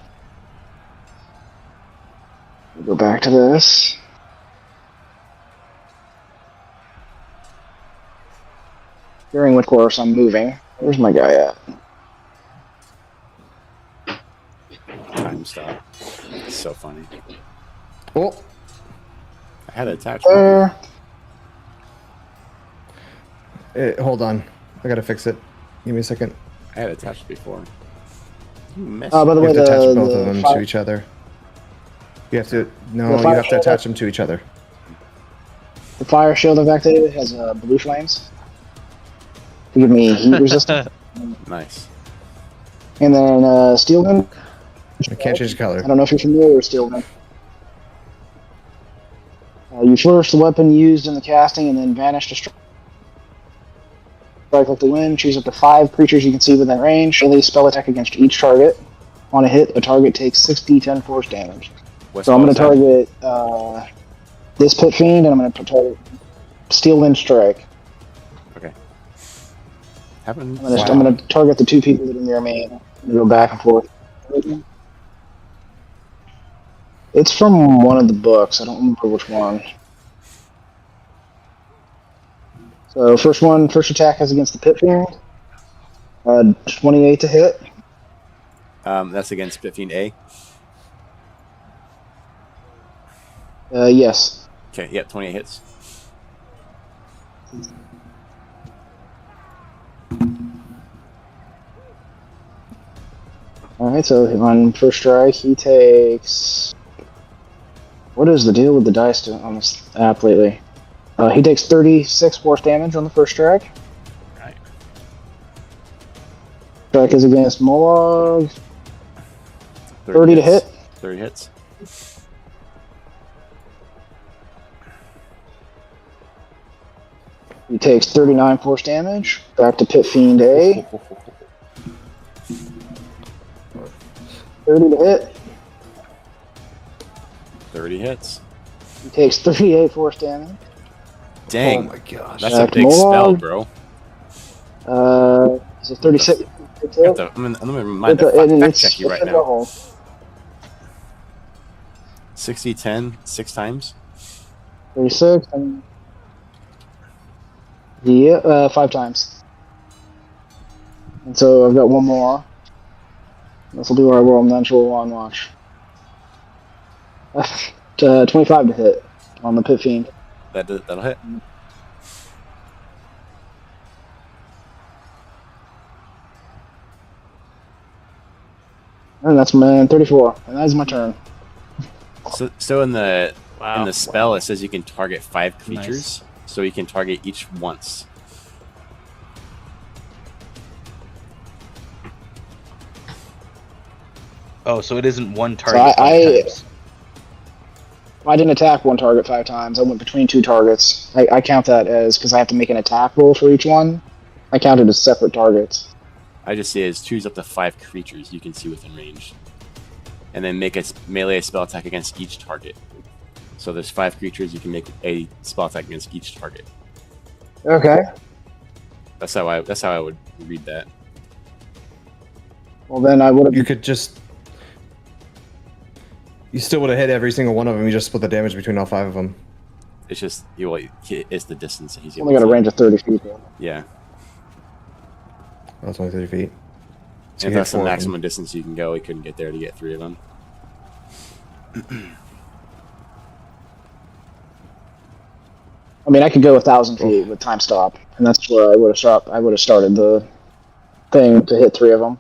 Go back to this. During which course I'm moving. Where's my guy at? Time stop. It's so funny. Oh, I had it attached. There. hold on. I gotta fix it. Give me a second. I had it attached before. You messed By the You way, have to attach both the of them fire- to each other. You have to. No, The you fire have to shield- attach them to each other. The Fire Shield I've activated has blue flames to give me heat resistance. Nice. And then Steel Wind. I can't change the color. I don't know if you're familiar with Steel Wind. You flourish the weapon used in the casting and then vanish to strike like the wind. Choose up to 5 creatures you can see within range. Release spell attack against each target. On a hit, a target takes 6d10 force damage. So I'm going to target this Pit Fiend, and I'm going to target Steel Wind Strike. Okay. Happened. I'm going to target the 2 people that are near me. I'm going to go back and forth. It's from one of the books. I don't remember which one. So first attack is against the Pit Fiend. 28 to hit. That's against 15A. Yes. Okay, yep, 28 hits. Alright, so on first strike, he takes... What is the deal with the dice on this app lately? He takes 36 force damage on the first strike. Right. Strike is against Moloch. 30 to hit. 30 hits. He takes 39 force damage. Back to Pit Fiend A. 30 to hit. 30 hits. He takes 38 force damage. Dang. Oh my gosh. That's a big spell, bro. Is it 36? I'm gonna remind fact check you right now. 60, 10, 6 times. 36. Yeah, 5 times. And so I've got one more. This will do our roll natural on watch. 25 to hit on the Pit Fiend. That'll hit. And that's my 34. And that is my turn. So in the Wow. in the spell it says you can target 5 creatures, so you can target each once. Oh, so it isn't one target. I I didn't attack one target 5 times. I went between 2 targets. I count that as, because I have to make an attack roll for each one, I count it as separate targets. I just say is choose up to 5 creatures you can see within range. And then make a melee spell attack against each target. So there's 5 creatures, you can make a spell attack against each target. Okay. That's how I would read that. Well, then I would have... You could just... You still would have hit every single one of them. You just split the damage between all 5 of them. It's just, it's the distance that he's able only got a to- range of 30 feet, though. Yeah. Oh, it's only 30 feet. So If you that's hit the 4 of maximum them. distance you can go, he couldn't get there to get 3 of them. I mean, I could go 1,000 feet with time stop, and that's where I would have stopped. I would have started the thing to hit 3 of them.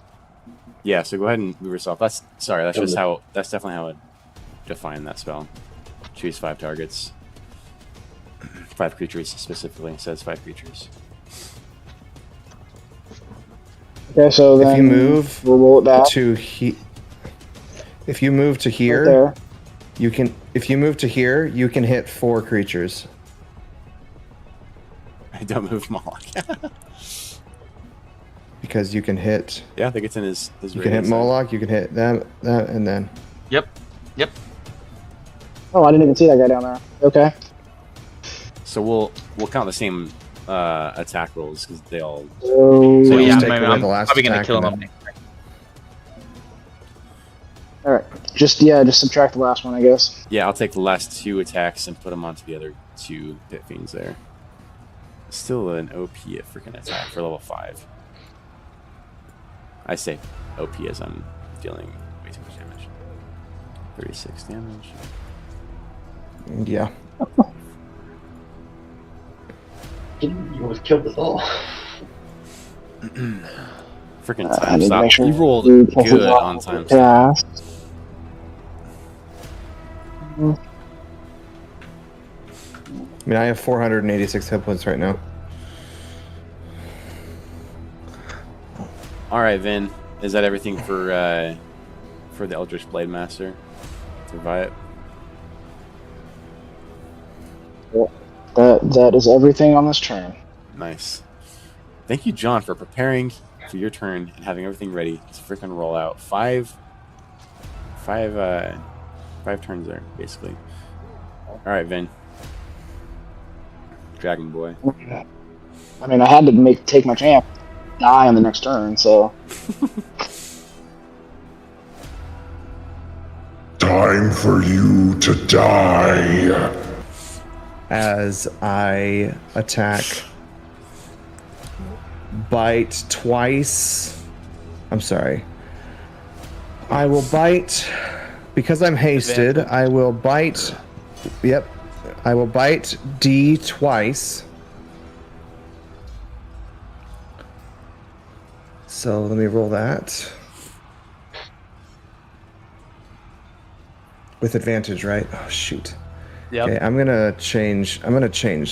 Yeah, so go ahead and move yourself. That's definitely how I define that spell. Choose 5 targets. 5 creatures specifically. It says 5 creatures. Okay, so then If you move we'll roll it back. If you move to here, Right there. you can. If you move to here, you can hit 4 creatures. I don't move Moloch. Because you can hit. Yeah, I think it's in his You can hit radius. Moloch. You can hit that, and then. Yep. Oh, I didn't even see that guy down there. Okay. So we'll count the same attack rolls because they all. So, So yeah, just take I'm away the last probably gonna attack kill and him. then- all right. Just subtract the last one, I guess. Yeah, I'll take the last 2 attacks and put them onto the other 2 pit fiends there. Still an OP freaking attack for level 5. I say OP as I'm dealing way too much damage. 36 damage. Yeah. You almost killed us all. Freaking I time need to stop. make sure You rolled we pull good it on time stop. Yeah. I mean, I have 486 hit points right now. All right, Vin. Is that everything for the Eldritch Blade Master? Survive. That is everything on this turn. Nice. Thank you, John, for preparing for your turn and having everything ready to freaking roll out. Five turns there, basically. All right, Vin. Dragon Boy. I mean, I had to take my champ die on the next turn, so. Time for you to die. As I attack, bite twice. I'm sorry. I will bite because I'm hasted. I will bite. Yep. I will bite D twice. So let me roll that. With advantage, right? Oh shoot. Yep. Okay, I'm gonna change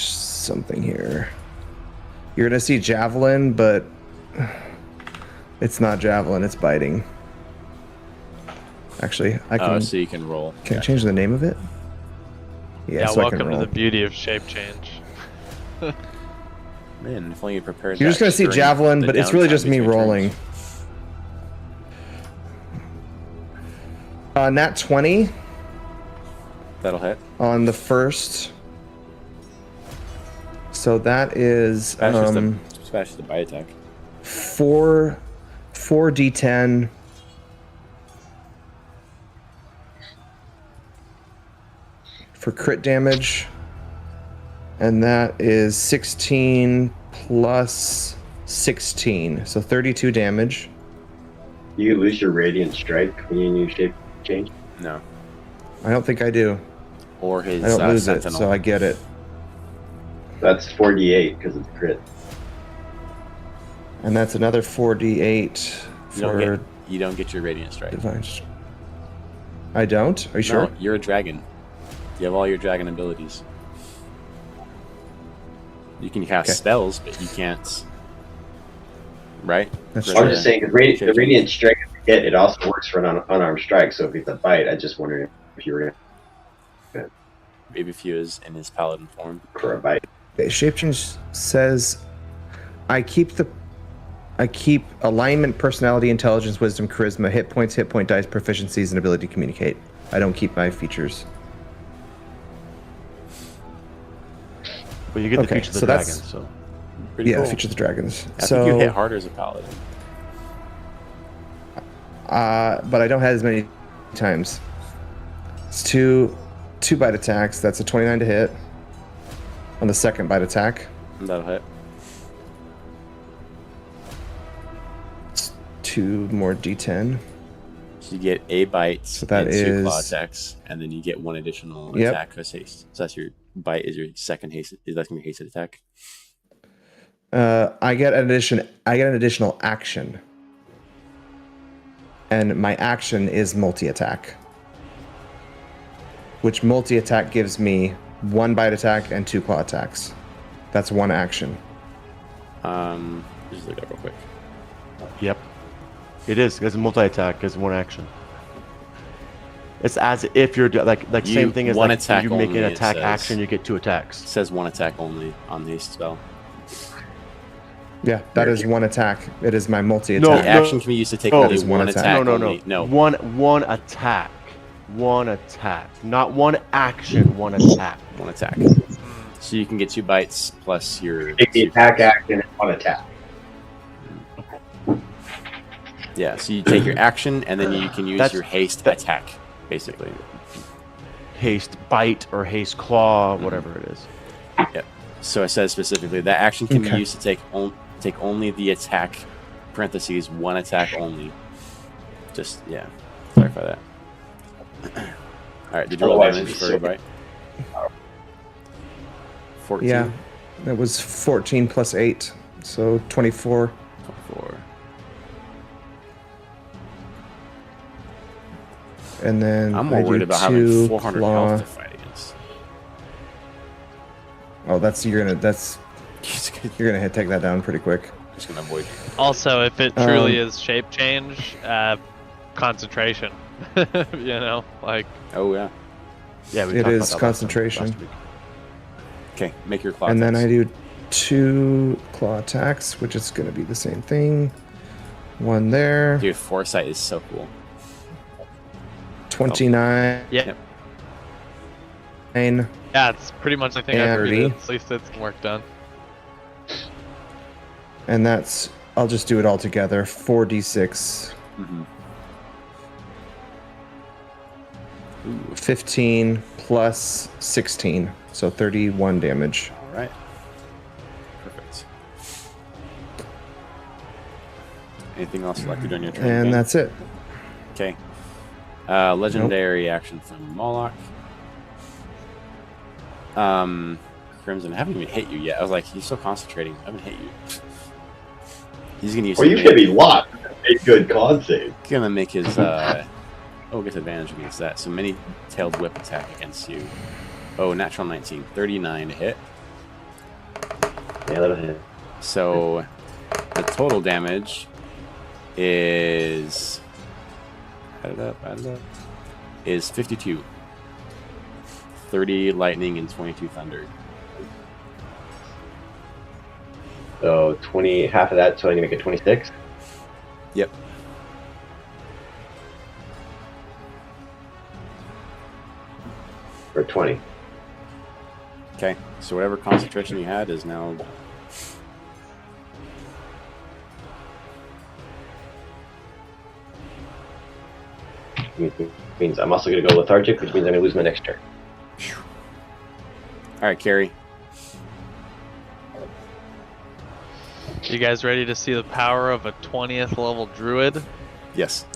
something here. You're gonna see javelin, but it's not javelin, it's biting. Actually, I can So you can roll. can I change the name of it? Yeah, so I welcome can to roll. the beauty of shape change. Man, if only you prepared. You're just gonna that see during javelin, the but it's really downtime just me between rolling. turns. Nat 20 That'll hit. on the first. So that is Smash the bite attack. 4d10 for crit damage, and that is 16 plus 16, so 32 damage. Do you lose your radiant strike when you use shape change? No. I don't think I do. Or his I don't lose sentinel. it, so I get it. That's 4d8 because it's crit. And that's another 4d8 for You don't get your radiant strike. divine. I don't? Are you sure? No, you're a dragon. You have all your dragon abilities. You can cast Okay. spells, but you can't. Right? That's For true. I'm just saying, because the radiant strike hit, it also works for an unarmed strike. So if it's a bite, I just wondered if you were Maybe if he was in his paladin form. For a bite. Shape change says, I keep alignment, personality, intelligence, wisdom, charisma, hit points, hit point dice, proficiencies, and ability to communicate. I don't keep my features. But you get the Okay, feature of the so dragon, that's- so Pretty Yeah, cool. feature of the dragons. I think you hit harder as a paladin. But I don't have as many times. It's two bite attacks. That's a 29 to hit on the second bite attack. That'll hit. It's 2 more d10. So you get a bite that and 2 claw is- attacks, and then you get 1 additional Yep. attack as haste. So that's your bite is your second haste. That's gonna be hasted attack. I get an additional action, and my action is multi-attack, which multi-attack gives me 1 bite attack and 2 claw attacks. That's 1 action. Just look it up real quick. yep. It is. It's a multi-attack. It's 1 action. It's as if you're like You- same thing as one like attack you make only, an it attack says. action, you get 2 attacks. It says 1 attack only on the haste spell. Yeah, that is 1 attack. It is my No, multi-attack. The action can be used to take no, only it is one 1 attack. attack. No. only. No. One attack. 1 attack. Not 1 action, 1 attack. 1 attack. So you can get 2 bites plus your. Take the attack action and 1 attack. Yeah, so you take your action and then you can use That's- your haste attack, basically. Haste bite or haste claw, whatever it is. Yep. So it says specifically that action can be Okay. used to take only the attack, parentheses, 1 attack only. Just, yeah, clarify that. Alright, did you roll Otherwise damage it'd be for so- your bite? 14? Yeah, that was 14 plus 8, so 24. 24. And then I'm more I worried do about having 2 400 claw. health to fight against. Oh, you're gonna take that down pretty quick. Just gonna avoid. Also, if it truly is shape change, concentration. You know, like Oh, yeah. Yeah, we It talked is about that concentration. last week. Okay, make your claw And then I attacks. do 2 claw attacks, which is gonna be the same thing. 1 there. Dude, foresight is so cool. 29. yeah, yeah, it's pretty much. I think I've And read it. At least it's some work done. And that's, I'll just do it all together. 4d6. Mm-hmm. 15 plus 16. So 31 damage. All right. Perfect. Anything else you'd like to do on your turn? And Ben? that's it. Okay. Legendary action from Moloch. Crimson, I haven't even hit you yet. I was like, he's so concentrating. I haven't hit you. He's gonna use. Well, you some- should be locked. A good con save. Gonna make his gets advantage against that. So many tailed whip attack against you. Oh, natural 19, 39 to hit. Yeah, that'll hit. So the total damage is add it up, is 52. 30 lightning and 22 thunder. So 20, half of that, so I need to make it 26. Yep. Or 20. Okay. So whatever concentration you had is now. Means I'm also going to go lethargic, which means I'm going to lose my next turn. All right, Carrie. You guys ready to see the power of a 20th level druid? Yes.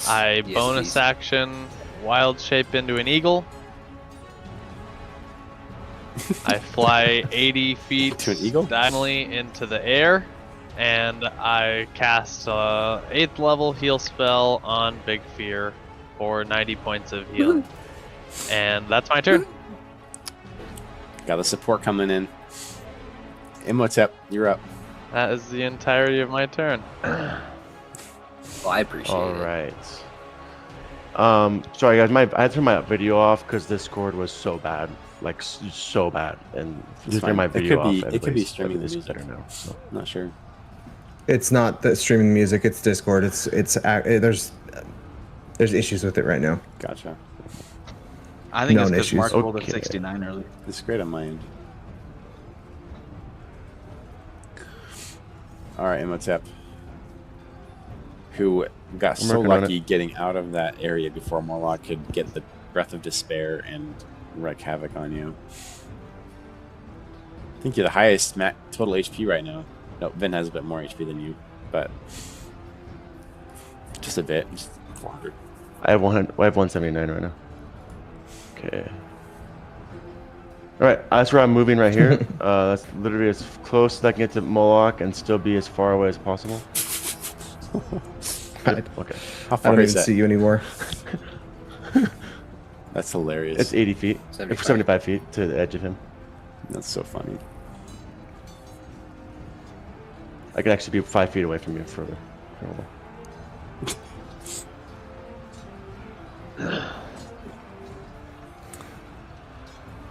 I Yes, bonus please. action wild shape into an eagle. I fly 80 feet To an eagle? diagonally into the air, and I cast a 8th level heal spell on Big Fear for 90 points of healing. And that's my turn. Got the support coming in. Imhotep, you're up. That is the entirety of my turn. Well, I appreciate All it. right. Sorry guys, I had to turn my video off because Discord was so bad, like so bad, and just turn my video off. It could be streaming the music. Better now. So. I'm not sure. It's not the streaming music. It's Discord. There's issues with it right now. Gotcha. I think Known it's because issues. Mark rolled Okay. at 69 earlier. It's great on my end. All right, Imhotep, who got so working on lucky getting out of that area before Moloch could get the Breath of Despair and wreak havoc on you. I think you're the highest total HP right now. No, Vin has a bit more HP than you, but just a bit, just 400. I have 179 right now. Okay. All right, that's where I'm moving right here. That's literally as close as I can get to Moloch and still be as far away as possible. I Okay. How don't far even is that? see you anymore. That's hilarious. It's 80 feet. 75 feet to the edge of him. That's so funny. I can actually be 5 feet away from you further.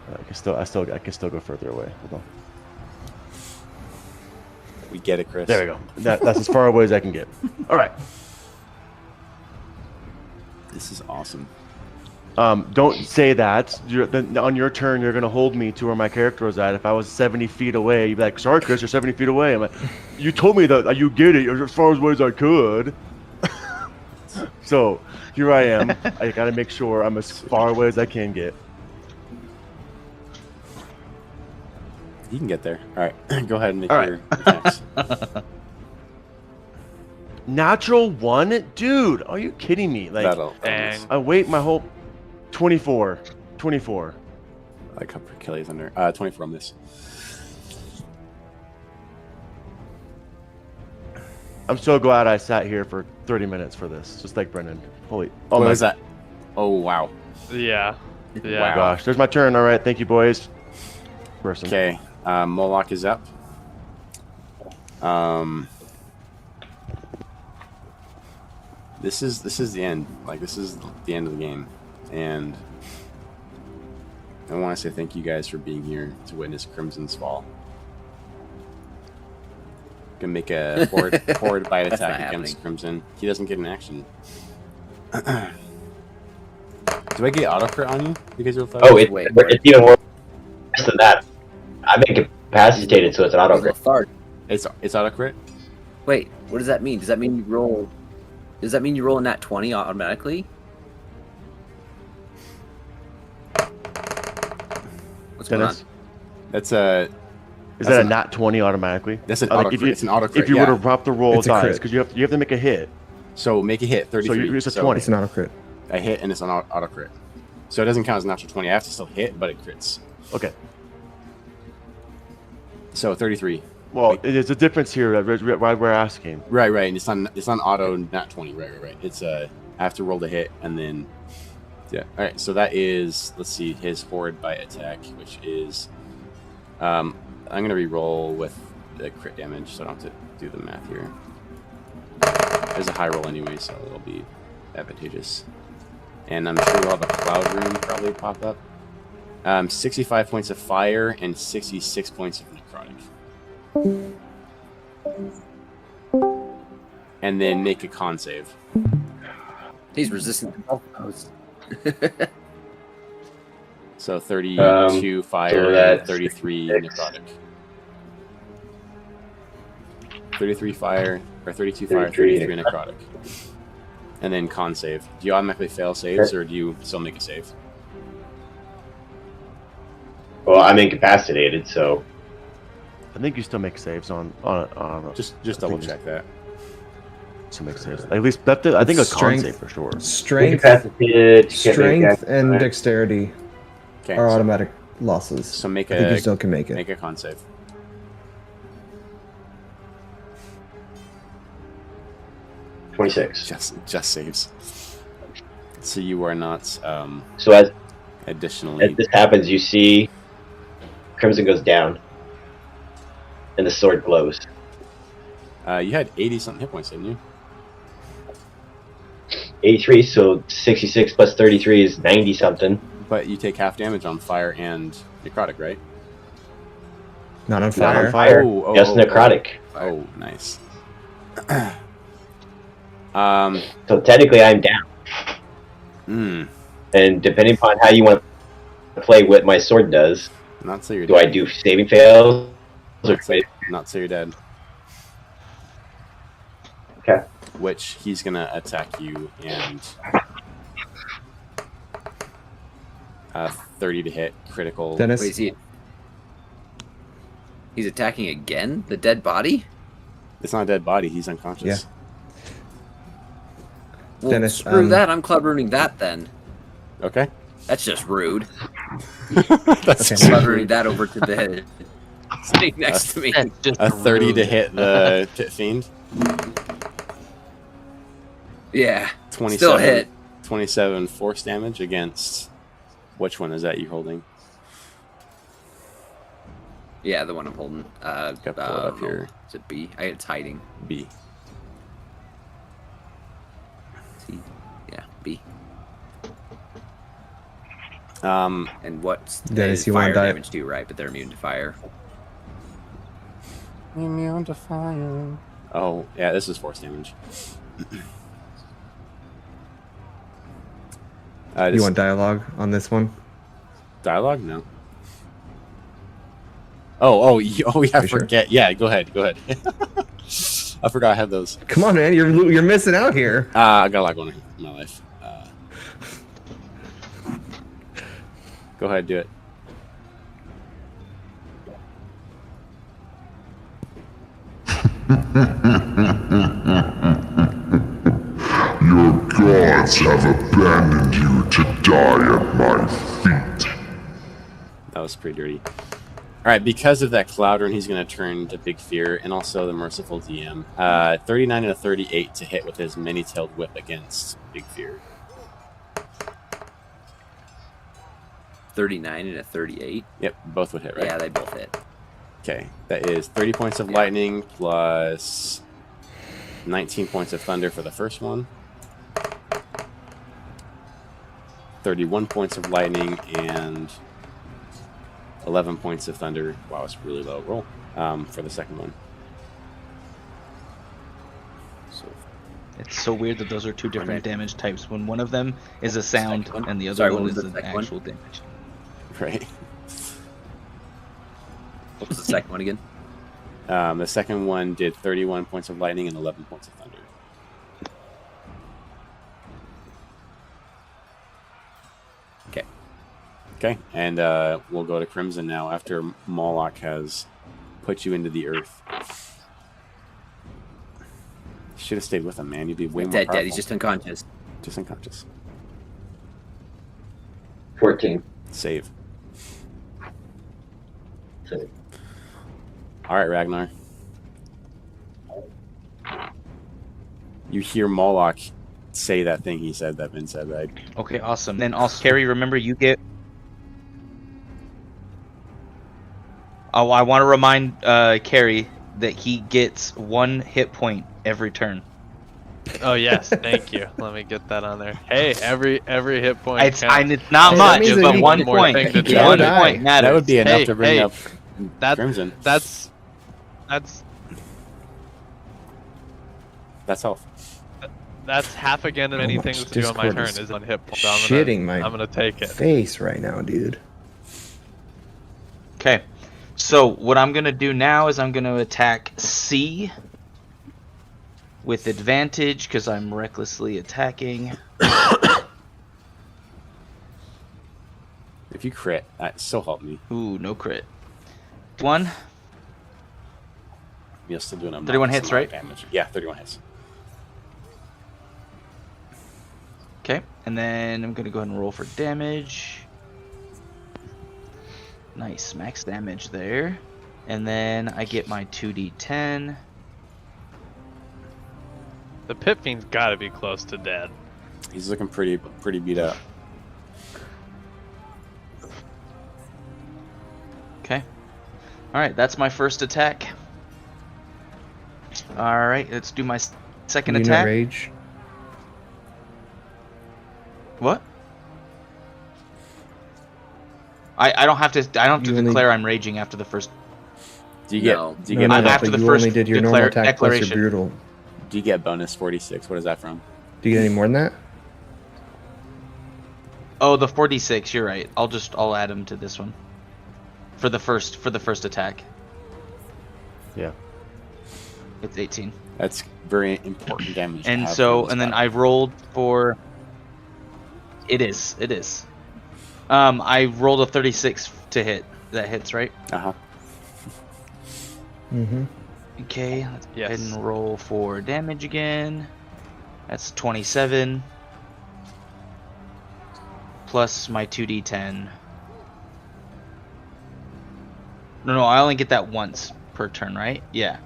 I can still go further away. Hold on. We get it, Chris. There we go. That's as far away as I can get. All right. This is awesome. Don't say that. On your turn, you're gonna hold me to where my character was at. If I was 70 feet away, you'd be like, "Sorry, Chris, you're 70 feet away." I'm like, "You told me that you get it. You're as far away as I could." So here I am. I gotta make sure I'm as far away as I can get. You can get there. All right, go ahead and make All right. your attacks. Natural 1, dude. Are you kidding me? Like, Dang. I wait my whole 24. I like how Kelly's under 24 on this. I'm so glad I sat here for 30 minutes for this, just like Brennan. Holy, Oh, oh what my is that? Oh wow. Yeah. Yeah. my gosh! There's my turn. All right, thank you, boys. Person. Okay, Moloch is up. This is the end. Like, this is the end of the game, and I want to say thank you guys for being here to witness Crimson's fall. Gonna make a forward bite That's attack not against happening. Crimson. He doesn't get an action. Do I get auto crit on you because you're Oh, Wait. it's even worse than that. I'm incapacitated, so it's an auto crit. Lethargic. It's auto crit. Wait, what does that mean? Does that mean you roll? Does that mean you roll a nat 20 automatically? What's going on? Dennis, That's a. is That's that a an- nat 20 automatically? That's an Like, auto crit. It's an auto crit. If you yeah. were to drop the roll, It's a dies crit. because you have to make a hit. So make a hit, 33. So it's a So 20. It's an auto crit. I hit and it's an auto crit. So it doesn't count as a natural 20. I have to still hit, but it crits. Okay. So 33. Well, there's a difference here. Why we're asking. Right. And it's on auto nat 20. Right. It's I have to roll the hit and then. Yeah. All right. So that is, let's see, his forward bite attack, which is. I'm gonna re-roll with the crit damage, so I don't have to do the math here. There's a high roll anyway, so it'll be advantageous. And I'm sure we'll have a cloud rune probably pop up. 65 points of fire and 66 points of necrotic. And then make a con save. He's resistant to both of those. So 32 fire so and that's 33 66. necrotic. 33 fire, or 32 fire, 33 33 necrotic. And then con save. Do you automatically fail saves, or do you still make a save? Well, I'm incapacitated, so I think you still make saves on Just double check that. to make saves. At least I think a con Strength. save for sure. Strength, incapacitated. can't make strength, and that. dexterity Okay. are automatic losses. So make I think you a still can make it. make a con save. 26. Just saves. So you are not So as additionally. this happens, you see Crimson goes down, and the sword glows. You had 80 something hit points, didn't you? 83, so 66 plus 33 is 90 something. But you take half damage on fire and necrotic, right? Not on Not fire. on fire. Just necrotic. Oh, nice. So technically, I'm down. And depending upon how you want to play what my sword does, not so you're do I do saving fails? Not so you're dead. Okay. Which he's gonna attack you and 30 to hit, critical. Dennis? Wait, he's attacking again? The dead body? It's not a dead body, he's unconscious. Yeah. Well, Dennis, screw that, I'm club ruining that then. Okay. That's just rude. That's I'm club ruining that over to the head. Sitting next to me. A 30 to hit the Pit Fiend. Yeah. 27, Still hit. 27 force damage against... Which one is that you holding? Yeah, the one I'm holding. Got pull it up here. Is it B? It's hiding. B. C. Yeah, B. And what's Dennis, you fire want to die? damage too, right? But they're immune to fire. Immune to fire. Oh, yeah, this is force damage. You want dialogue on this one? Dialogue? No. Oh, yeah, I forget. Sure? Yeah, go ahead. I forgot I had those. Come on, man, you're missing out here. I got a lot going on in my life. Go ahead, do it. Your gods have abandoned you to die at my feet. That was pretty dirty. Alright, because of that Cloudrun, he's going to turn to Big Fear and also the Merciful DM. 39 and a 38 to hit with his many-tailed whip against Big Fear. 39 and a 38? Yep, both would hit, right? Yeah, they both hit. Okay, that is 30 points of lightning plus 19 points of thunder for the first one. 31 points of lightning and 11 points of thunder. Wow, it's really low roll for the second one. So it's so weird that those are two different damage types when one of them is a sound and the other one is an actual damage. Right. What was the second one again? The second one did 31 points of lightning and 11 points of thunder. Okay. Okay, and we'll go to Crimson now after Moloch has put you into the earth. Should have stayed with him, man. You'd be way more powerful. Dead. He's just unconscious. Just unconscious. 14. Save. Save. All right, Ragnar. You hear Moloch say that thing he said that Vin said, right? Okay, awesome. Then also, Carrie, remember you get... Oh, I want to remind Carrie that he gets 1 hit point every turn. Oh yes, thank you. Let me get that on there. Hey, every hit point. It's not much, but 1 point. One point matters. That would be enough to bring up Crimson. That's health. That's half again of any things to do on my turn is on hit points. Shitting I'm gonna take it. Face right now, dude. Okay, so what I'm gonna do now is I'm gonna attack C with advantage because I'm recklessly attacking. If you crit, so help me. Ooh, no crit. 1. You're still doing 31 hits, right? Damage. Yeah, 31 hits. Okay, and then I'm gonna go ahead and roll for damage. Nice, max damage there. And then I get my 2d10. The Pit Fiend's got to be close to dead. He's looking pretty beat up. Okay. Alright, that's my first attack. Alright, let's do my second Unit attack. Rage. What? I don't have to. I don't have to You only- declare I'm raging after the first. Do you get? No. Do you No, get? no, no, after but the you first only did your normal attack plus your declaration. brutal. Do you get bonus 46? What is that from? Do you get any more than that? Oh, the 46. You're right. I'll add him to this one. For the first attack. Yeah. It's 18. That's very important damage. to And have so, for this and then battle. I rolled for. It is. I rolled a 36 to hit. That hits, right? Uh-huh. Mm-hmm. Okay, let's go Yes. ahead and roll for damage again. That's 27. Plus my 2d10. No, I only get that once per turn, right? Yeah.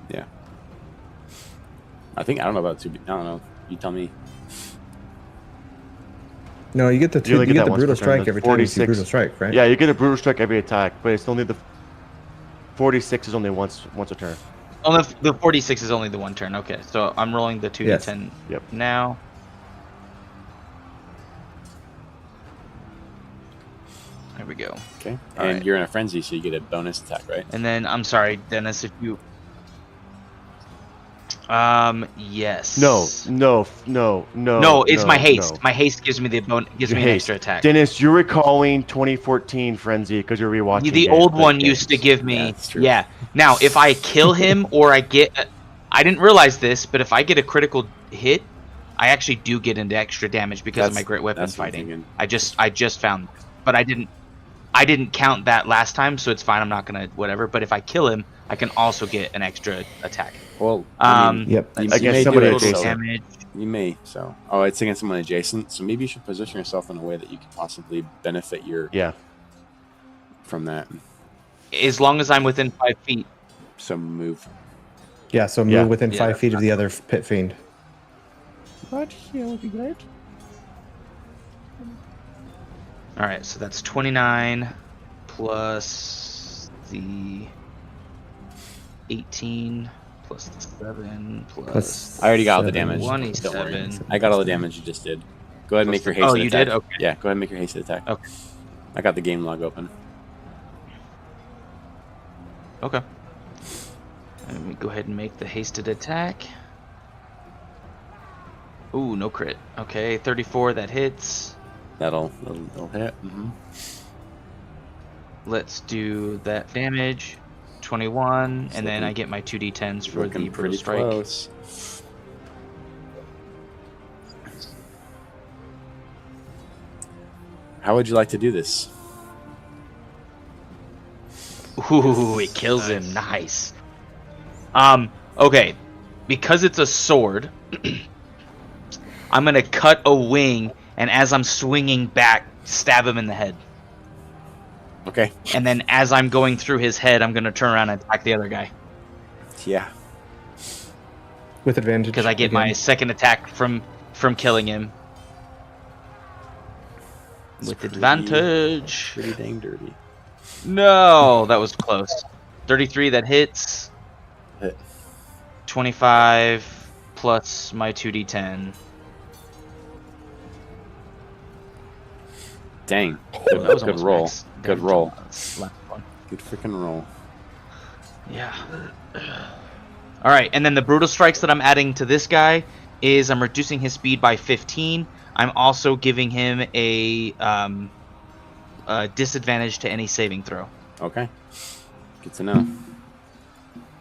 I don't know about 2. I don't know. You tell me. No, you get the You only get that the once brutal per turn, strike the every time you see 46. brutal strike, right? Yeah, you get a brutal strike every attack, but it's only the 46 is only once a turn. Oh, the 46 is only the one turn. Okay, so I'm rolling the 2d10 Yep. now. There we go. Okay. All And right. you're in a frenzy, so you get a bonus attack, right? And then I'm sorry, Dennis, if you. Yes. No, it's my haste. no. My haste gives me the gives Your me an haste. extra attack. Dennis, you're recalling 2014 Frenzy because you're rewatching The old one used to give Yeah, me. that's true. Yeah. Now, if I kill him or I get, I didn't realize this, but if I get a critical hit, I actually do get into extra damage because of my great weapon that's what I'm fighting. thinking. I just found, but I didn't count that last time, so it's fine. I'm not gonna whatever. But if I kill him, I can also get an extra attack. Well, I mean, Yep. you, Against you may somebody do it, adjacent. so Damage. you may. So, oh, it's against someone adjacent. So maybe you should position yourself in a way that you can possibly benefit Yeah. from that. As long as I'm within 5 feet. So move. Yeah, so move Yeah. within Yeah, 5 that's feet of the other pit fiend. Right here would be great. All right, so that's 29 plus the 18 plus the 7 plus. I already got all the damage. 27. I got all the damage you just did. Go ahead and make your haste. Oh, you attack. did? Okay. Yeah, go ahead and make your haste attack. Okay. I got the game log open. Okay. Let me go ahead and make the hasted attack. Ooh, no crit. Okay, 34, that hits. That'll hit. Let's do that damage. 21, and then Looking- I get my 2d10s for Looking the brutal pretty strike. close. How would you like to do this? Ooh, it kills him. Nice. Okay. Because it's a sword, I'm gonna cut a wing, and as I'm swinging back, stab him in the head. Okay. And then as I'm going through his head, I'm gonna turn around and attack the other guy. Yeah. With advantage. Because I get my again. second attack from killing him. It's With pretty- advantage. Pretty dang dirty. No, that was close. 33, that hits. Hit. 25 plus my 2d10. Dang. That Good, was good almost roll. max Good damage roll. on that last one. Good freaking roll. Yeah. All right, and then the brutal strikes that I'm adding to this guy is I'm reducing his speed by 15. I'm also giving him a disadvantage to any saving throw. Okay. Good to know.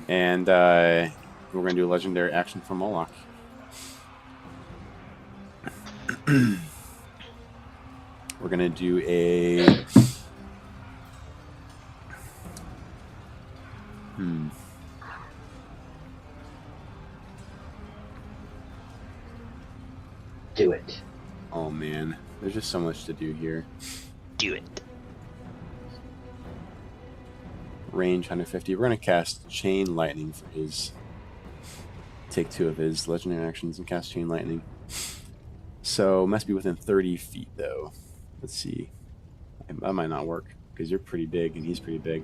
And we're going to do a legendary action for Moloch. We're going to do a... Do it. Oh, man. There's just so much to do here. Do it. Range 150. We're going to cast Chain Lightning for his... Take 2 of his legendary actions and cast Chain Lightning. So, must be within 30 feet, though. Let's see. That might not work, because you're pretty big, and he's pretty big.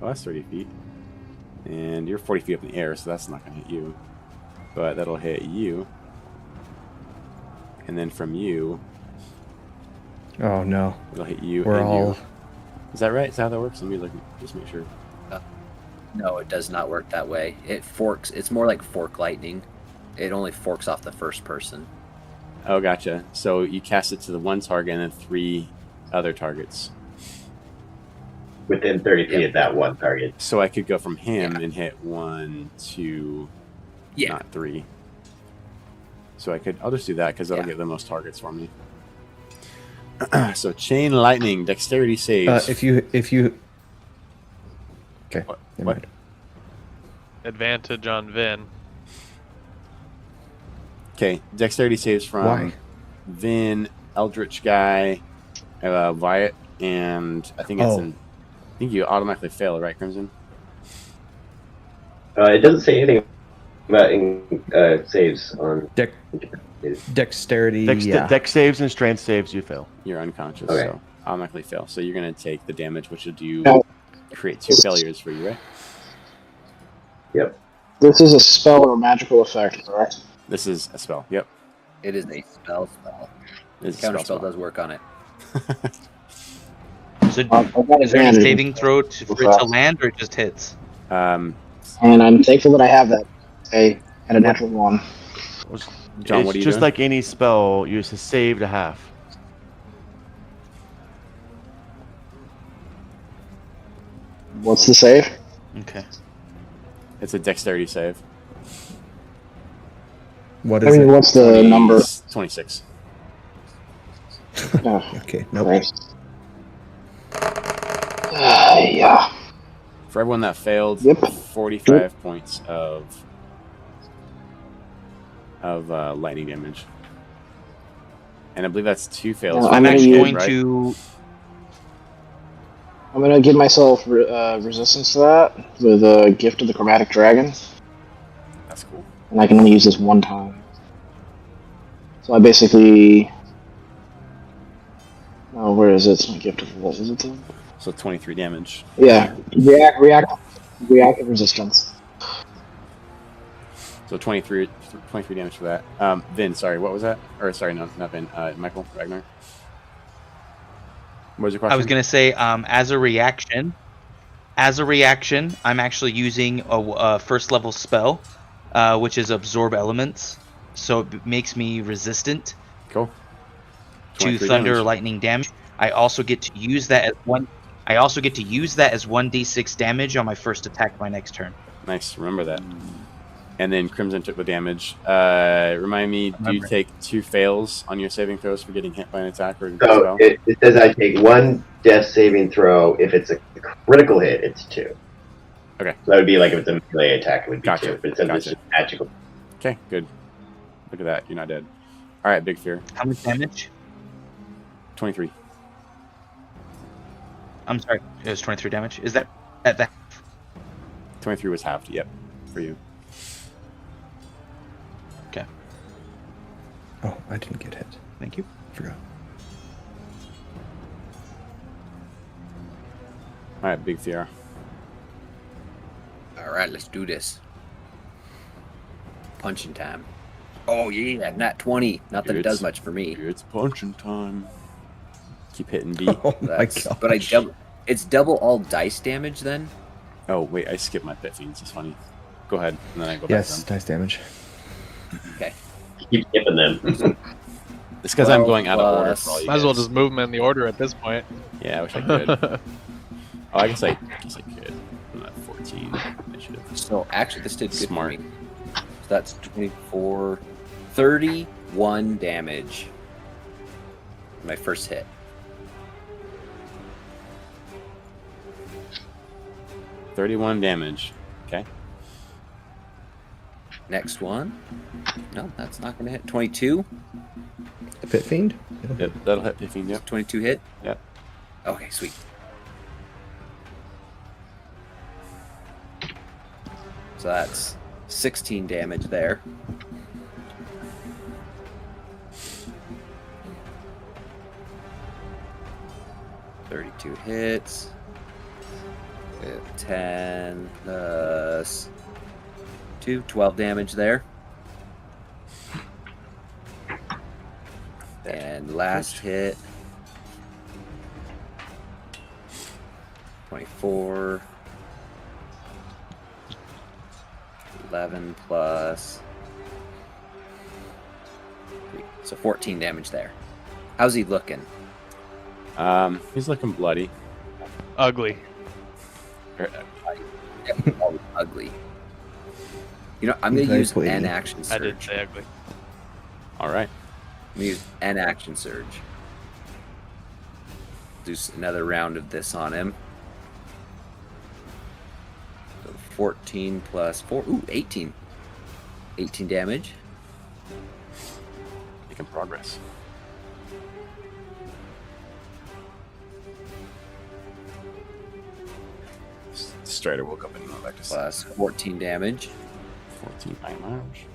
Oh, that's 30 feet. And you're 40 feet up in the air, so that's not going to hit you. But that'll hit you. And then from you, Oh no. It'll hit you. We're and all. You. Is that right? Is that how that works? Let me look. Just make sure. No, it does not work that way. It forks. It's more like fork lightning. It only forks off the first person. Oh, gotcha. So you cast it to the one target and then 3 other targets. Within 30 feet of that one target. So I could go from him and hit 1, 2, not 3. So I'll just do that because that'll get the most targets for me. So chain lightning, dexterity saves. If you. Okay. What? Advantage on Vin. Okay, dexterity saves from Why? Vin, Eldritch guy, Wyatt, and I think I think you automatically fail, right, Crimson? It doesn't say anything about saves on Dexterity. Dex saves and strength saves, you fail. You're unconscious, Okay. so automatically fail. So you're going to take the damage, which will create 2 failures for you, right? Yep. This is a spell or magical effect, correct? This is a spell. Yep. It is a spell. It's a Counterspell spell. does work on it. So, I've got is there any advantage. saving throw for it to land, or it just hits? And I'm thankful that I have that. And a natural 1. John, it's what are you just doing? like any spell, you just save to half. What's the save? Okay. It's a dexterity save. What I is mean, it? what's the number? 26. Oh, Okay. Nope. Christ. Yeah. For everyone that failed, Yep. 45 points of lightning damage. And I believe that's 2 fails. I'm actually going right? to. I'm gonna give myself resistance to that with a gift of the chromatic dragon, That's cool. and I can only use this one time. So I basically. Oh, where is it? It's my gift of what is it? Then? So 23 damage. Yeah, reactive resistance. So 23 damage for that. Vin, sorry, what was that? Or sorry, no, not Vin. Michael Ragnar. What was your question? I was going to say, as a reaction, I'm actually using a first level spell, which is absorb elements, so it makes me resistant Cool. to 23 thunder or damage. lightning damage. I also get to use that as one. I also get to use that as 1d6 damage on my first attack my next turn. Nice, remember that. And then Crimson took the damage. Remind me, do you take 2 fails on your saving throws for getting hit by an attack or So spell? it says I take 1 death saving throw. If it's a critical hit, it's 2. Okay. So that would be like if it's a melee attack, it would be Gotcha. 2. But since it's Gotcha. just magical. Okay, good. Look at that, you're not dead. All right, Big Fear. How much damage? 23. I'm sorry, it was 23 damage. Is that at the? 23 was halved, yep, for you. Okay. Oh, I didn't get hit. Thank you. Forgot. All right, Big Fear. All right, let's do this. Punching time. Oh yeah, nat 20. Not that it does much for me. It's punching time. Keep hitting B. Oh my god. But it's double all dice damage then. Oh wait, I skipped my pit fiends. It's funny. Go ahead, and then I go Yes, back to them. dice damage. Okay. Keep skipping them. It's because I'm going out of order for all you Might as well guys. just move them in the order at this point. Yeah, I wish I could. Oh, I guess I could. I'm at 14 initiative. So actually, this did good Smart. for me. So that's 24, 31 damage. My first hit. $31 damage. Okay. Next one. No, that's not going to hit. 22. The Pit Fiend? That'll hit pit fiend. Yep. 22 hit. Yep. Okay, sweet. So that's 16 damage there. $32 hits. 10 plus 2, 12 damage there. And last hit 24. 11 plus 3. So 14 damage there. How's he looking? He's looking bloody. Ugly. Ugly. You know, I'm going to use an action surge. I did say ugly. All right. I'm going to use an action surge. Do another round of this on him. So 14 plus 4. Ooh, 18. 18 damage. Making progress. Strider woke up and went back to sleep. Plus 14 damage. 14 damage.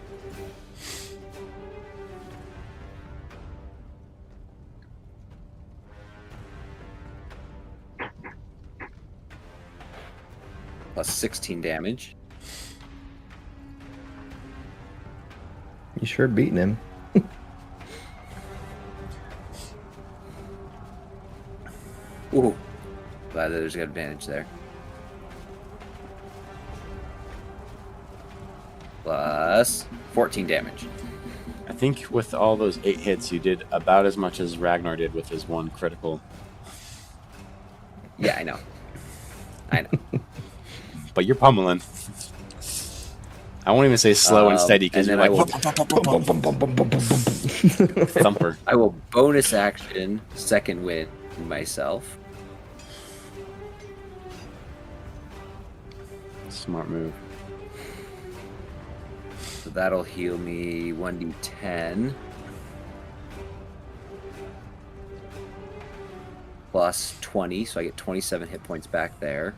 Plus 16 damage. You sure beating him. Ooh. Glad that there's got advantage there. Plus 14 damage. I think with all those 8 hits, you did about as much as Ragnar did with his 1 critical. Yeah, I know. I know. But you're pummeling. I won't even say slow and steady because you're like thumper. I will bonus action second wind myself. Smart move. So that'll heal me 1d10 plus 20, so I get 27 hit points back there.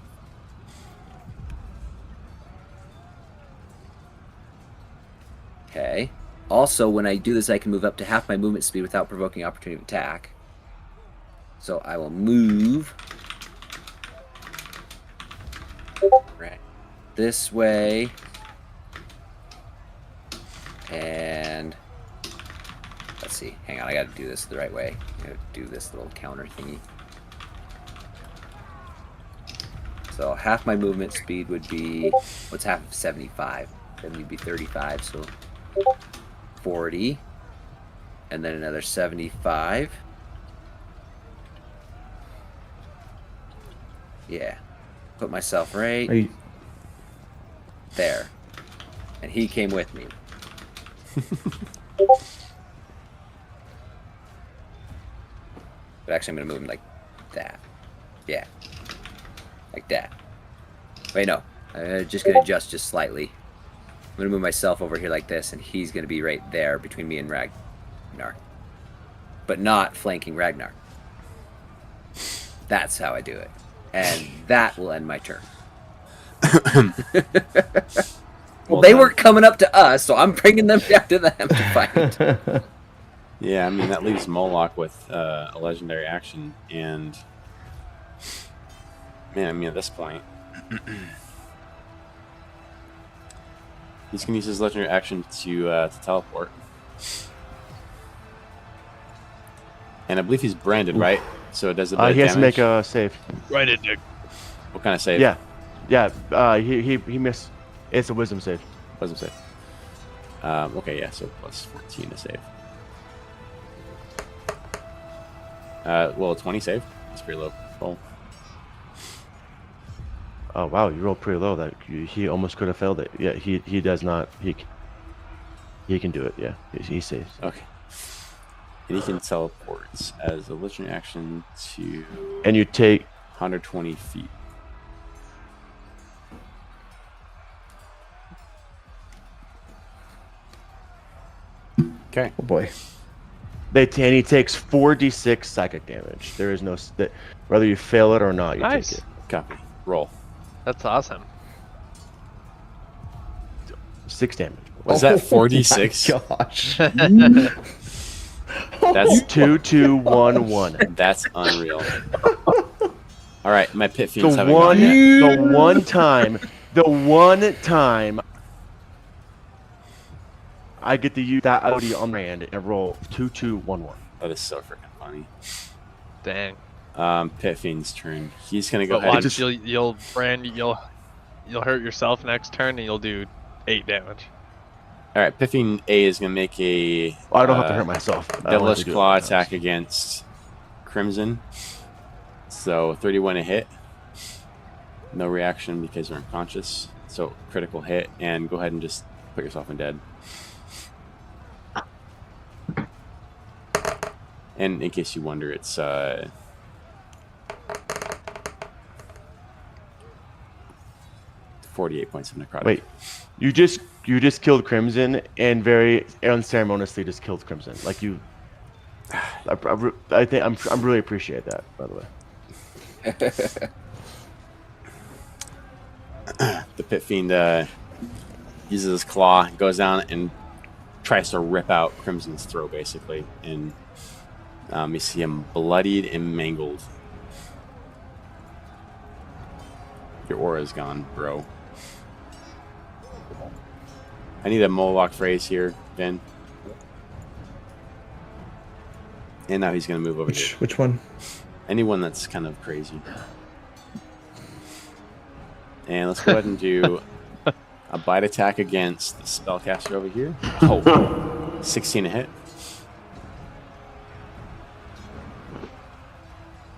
Okay. Also, when I do this, I can move up to half my movement speed without provoking opportunity of attack. So I will move right this way. And let's see. Hang on, I gotta do this the right way. I gotta do this little counter thingy. So half my movement speed would be, what's half of 75? Then would be 35, so 40. And then another 75. Yeah. Put myself right there. And he came with me. But actually I'm going to move him like that. Yeah. Like that. Wait, no. I'm just going to adjust just slightly. I'm going to move myself over here like this, and he's going to be right there between me and Ragnar. But not flanking Ragnar. That's how I do it. And that will end my turn. Well, they weren't coming up to us, so I'm bringing them down to them to fight. Yeah, I mean, that leaves Moloch with a legendary action, and man, I mean, at this point, he's going to use his legendary action to teleport. And I believe he's branded, right? So it does a bit of he has damage. to make a save. Right in, Dick. What kind of save? Yeah. He missed. It's a wisdom save. Wisdom save. Okay, yeah, so plus 14 to save. Well, 20 save. That's pretty low roll. Oh wow, you rolled pretty low. That he almost could have failed it. Yeah, he does not. He can do it. Yeah, he saves. Okay. And he can teleport as a legendary action to. And you take 120 feet. Okay. Oh boy. And he takes 4d6 psychic damage. There is no whether you fail it or not. You Nice. take it. Copy. Roll. That's awesome. 6 damage. Was that 4d6? Gosh. That's 2, 2, 1, 1. That's unreal. All right, my pit The fiends haven't one, gone yet. the one time I get to use that Audi on my hand and roll 2, 2, 1, 1. That is so freaking funny. Dang. Pit Fiend's turn. He's gonna go But ahead. watch, you'll hurt yourself next turn, and you'll do 8 damage. All right, Pit Fiend A is gonna make a. I don't have to hurt myself. I don't have Devilish to do it Claw right now. attack against Crimson. So 31 a hit. No reaction because you're unconscious. So critical hit, and go ahead and just put yourself in dead. And in case you wonder, it's 48 points of necrotic. Wait, you just killed Crimson and very unceremoniously just killed Crimson. Like you, I think I'm really appreciate that, by the way. The Pit Fiend uses his claw, goes down, and tries to rip out Crimson's throat, basically. And you see him bloodied and mangled. Your aura's gone, bro. I need a Moloch phrase here, Vin. And now he's going to move over here. Which one? Anyone that's kind of crazy. And let's go ahead and do a bite attack against the spellcaster over here. Oh, 16 a hit.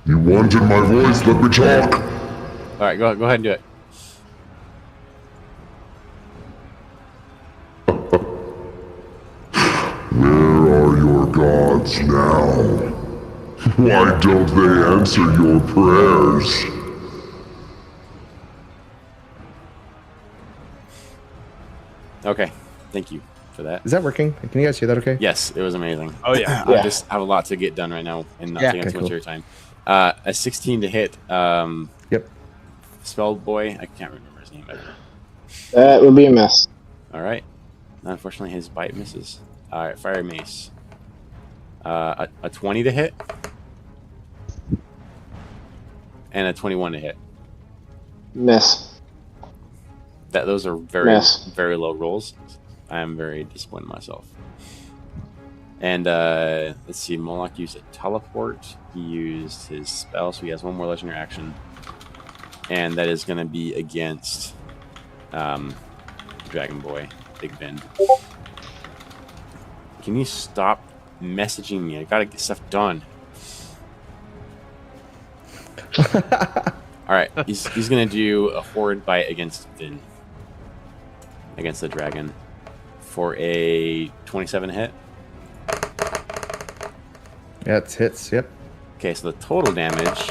You wanted my voice, let me talk. All right, go ahead and do it. Where are your gods now? Why don't they answer your prayers? Okay, thank you for that. Is that working? Can you guys hear that okay? Yes, it was amazing. Oh, yeah. I just have a lot to get done right now and not taking too much of your time. A 16 to hit. Yep. Spell boy, I can't remember his name. That would be a miss. All right. Unfortunately, his bite misses. All right, fire mace. A 20 to hit. And a 21 to hit. Miss. Those are very low rolls. I am very disappointed in myself. And let's see, Moloch used a teleport. He used his spell, so he has one more legendary action. And that is going to be against Dragon Boy, Big Ben. Can you stop messaging me? I gotta get stuff done. Alright, he's going to do a horrid bite against Vin. Against the dragon. For a 27 hit. Yeah, it hits, yep. Okay, so the total damage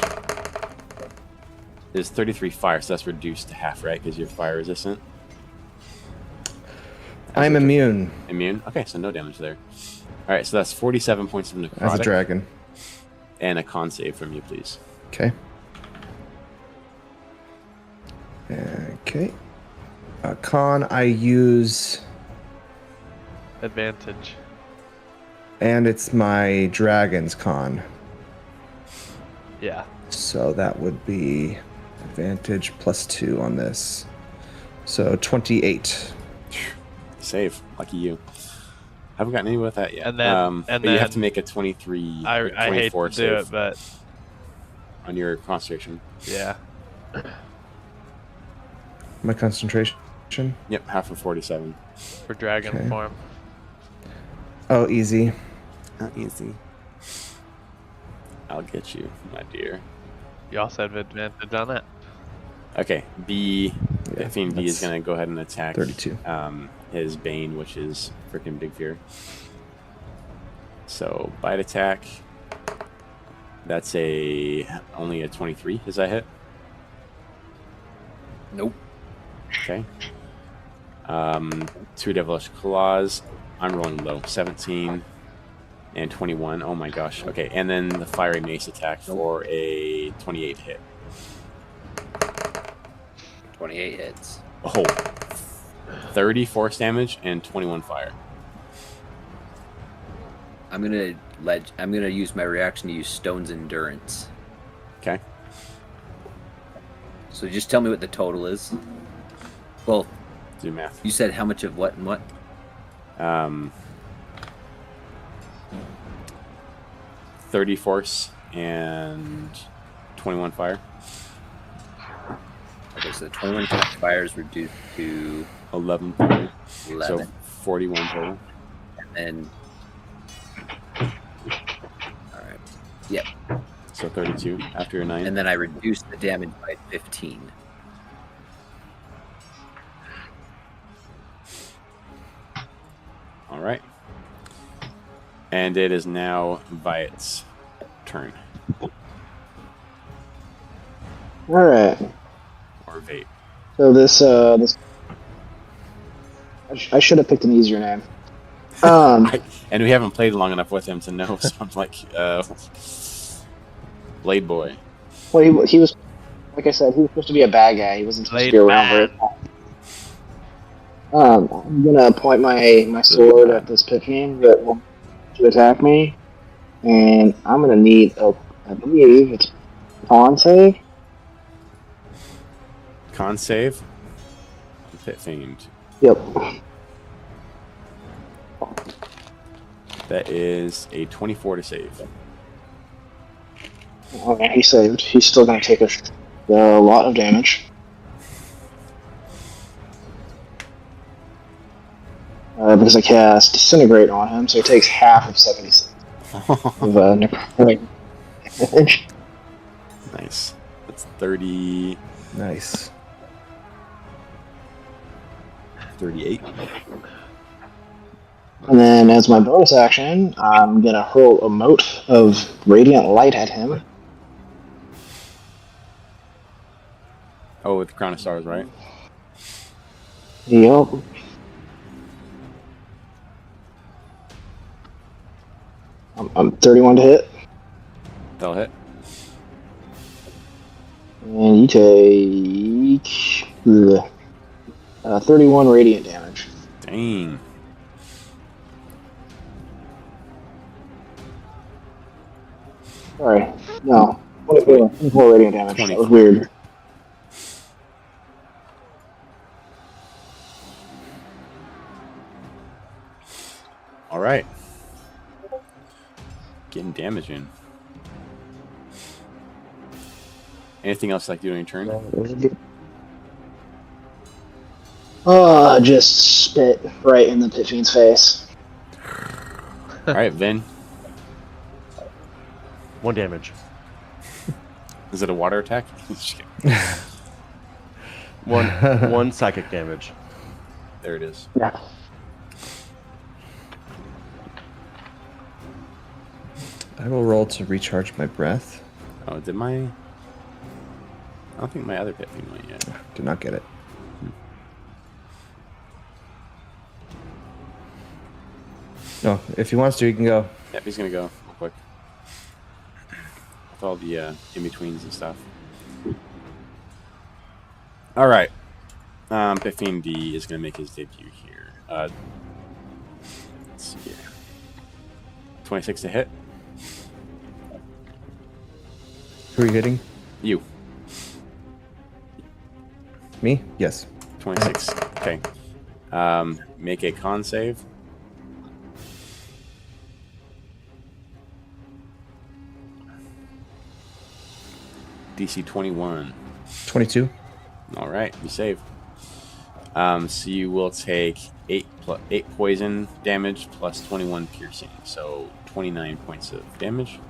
is 33 fire, so that's reduced to half, right? Because you're fire resistant. I'm immune. Immune? Okay, so no damage there. Alright, so that's 47 points of necrotic. As a dragon. And a con save from you, please. Okay. Okay. Con, I use... Advantage. And it's my dragon's con. Yeah. So that would be advantage +2 on this. So 28. Save. Lucky you. Haven't gotten any with that yet. And then, but you have to make a 23, I hate 24 to save do it, but on your concentration. yeah. My concentration? Yep, half of 47. For dragon form. Oh, easy. Not easy. I'll get you, my dear. You also have advantage on it. Okay, B. Yeah, Fiend B is that's going to go ahead and attack 32. His Bane, which is freaking Big Fear. So, bite attack. That's only a 23. Does that hit? Nope. Okay. 2 Devilish Claws. I'm rolling low. 17 and 21. Oh my gosh. Okay, and then the Fiery Mace attack for a 28 hit. 28 hits. Oh. 30 force damage and 21 fire. I'm gonna use my reaction to use Stone's Endurance. Okay. So just tell me what the total is. Well, do math. You said how much of what and what? 30 force and 21 fire. Okay, so the 21 fire is reduced to 11 total. 11. So 41 total. And all right. Yep. So 32 after your 9. And then I reduce the damage by 15. All right. And it is now Viet's turn. All right. Or Vate. So this I should have picked an easier name. And we haven't played long enough with him to know. So I'm like, Blade Boy. Well, he was, like I said, he was supposed to be a bad guy. He wasn't supposed to be around very long. I'm gonna point my sword at this pit fiend that wants to attack me, and I'm gonna need I believe it's con save. Con save. Pit Fiend. Yep. That is a 24 to save. Okay, he saved. He's still gonna take a lot of damage. Because I cast Disintegrate on him, so he takes half of 76 of necrotic damage. Nice. That's 30. Nice. 38. And then, as my bonus action, I'm gonna hurl a mote of radiant light at him. Oh, with the Crown of Stars, right? Yep. I'm 31 to hit. That'll hit. And you take 31 radiant damage. Dang. Sorry. No. 24 radiant damage. 20. That was weird. All right. Getting damage in. Anything else like doing your turn? Just spit right in the pit fiend's face. All right, Vin. 1 damage. Is it a water attack? One psychic damage. There it is. Yeah. I will roll to recharge my breath. Oh, did my... I don't think my other pit fiend went yet. Did not get it. No, if he wants to, he can go. Yep, he's gonna go real quick. With all the in-betweens and stuff. Alright. Pit Fiend D is gonna make his debut here. Let's see here. 26 to hit. Who are you hitting? You. Me? Yes. 26. Okay. Make a con save. DC 21. 22. All right, you save. So you will take 8 poison damage plus 21 piercing, so 29 points of damage.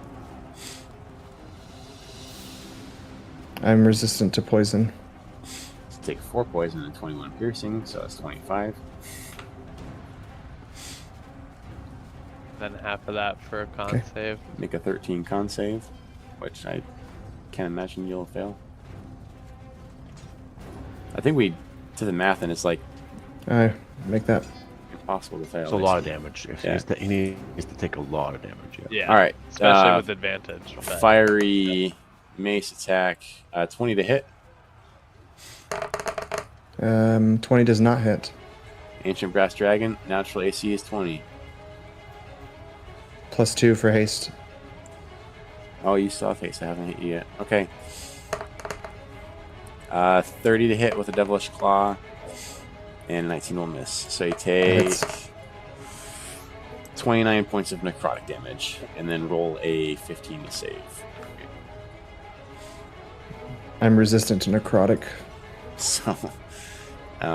I'm resistant to poison. So take 4 poison and 21 piercing, so that's 25. Then half of that for a con save. Make a 13 con save, which I can't imagine you'll fail. I think we did the math, and it's like I make that impossible to fail. It's a lot of damage. Yeah. He needs to take a lot of damage. Yeah. All right. Especially with advantage. But... Fiery mace attack, 20 to hit. 20 does not hit. Ancient Brass Dragon, natural AC is 20. +2 for haste. Oh, you still have haste. I haven't hit you yet. Okay. 30 to hit with a Devilish Claw, and 19 will miss. So you take 29 points of necrotic damage, and then roll a 15 to save. I'm resistant to necrotic. So,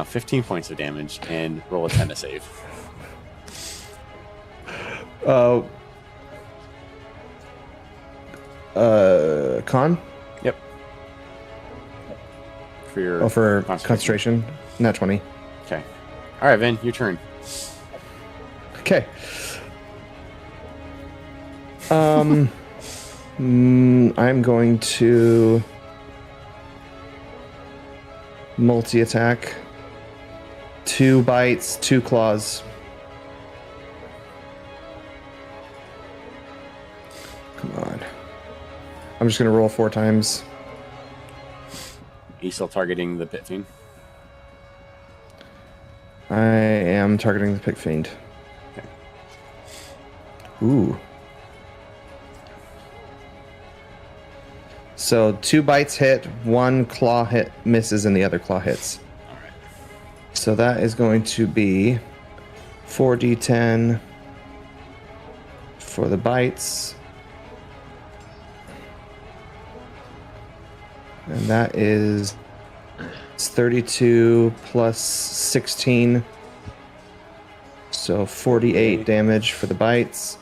15 points of damage and roll a 10 to save. Con? Yep. For your for concentration. Not 20. Okay. All right, Vin, your turn. Okay. I'm going to multi-attack. 2 bites, 2 claws. Come on. I'm just going to roll 4 times. Are you still targeting the Pit Fiend? I am targeting the Pit Fiend. Okay. Ooh. So 2 bites hit, 1 claw hit misses, and the other claw hits. All right. So that is going to be 4d10 for the bites. And that is 32 plus 16. So 48 damage for the bites.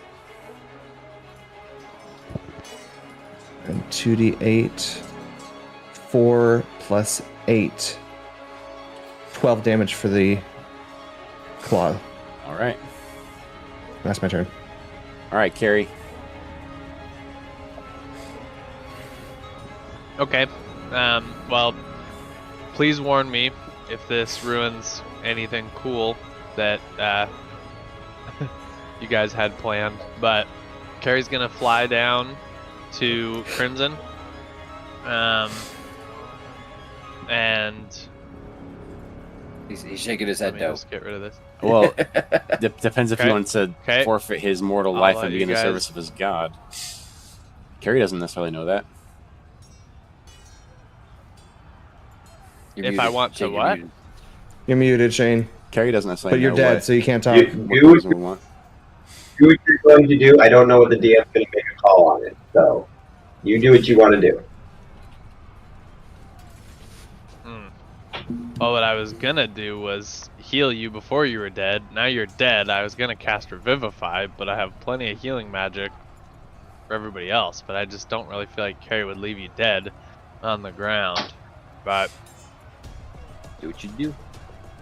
And 2d8. 4 plus 8. 12 damage for the claw. All right. That's my turn. All right, Carrie. Okay. Well, please warn me if this ruins anything cool that you guys had planned. But Carrie's gonna fly down to Crimson, and he's shaking his head let me no. just get rid of this. Well, depends if Okay. he wants to forfeit his mortal I'll life let and be you in the guys- service of his god. Carrie doesn't necessarily know that. You're If muted. I want to Shane, you're what? muted. You're muted, Shane. Carrie doesn't necessarily But you're know dead, what, so you can't talk. Do what we want. you're going to do. I don't know what the DM's going to make a call on it. So you do what you want to do. Well, what I was gonna do was heal you before you were dead. Now you're dead. I was gonna cast Revivify, but I have plenty of healing magic for everybody else. But I just don't really feel like Carrie would leave you dead on the ground. But Do what you do.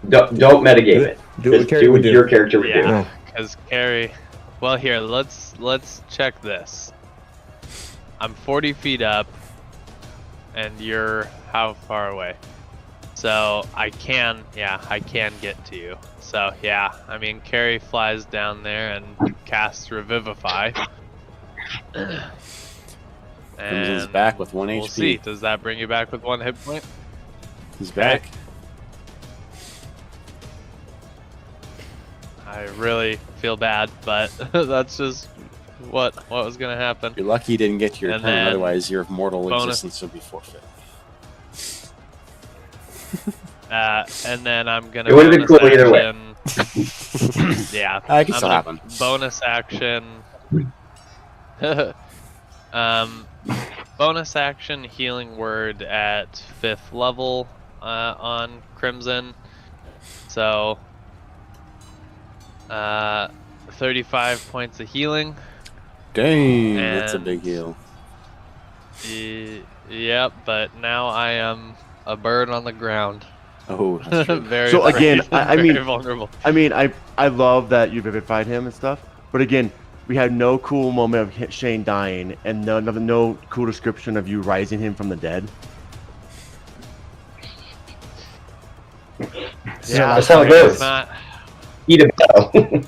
Don't metagame it. Do what Just Carrie do would what do. your character would do. yeah, because Carrie. Well, here let's check this. I'm 40 feet up, and you're how far away? So I can get to you. So yeah, I mean Carrie flies down there and casts Revivify. Crimson's back with 1 we'll HP. see. Does that bring you back with 1 hit point? He's back. I really feel bad, but that's just what was gonna happen. You're lucky you didn't get to your And turn, then otherwise your mortal bonus- existence would be forfeit. And then I'm gonna. It would've been bonus cool either way. action- yeah, That can I'm still gonna happen. Bonus action. Bonus action healing word at 5th level on Crimson. So 35 points of healing. Dang, that's a And- big heal. Yep, but now I am a bird on the ground. Oh, that's true. Very So again, brave, I very mean- vulnerable. I mean, I love that you vivified him and stuff, but again, we had no cool moment of Shane dying, and no cool description of you rising him from the dead. Yeah, That's how it goes. Not, Eat a bell.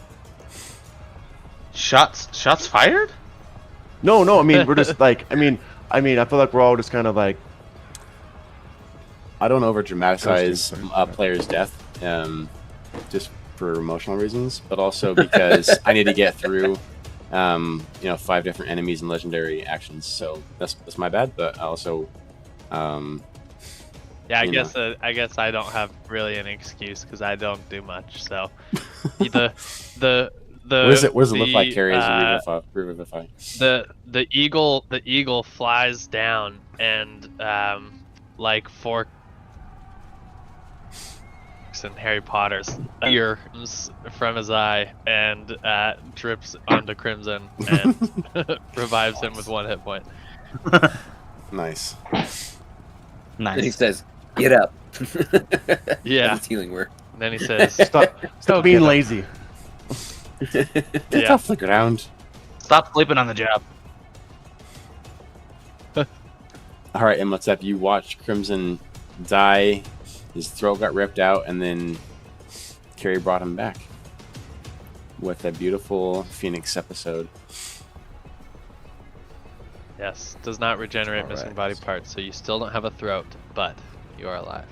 Shots fired? No, I mean we're just like, I mean, I feel like we're all just kind of like, I don't over dramatize a player's death, just for emotional reasons, but also because I need to get through, 5 different enemies and legendary actions. So that's my bad. But I also, yeah, you I guess I don't have really an excuse because I don't do much. So the what does it look like, Carrie, as you revivify? the eagle flies down and like forks in Harry Potter's ear from his eye and drips onto Crimson and revives him with 1 hit point. Nice. And he Nice. says, "Get up." Yeah. That's healing work. And then he says, Stop Go being get 'em. lazy. Get Yeah. off the ground. Stop sleeping on the job. All right, Imhotep, you watch Crimson die. His throat got ripped out, and then Carrie brought him back with a beautiful Phoenix episode. yes, does not regenerate All missing right. body parts, so you still don't have a throat, but you are alive.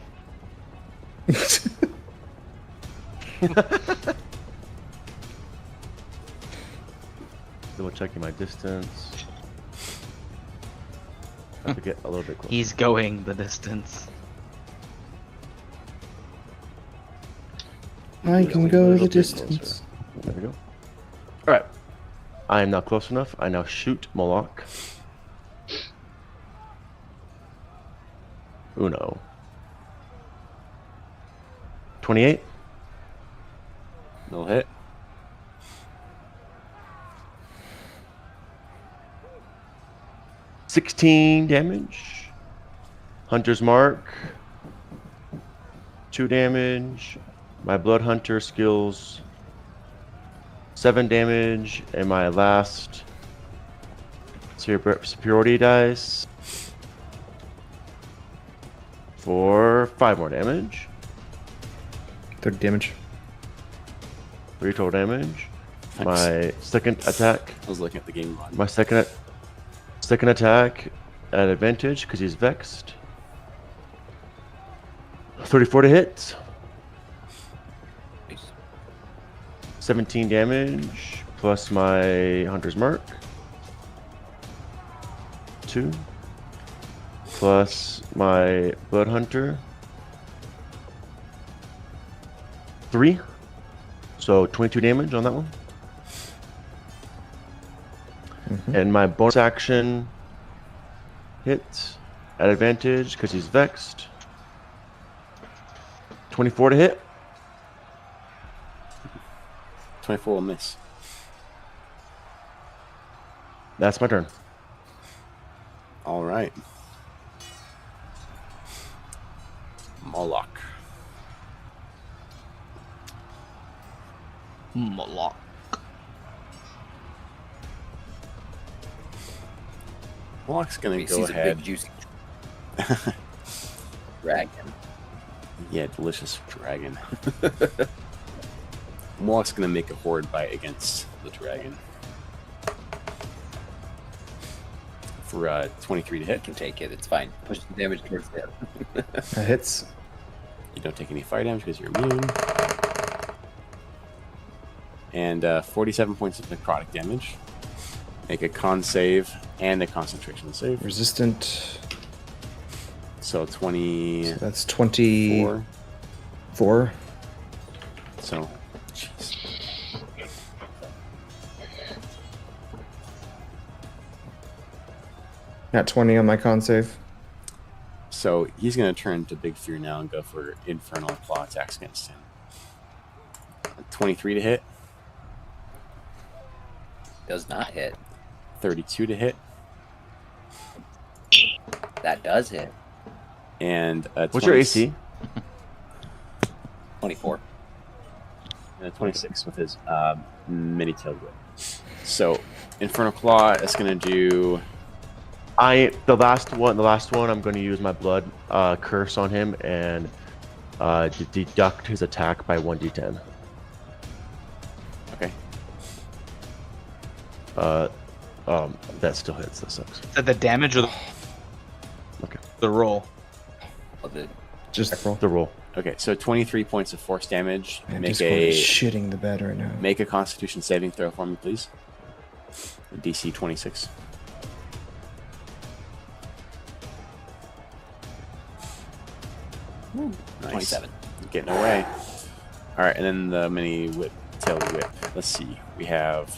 Double checking my distance. I have to get a little bit closer. He's going the distance. I can A go little the bit distance. closer. There we go. Alright. I am now close enough. I now shoot Moloch. Uno. 28. No hit. $16 damage. Hunter's Mark. 2 damage. My Blood Hunter skills. 7 damage. And my last superiority dice. For 5 more damage. 30 damage. 3 total damage. Nice. My second attack. I was looking at the game on. My second attack at advantage because he's vexed. 34 to hit. 17 damage plus my Hunter's Mark. 2 plus my Blood Hunter. 3. So 22 damage on that one. And my bonus action hit at advantage because he's vexed. 24 to hit. 24 will miss. That's my turn. All right. Moloch. Moloch. Moloch's gonna He go sees a ahead. big juicy dragon. Yeah, delicious dragon. Moloch's gonna make a horde bite against the dragon. For 23 to He hit. can take it. It's fine. Push the damage towards the That hits. You don't take any fire damage because you're immune. And 47 points of necrotic damage. Make a con save and a concentration save. Resistant. So 24. So that's 24. So, jeez. Not 20 on my con save. So he's going to turn to Big Fear now and go for Infernal Claw attacks against him. 23 to hit. Does not hit. 32 to hit. That does hit. And What's your AC? 24. And 26 with his mini-tailed whip. So Infernal Claw is going to do... The last one I'm going to use my blood curse on him and deduct his attack by 1d10. Okay. That still hits. That sucks. Is that the damage or the roll? Just roll. The roll. Okay, so 23 points of force damage. Man, Make Discord is shitting the bed right now. Make a Constitution saving throw for me, please. DC 26. Nice. 27. Getting away. All right, and then the mini tailed whip. Let's see. We have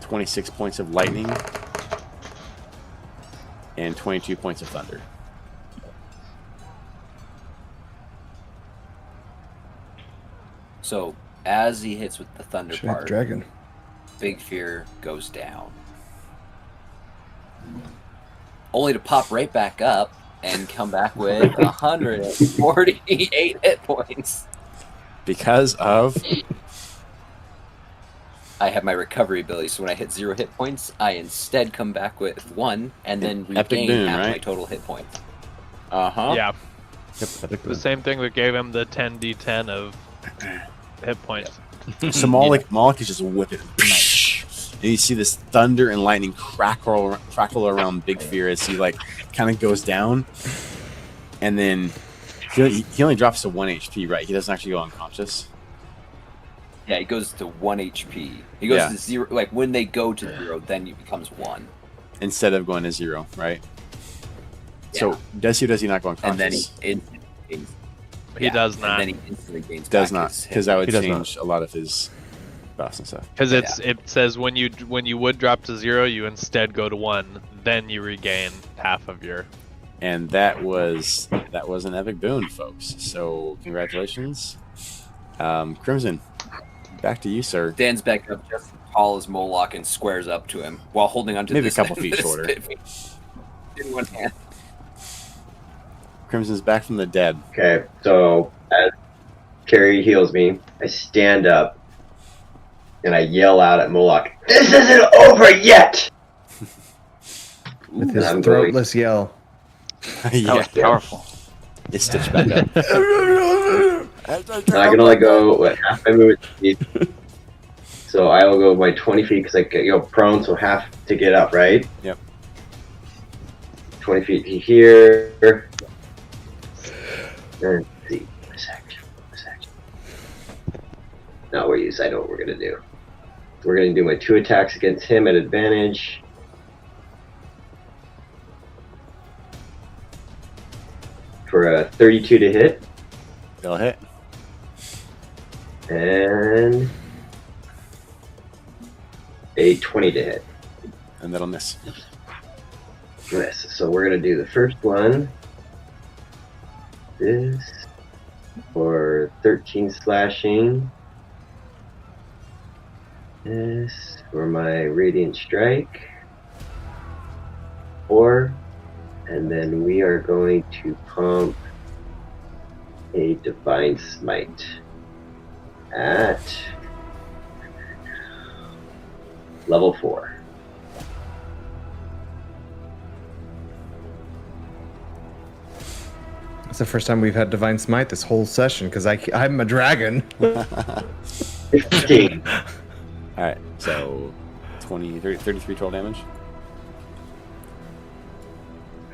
26 points of lightning and 22 points of thunder. So as he hits with the thunder Should have part, dragon. Big Fear goes down. Only to pop right back up and come back with 148 hit points. Because of I have my recovery ability, so when I hit 0 hit points, I instead come back with 1 and then Epic regain boon, half my right? total hit points. Yeah. Yep, epic The boon. same thing that gave him the 10d10 of hit points. so Moloch is just whipping. And you see this thunder and lightning crackle around Big Fear as he like kind of goes down, and then he only drops to 1 HP, right? He doesn't actually go unconscious. Yeah, he goes to 1 HP. He goes to 0. Like when they go to 0, then it becomes 1 instead of going to 0, right? Yeah. So does he or does he not go unconscious? and then he does not. And then he instantly gains does back not, his hit because that would He does change a lot of his buffs and stuff. Because it says when you would drop to 0, you instead go to 1, then you regain half of your. And that was an epic boon, folks. So congratulations, Crimson. Back to you, sir. Stands back up just as tall as Moloch and squares up to him while holding onto Maybe this, a couple feet this shorter. in one hand. Crimson's back from the dead. Okay, so as Carrie heals me, I stand up and I yell out at Moloch, "This isn't over yet!" With his I'm throatless yell. Yeah, Powerful. it's stitched back up. I can only go half my movement speed. So I will go by 20 feet because I go prone, so half to get up, right? Yep. 20 feet here. And let's see. Bonus action. No, I know what we're going to do. We're going to do my 2 attacks against him at advantage. For a 32 to hit. They'll hit. And a 20 to hit. And that'll miss. Miss. So we're going to do the first one. This. For 13 slashing. This. For my Radiant Strike. 4. And then we are going to pump a Divine Smite at level 4. It's the first time we've had Divine Smite this whole session because I'm a dragon. 15. Alright, so 20, 30, 33 total damage.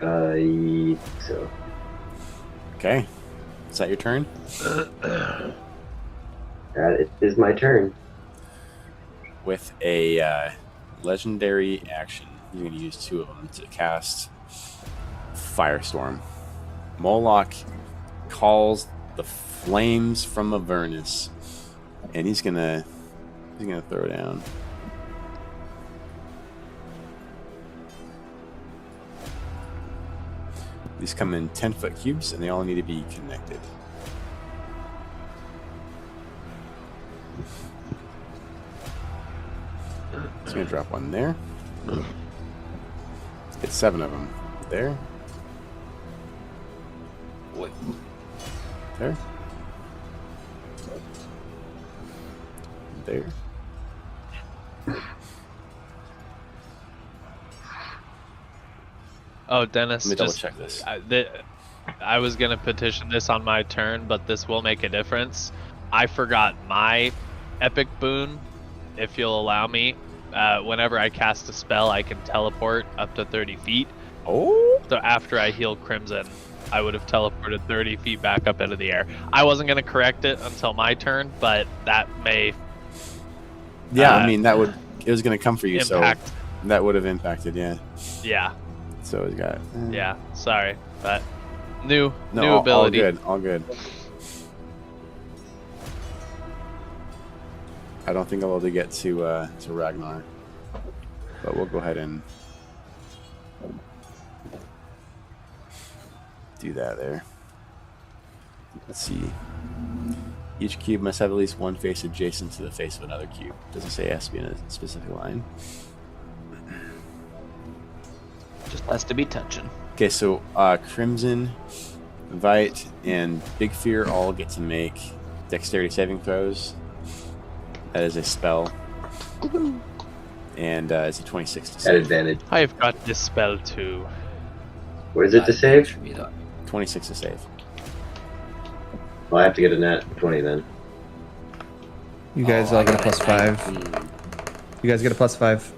So. Okay. Is that your turn? That is my turn. With a legendary action, you're going to use 2 of them to cast Firestorm. Moloch calls the flames from Avernus, and he's gonna throw down. These come in 10-foot cubes, and they all need to be connected. It's gonna drop one there. Get 7 of them. There. What? There. There. Oh, Dennis, Let me double just check this. I was gonna petition this on my turn, but this will make a difference. I forgot my epic boon. If you'll allow me, whenever I cast a spell, I can teleport up to 30 feet. Oh. So after I heal Crimson, I would have teleported 30 feet back up into the air. I wasn't gonna correct it until my turn, but that may. Yeah, I mean it was gonna come for you, impact. so that would have impacted. Yeah. Yeah. So we got. Yeah. Sorry, but new No, ability. All good. I don't think I'll be able to get to Ragnar, but we'll go ahead and do that there. Let's see. Each cube must have at least one face adjacent to the face of another cube. Doesn't say it has to be in a specific line. Just has to be touching. Okay, so Crimson, Vite, and Big Fear all get to make dexterity saving throws. That is a spell. And it's a 26 to At save. advantage. I've got this spell too. What is it to save? 26 to save. Well, I have to get a nat 20 then. You guys all get a +5. You guys get a +5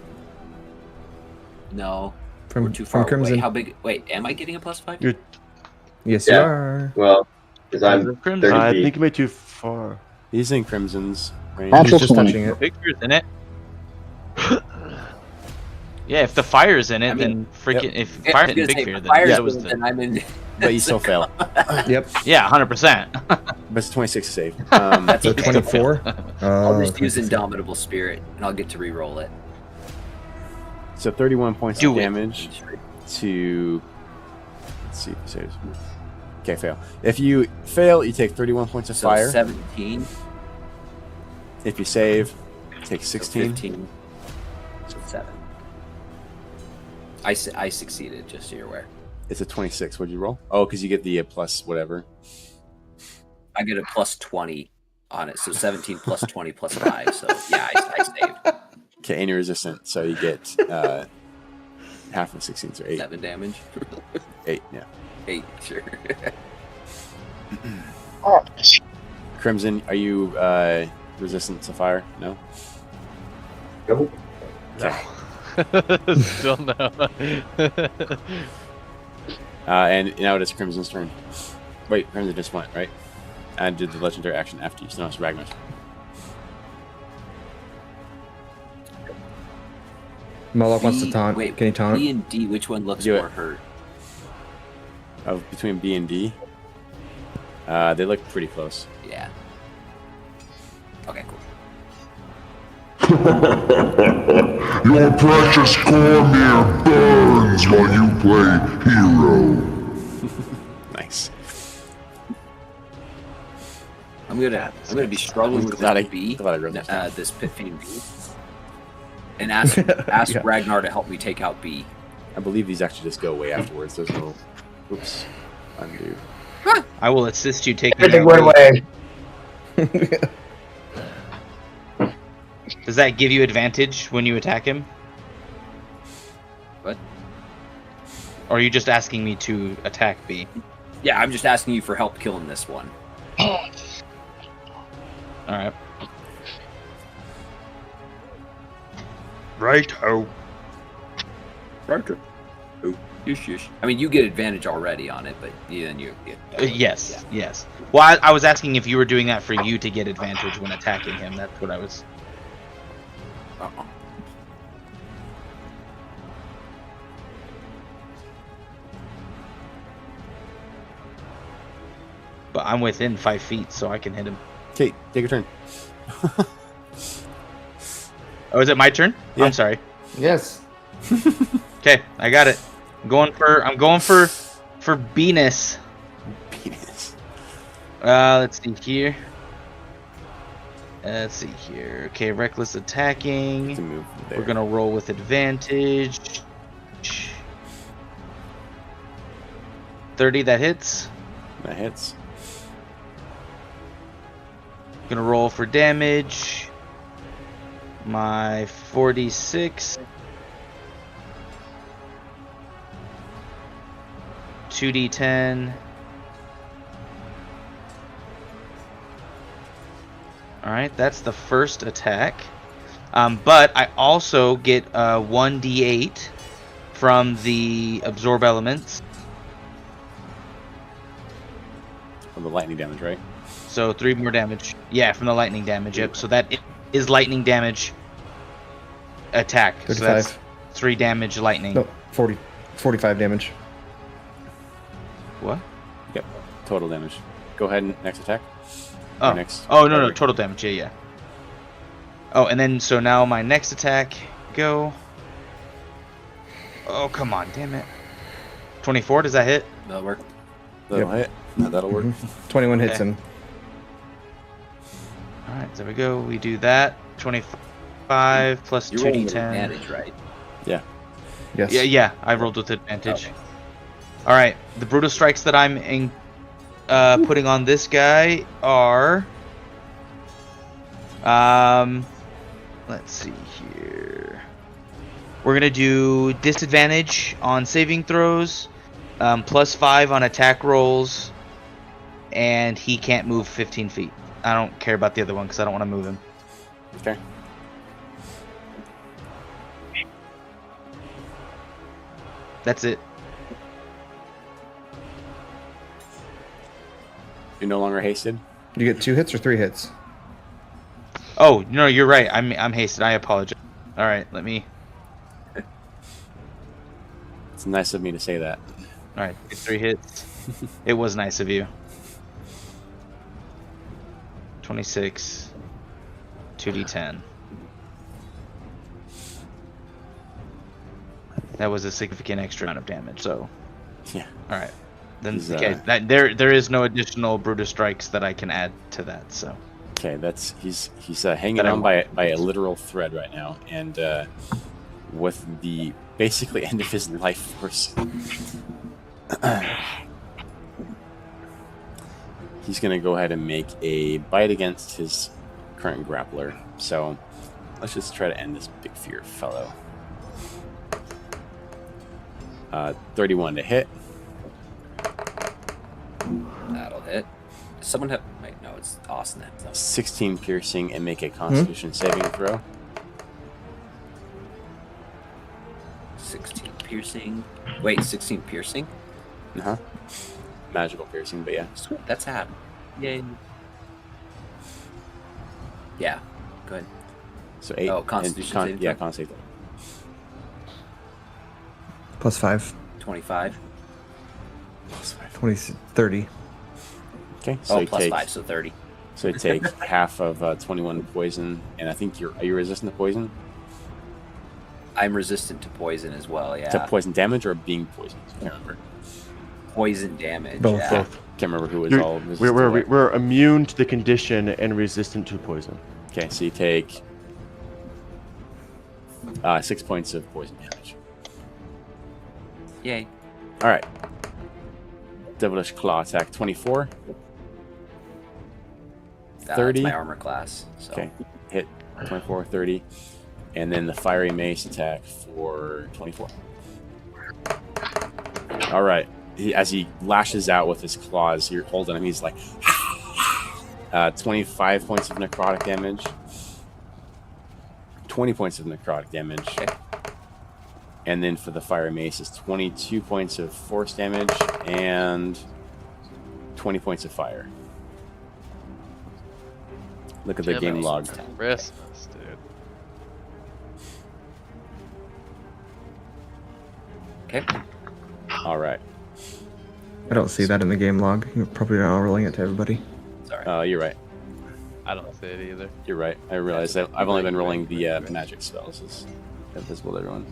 No. from We're too far Crimson. away. How big? Wait, am I getting a +5? You're, Yes, Yeah. you are. Well, because I'm Crimson. 30 I feet. think you made too far. He's in Crimson's range. Natural He's just 20. touching it. Victor's in it. Yeah, if the fire's in it, I mean, then freaking if Yeah, I fire's was in gonna Big say, Fear, if then fire's so was in, the. then I'm in. But you still fail. Yep. Yeah, 100%. But it's 26 to save. That's So okay. 24. I'll just use 26. Indomitable Spirit, and I'll get to re-roll it. So 31 points Do of it. damage to... Let's see if he saves. Okay, fail. If you fail, you take 31 points of So fire. 17. If you save, take So 16. 15. So 7. I succeeded, just so you're aware. It's a 26. What'd you roll? Oh, because you get the plus whatever. I get a +20 on it, so 17 plus 20 plus 5. So yeah, I saved. Okay, and you're resistant, so you get half of 16, so 8. 7 damage. 8, yeah. 8, sure. Oh, Crimson, are you resistant to fire? No? Nope. Okay. Still no. And now it is Crimson's turn. Wait, Crimson just went, right? And did the legendary action after you, so now it's Ragnar's. Moloch wants to B- taunt. Wait, Can he taunt? B and D, which one looks Do it. more hurt? Between B and D, they look pretty close. Yeah. Okay, cool. Your precious Cormir burns while you play hero. Nice. I'm gonna be struggling with Glad I- this B, glad I wrote this down. this Pit Fiend B, and ask Yeah. Ragnar to help me take out B. I believe these actually just go away afterwards. There's no... Oops. Undo. I will assist you taking Everything that went away. away. Does that give you advantage when you attack him? What? Or are you just asking me to attack B? Yeah, I'm just asking you for help killing this one. Alright. Right-ho. Roger. Oh, yes. I mean, you get advantage already on it, but then you get. Yes, yes. Well, I was asking if you were doing that for you to get advantage when attacking him. That's what I was... Uh-uh. But I'm within 5 feet, so I can hit him. Okay, take your turn. Oh, is it my turn? Yeah. I'm sorry. Yes. Okay, I got it. I'm going for Venus. Penis. Let's see here. Okay, reckless attacking. To move there. We're gonna roll with advantage. 30, that hits. That hits. Gonna roll for damage. My 46. 2d10. Alright, that's the first attack. But I also get 1d8 from the absorb elements. From the lightning damage, right? So 3 more damage. Yeah, from the lightning damage. Yep. So that is lightning damage attack. So 35. that's 3 damage lightning. No, 45 damage. What? Yep. Total damage. Go ahead and next attack. Oh. Or next. Oh, no, total damage. Yeah. Oh, and then so now my next attack. Go. Oh, come on. Damn it. 24, does that hit? That'll work. That'll hit. No, that'll work. 21 hits Okay. him. All right, there we go. We do that. 25 plus You're rolling 2d10. with advantage, right? Yes. Yeah, I rolled with advantage. Okay. All right, the brutal strikes that I'm putting on this guy are, let's see here. We're gonna do disadvantage on saving throws, +5 on attack rolls, and he can't move 15 feet. I don't care about the other one because I don't want to move him. Okay. That's it. You're no longer hasted. You get 2 hits or 3 hits? Oh no, you're right. I'm hasted. I apologize. All right, let me. It's nice of me to say that. All right, 3 hits. It was nice of you. 26, 2d10. That was a significant extra amount of damage. So, Yeah. all right. Then He's, okay, there is no additional Brutus strikes that I can add to that. So. Okay, that's he's hanging on by a literal thread right now, and with the basically end of his life force, he's gonna go ahead and make a bite against his current grappler. So let's just try to end this big fear fellow. 31 to hit. That'll hit. Does someone have? Wait, no, it's Austin. 16 piercing and make a Constitution saving throw. 16 piercing. Wait, 16 piercing? Magical piercing, but yeah. Sweet, that's half. Yay. Yeah, go ahead. So 8. Oh, Constitution saving throw? Yeah, Con save. +5. 25. 20, 30. Okay, so you plus take 5, so 30. So you take half of 21 poison, and I think are you resistant to poison? I'm resistant to poison as well, yeah. To poison damage or being poisoned? I can't remember. Poison damage. Both. Yeah. Can't remember who was all resistant to what. We're immune to the condition and resistant to poison. Okay, so you take 6 points of poison damage. Yay. All right. Devilish Claw attack 24. 30. That's my armor class. So. Okay, hit 24, 30. And then the Fiery Mace attack for 24. All right. As he lashes out with his claws, you're holding him. He's like, 25 points of necrotic damage. 20 points of necrotic damage. Okay. And then for the Fiery Mace is 22 points of force damage and 20 points of fire. Look at the game log. Christmas, dude. Okay. All right. I don't see that in the game log. You're probably not rolling it to everybody. Sorry. You're right. I don't see it either. You're right. I realized that I've only been rolling the magic spells. It's invisible to everyone.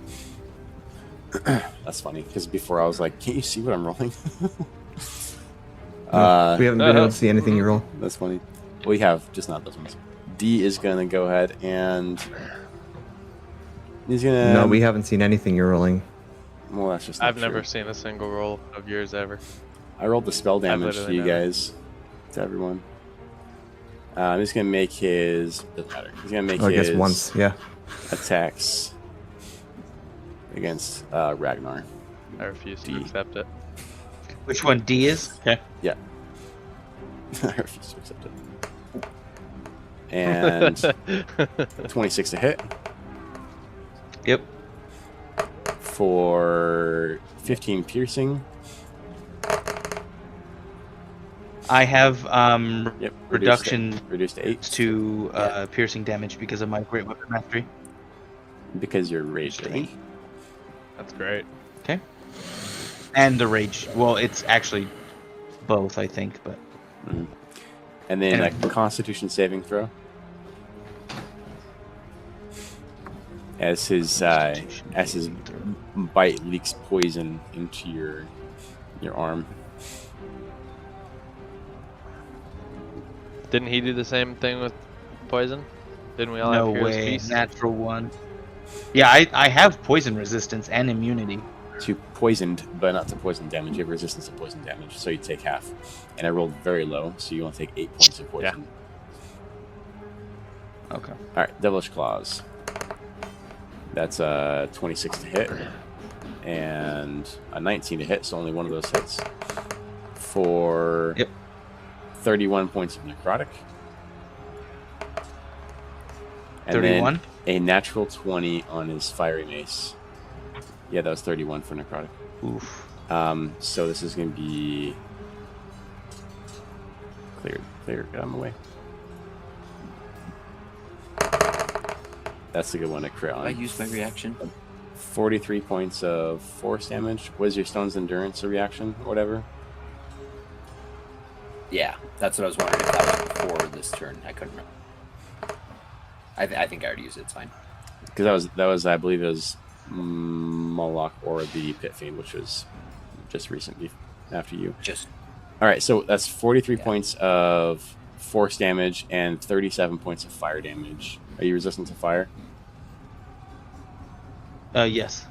That's funny, because before I was like, can't you see what I'm rolling? We haven't been able to see anything you roll. That's funny. We have, just not those ones. D is going to go ahead and... He's going to... No, we haven't seen anything you're rolling. Well, that's just not I've never true. seen a single roll of yours ever. I rolled the spell damage to literally you never. guys. To everyone. He's going to make his... Doesn't matter. He's going to make I his... guess once, yeah. Attacks against Ragnar. I refuse to D. accept it. Which one? D is? Okay. Yeah. I refuse to accept it. And 26 to hit. Yep. For 15 piercing. I have Yep. reduction Reduced to 8. to piercing damage because of my great weapon mastery. Because you're raged, I think. That's great. Okay. And the rage. Well, it's actually both, I think, but. Mm-hmm. And then a Constitution saving throw. As his bite leaks poison into your arm. Didn't he do the same thing with poison? Didn't we all No have Hero's way. Feast? Natural 1. Yeah, I have poison resistance and immunity. To poisoned, but not to poison damage. You have resistance to poison damage, so you take half. And I rolled very low, so you only take 8 points of poison. Okay. Alright, Devilish Claws. That's a 26 to hit. And a 19 to hit, so only one of those hits. For 31 points of necrotic. And 31? then a natural 20 on his fiery mace. Yeah, that was 31 for necrotic. Oof. So this is going to be cleared. Get out of my way. That's a good one to crit on. I used my reaction. 43 points of force damage. Was your stone's endurance a reaction or whatever? Yeah, that's what I was wondering if that was before this turn. I couldn't remember. I think I already used it. It's fine. Because that was I believe it was Moloch or the Pit Fiend, which was just recently after you. All right, so that's 43 points of force damage and 37 points of fire damage. Are you resistant to fire? Yes.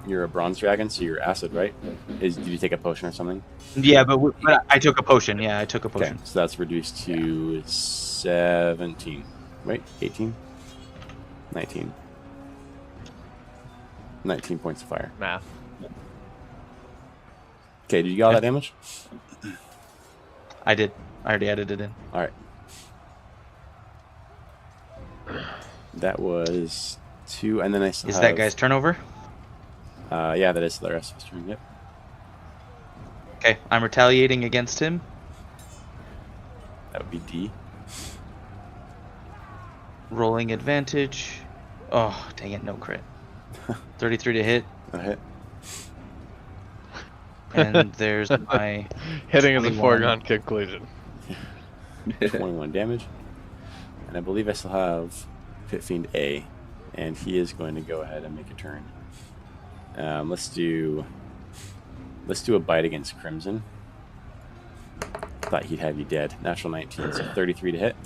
You're a bronze dragon, so you're acid, right? Did you take a potion or something? Yeah, but I took a potion. Yeah, I took a potion. Okay, so that's reduced to 17. Wait, 18? 19. 19 points of fire. Math. Okay, did you get all that damage? I did. I already added it in. All right. That was 2, and then I still Is have... that guy's turnover? Yeah, that is the rest of his turn, yep. Okay, I'm retaliating against him. That would be D. Rolling advantage. Oh, dang it, no crit. 33 to hit. A hit. And there's my... Hitting is a 21. foregone conclusion. 21 damage. And I believe I still have Pit Fiend A, and he is going to go ahead and make a turn. Let's do a bite against Crimson. Thought he'd have you dead. Natural 19, so 33 to hit.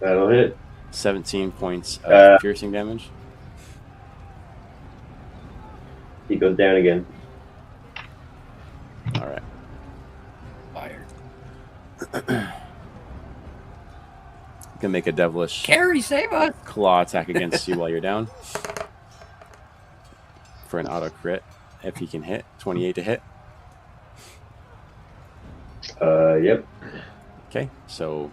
That'll hit. 17 points of piercing damage. He goes down again. All right. Fire. Gonna make a devilish Carrie, save us! claw attack against you while you're down. For an auto crit, if he can hit. 28 to hit. Yep. Okay, so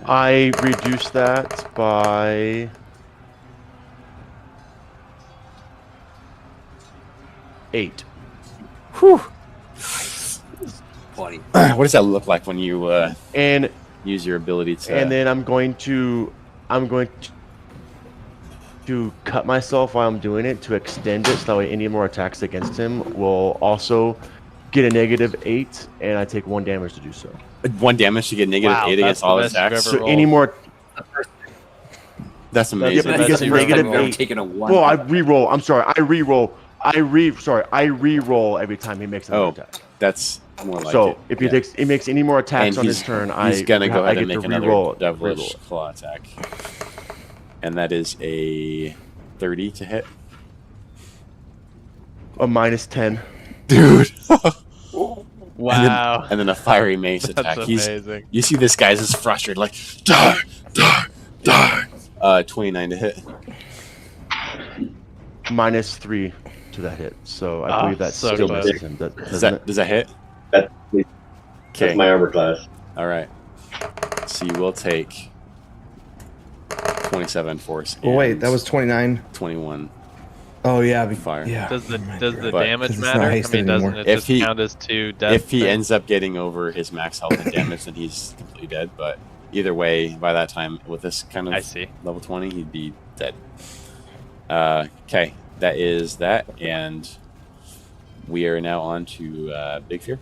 I reduced that by 8. Whew. 20. What does that look like when you And use your ability to? and then I'm going to cut myself while I'm doing it to extend it so that way any more attacks against him will also get a -8, and I take 1 damage to do so. 1 damage to get -8 against all attacks. So any more. That's amazing. Yeah, because -8. Taking a 1. Well, I re-roll. I'm sorry. I re-roll. I re-roll every time he makes another attack. That's more like so it. if he makes any more attacks on his turn, he's gonna go ahead and get make to another re-roll devilish claw attack, and that is a 30 to hit. A -10. Dude. Wow. And then a fiery mace That's attack. amazing. You see this guy's just frustrated, like, die, die, die. 29 to hit. -3 to that hit. So I believe that so still close. misses him. Does that hit? That's Okay. my armor class. All right. So you will take 27 force. Well, wait, and that was 29. 21 Oh yeah, fire. Yeah. Does the But- damage 'Cause it's not matter? I hasted mean, doesn't anymore. it If just he- count as 2 death? If he things? ends up getting over his max health and damage, then he's completely dead. But either way, by that time, with this kind I of see. level 20, he'd be dead. Okay, that is that, and we are now on to Big Fear.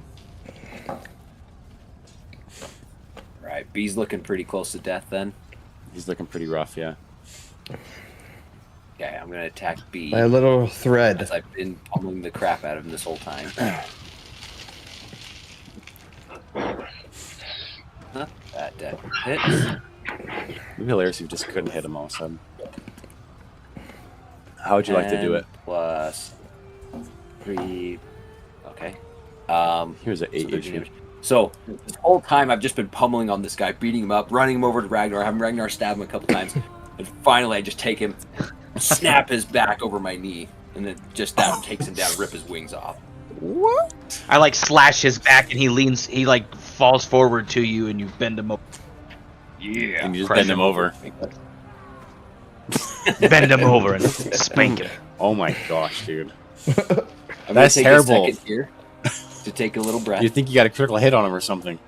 Right, B's looking pretty close to death then. He's looking pretty rough, yeah. Okay, I'm gonna attack B. By a little thread. As I've been pummeling the crap out of him this whole time. hits. It'd be hilarious if you just couldn't hit him all of a sudden. How would you like to do it? Plus 3. Okay. Here's an 8 so HP. So this whole time I've just been pummeling on this guy, beating him up, running him over to Ragnar, having Ragnar stab him a couple times, and finally I just take him, snap his back over my knee, and then just that takes him down, rip his wings off. What? I like slash his back, and he like falls forward to you, and you bend him over. Yeah. And you just bend him over. Bend him over and spank him. Oh my gosh, dude. I'm That's gonna take terrible. A second here to take a little breath. You think you got a critical hit on him or something?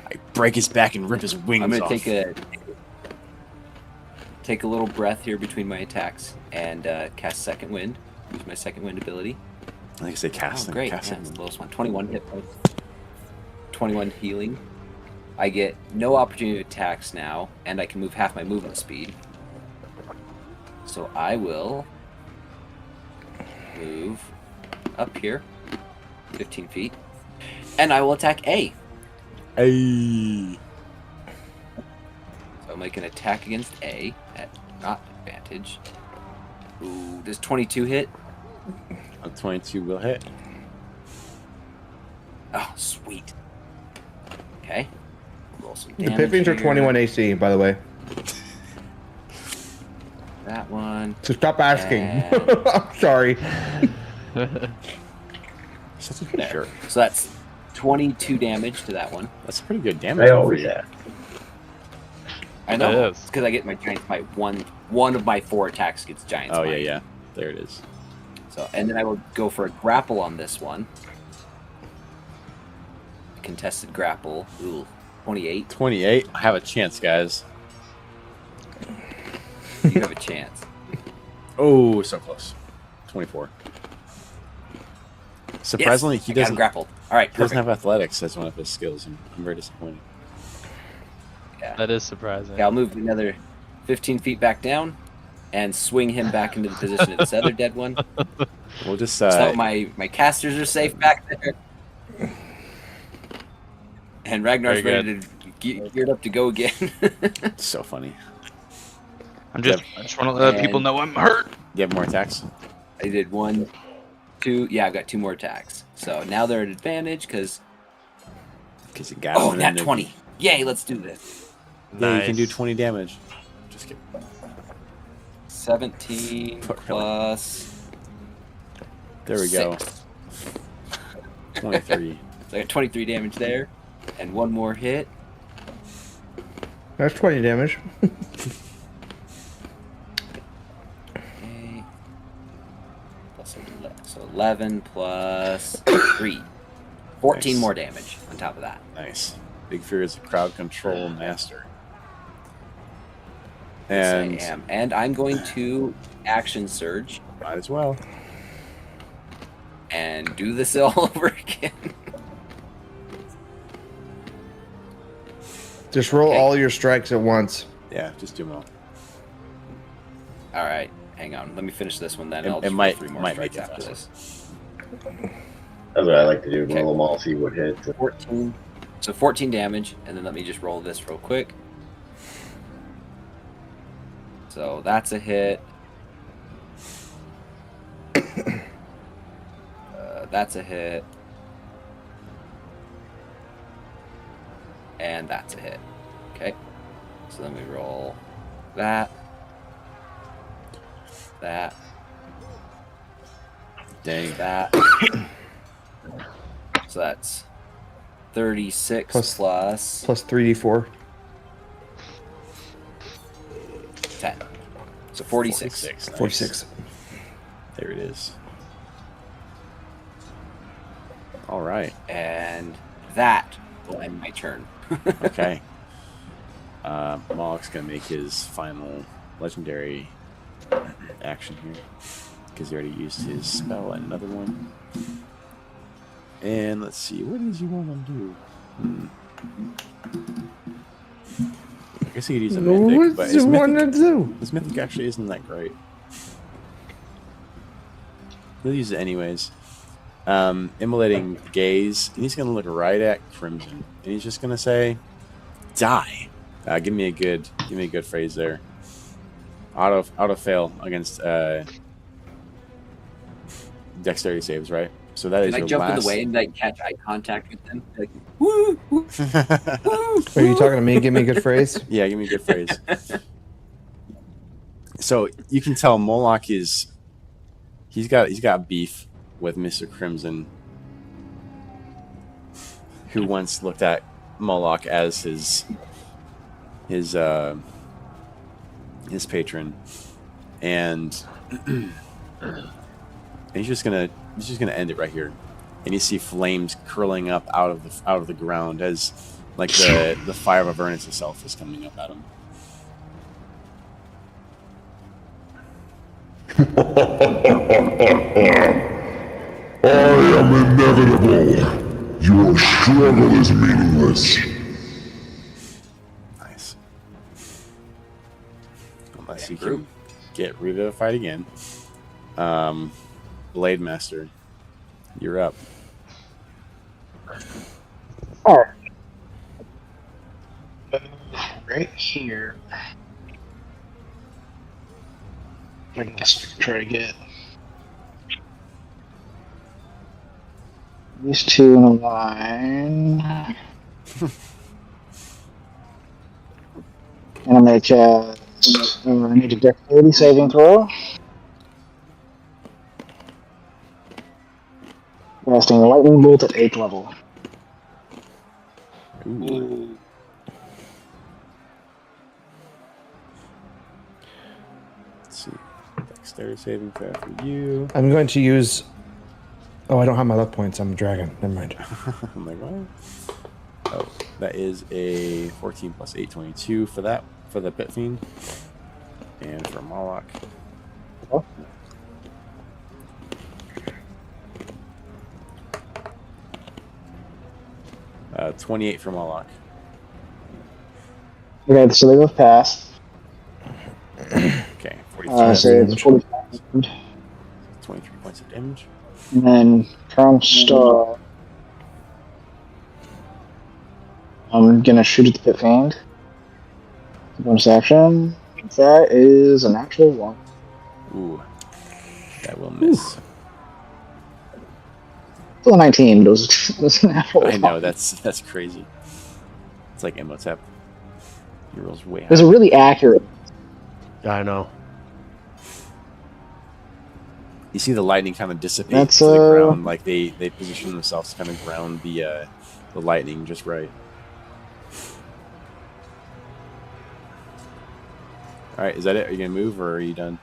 I break his back and rip his wings I'm gonna off. take a little breath here between my attacks and cast Second Wind. Use my Second Wind ability. I think I say cast. Oh, great. Cast Yeah, it's the lowest one. 21 hit points. 21 healing. I get no opportunity attacks now, and I can move half my movement speed. So I will move up here, 15 feet, and I will attack A. Hey. So I'll make an attack against A at not advantage. Ooh, does 22 hit? A 22 will hit. Oh, sweet. Okay. Roll some The damage Pipfiends are here. 21 AC, by the way. That one. So stop asking. And- I'm sorry. Such a There. jerk. So that's 22 damage to that one. That's pretty good damage. I always have. I know. It It's is. because I get my giant fight. One of my 4 attacks gets giant. Oh, Smite. yeah. There it is. So, and then I will go for a grapple on this one. Contested grapple. Ooh, 28. 28. I have a chance, guys. You have a chance. Oh, so close. 24. Surprisingly, Yes, he I got him doesn't. grappled. All right, He doesn't perfect. have athletics as one of his skills. I'm very disappointed. Yeah. That is surprising. Okay, I'll move another 15 feet back down and swing him back into the position of this other dead one. We'll just So my casters are safe back there. And Ragnar's Very ready to geared up to go again. It's so funny. I just want to let people know I'm hurt. You have more attacks? I did 1, 2. Yeah, I've got 2 more attacks. So now they're at advantage because. Because you got Oh, him. nat 20. Yay, let's do this. Yeah, you can do 20 damage. Just kidding. 17 plus. There we go. 6. 23. So I got 23 damage there. And 1 more hit. That's 20 damage. Okay. Plus 11. So 11 plus 3. 14 Nice. more damage on top of that. Nice. Big Fear is a crowd control master. Yes, And I am. And I'm going to action surge might as well. and do this all over again. Just roll Okay. all your strikes at once. Yeah, just do them all. All right, hang on. Let me finish this one then. It- I'll it just might- roll 3 more might strikes make it after faster. this. That's what I like to do. Okay. Roll them all, see what hits. 14. So 14 damage, and then let me just roll this real quick. So that's a hit. That's a hit. And that's a hit. Okay. So then we roll that. That. Dang. That. So that's 36 Plus- plus Plus 3d4. 10. So 46. Nice. 46. There it is. All right. And that will end my turn. Okay. Moloch's gonna make his final legendary action here because he already used his spell and another one. And let's see, what does he want to do? I guess he could use a mythic, What but does you want to do? his mythic actually isn't that great. He'll use it anyways. immolating gaze, and he's gonna look right at Crimson, and he's just gonna say, "Die." Give me a good phrase there. Auto fail against dexterity saves, right? So that is Can I your jump in last. the way and like catch eye contact with them? Like, woo, woo, woo. Are you talking to me? Give me a good phrase. Yeah, give me a good phrase. So you can tell Moloch he's got beef with Mr. Crimson, who once looked at Moloch as his patron, and he's just gonna end it right here. And you see flames curling up out of the ground as like the fire of Avernus itself is coming up at him. I am inevitable. Your struggle is meaningless. Nice. Unless you can get revivified again. Blade Master, you're up. Alright. Right here. I guess try to get these two in a line. And I'm going to cast. I need a dexterity saving throw. Casting a lightning bolt at 8th level. Ooh. Let's see. Dexterity saving throw for you. I'm going to use. Oh, I don't have my luck points. I'm a dragon. Never mind. I'm like, what? Oh, that is a 14 plus 8, 22 for that, for the Pit Fiend. And for Moloch. Oh. 28 for Moloch. Okay, so they both pass. Okay, 45. So it's 45. 23 points of damage. And then from Star, I'm gonna shoot at the Pit Fiend. Bonus action. That is an actual 1. Ooh, that will miss. Still a 19, but it was an actual 1. I know, that's crazy. It's like Imhotep. He rolls way It was high. really accurate. Yeah, I know. You see the lightning kind of dissipate That's, to the ground, like they position themselves to kind of ground the lightning just right. All right, is that it? Are you gonna move or are you done?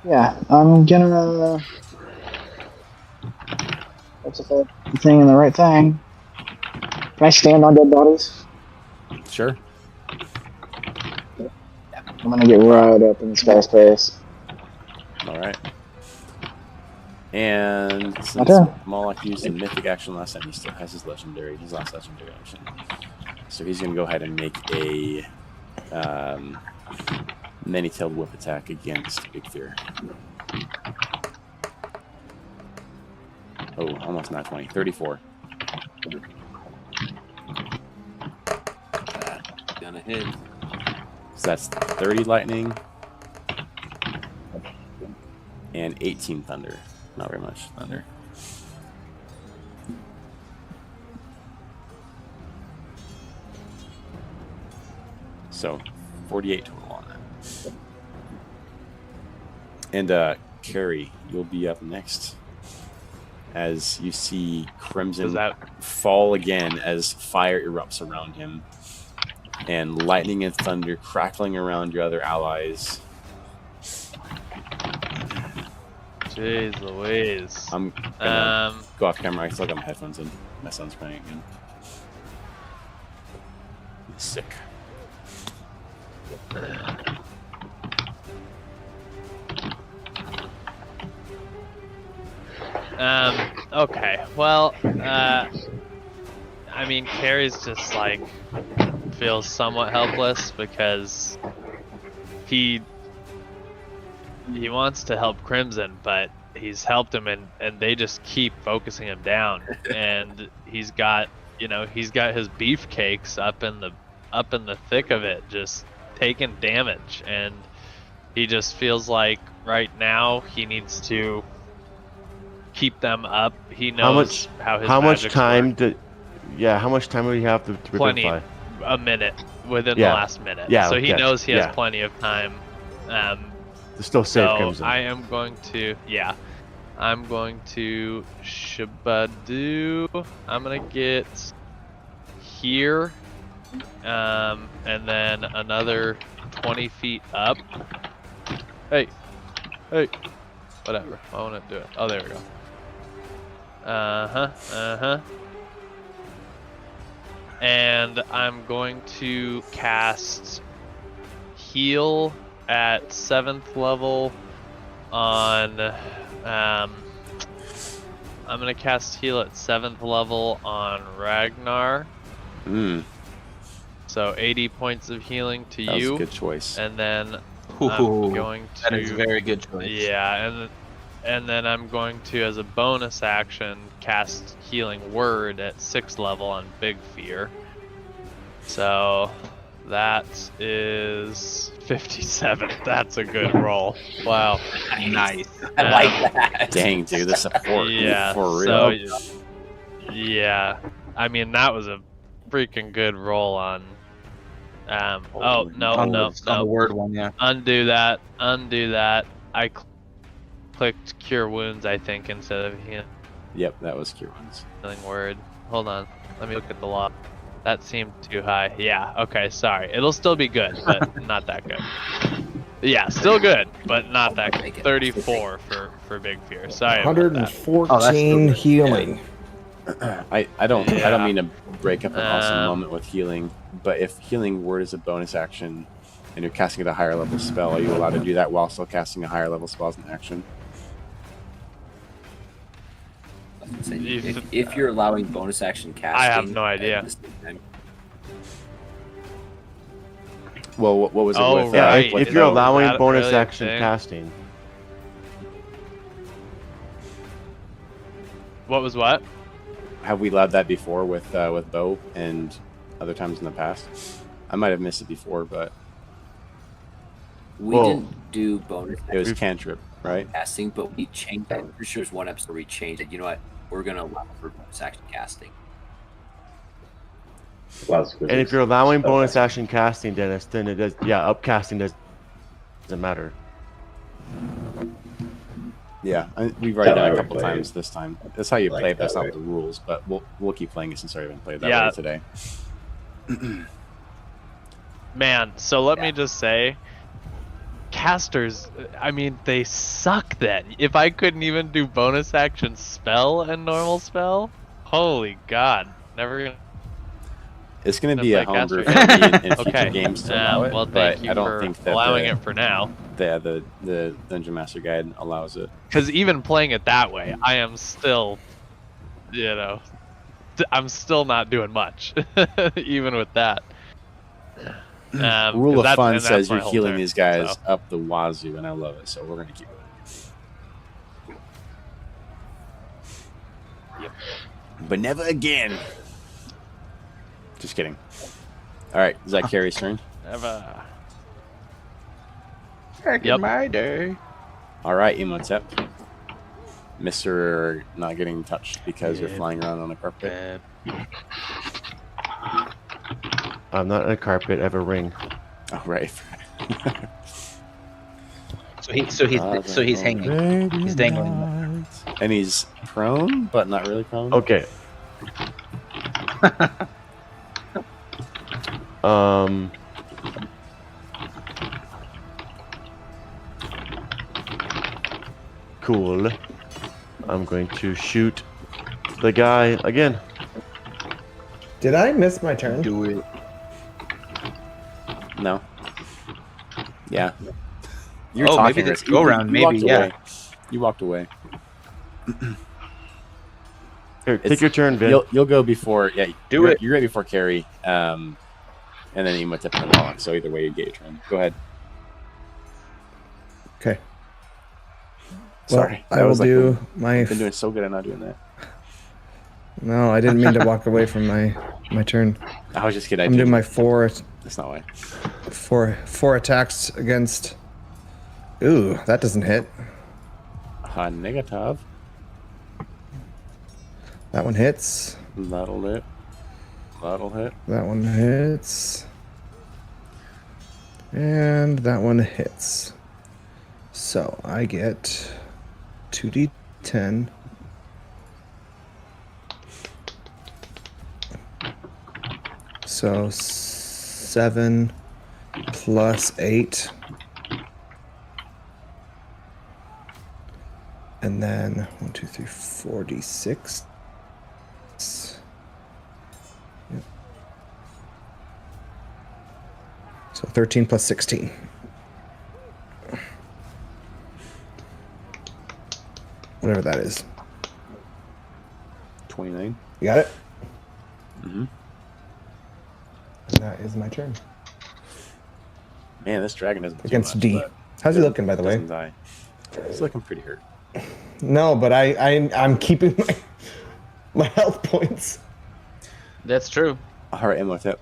Yeah, I'm gonna. What's the thing in the right thing? Can I stand on dead bodies? Sure. I'm gonna get right up in this guy's face. All right. And since Okay. Moloch used a mythic action last time, he still has his last legendary action. So he's going to go ahead and make a many-tailed whip attack against Big Fear. Oh, almost not 20. 34. Gonna hit. So that's 30 lightning and 18 thunder. Not very much thunder. So 48 total on that. And Carrie, you'll be up next as you see Crimson fall again as fire erupts around him and lightning and thunder crackling around your other allies. Jeez Louise. I'm gonna go off camera. I still got my headphones in. My son's crying again. He's sick. Okay. Well, I mean, Carrie's just like feels somewhat helpless because he he wants to help Crimson, but he's helped him, and they just keep focusing him down. And he's got his beefcakes up in the thick of it, just taking damage, and he just feels like right now he needs to keep them up. He knows how much time do we have to plenty, revivify? a minute within the last minute. Yeah, so he knows he has plenty of time. To still save Crimson. I'm going to Shabadu. I'm gonna get here, and then another 20 feet up. Hey, whatever. I want to do it. Oh, there we go. And I'm going to cast heal at 7th level on. I'm gonna cast heal at 7th level on Ragnar. So 80 points of healing to That you. was a good choice. And then I'm going to. That is a very good choice. Yeah, and then I'm going to, as a bonus action, cast Healing Word at 6th level on Big Fear. So that is 57. That's a good roll. Wow. Nice. I like that. Dang, dude, the support. Yeah. For real. So, yeah. I mean, that was a freaking good roll on. No. On the word one, yeah. Undo that. I clicked Cure Wounds, I think, instead of Yep, that was Cure Wounds. Healing Word. Hold on. Let me look at the log. That seemed too high. Yeah, okay, sorry. It'll still be good, but not that good. Yeah, still good, but not that good. 34 for Big Fear. Sorry about that. 114 healing. I don't mean to break up an awesome moment with healing, but if Healing Word is a bonus action and you're casting at a higher level spell, are you allowed to do that while still casting a higher level spell as an action? If you're allowing bonus action casting, I have no idea. Well, what was it with? Right. If you're allowing bonus action casting. What was what? Have we allowed that before with Bo and other times in the past? I might have missed it before, but we didn't do bonus. It was cantrip, right? Casting, but we changed that. I'm pretty sure it was one episode where we changed it. You know what? We're gonna allow for bonus action casting. And if you're allowing bonus action casting, Dennis, then it does. Yeah, upcasting doesn't matter. Yeah, we've already done it a couple times this time. That's how you play it. That's not the rules, but we'll keep playing it since I haven't played that way today. Man, so let me just say, casters, I mean, they suck then. If I couldn't even do bonus action spell and normal spell, holy god, never gonna. It's going to be a homebrew for me in future games to allow it, well, but I don't think that allowing it for now. The Dungeon Master Guide allows it. Because even playing it that way, I am still, I'm still not doing much, even with that. Rule of Fun says you're healing these guys up the wazoo, and I love it, so we're going to keep it. Yep. But never again. Just kidding. All right, is that Carrie's turn? Never. Back in my day. All right, Imhotep. Mr. Not getting touched because you're flying around on a carpet. I'm not on a carpet. I have a ring. Oh, right. So he's hanging. He's dangling. And he's prone, but not really prone. Okay. Cool. I'm going to shoot the guy again. Did I miss my turn? Do it. No. Yeah. Maybe this go round. Maybe, yeah. You walked away. Here, take your turn, Vin. You'll go before. Yeah, Do it. You're right before Carrie. And then Imhotep and Moloch. So either way, you get your turn. Go ahead. Okay. Sorry. I will do my. I've been doing so good at not doing that. No, I didn't mean to walk away from my turn. I was just kidding. I'm doing my four. That's not why. Four attacks against. Ooh, that doesn't hit. Negative. That one hits. That'll hit. That'll hit. That one hits. And that one hits. So I get 2d10. So 7 plus 8. And then 1, 2, 3, 4, d6. Yep. So 13 plus 16. Whatever that is. 29. You got it? Mm-hmm. And that is my turn. Man, this dragon doesn't Against much, D. How's he looking, by the way? Doesn't die. He's looking pretty hurt. No, but I'm keeping my health points. That's true. All right, I'm with it.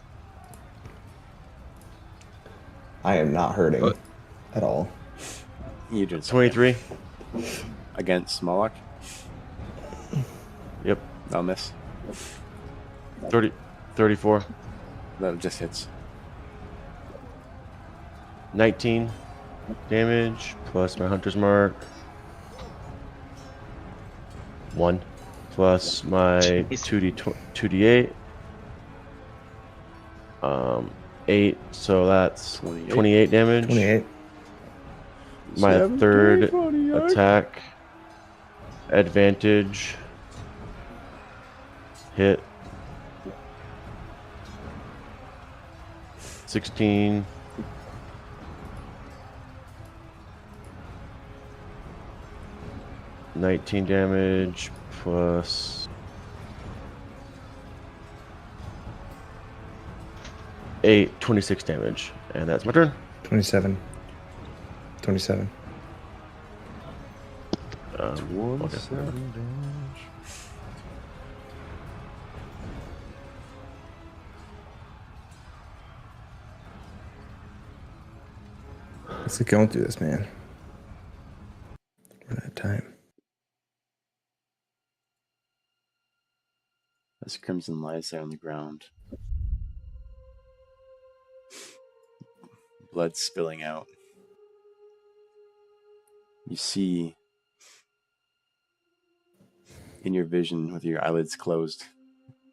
I am not hurting at all. You did 23 against Moloch. Yep. I'll miss. 34. That just hits. 19 damage plus my hunter's mark. 1 plus my 2d8. 8, so that's 28 damage. 28. My third attack. Advantage. Hit. 16. $19 damage plus 8, 26 damage. And that's my turn. 27. 27. Okay. Let's get going through this, man. We're out of time. As Crimson lies there on the ground, blood spilling out, you see in your vision with your eyelids closed,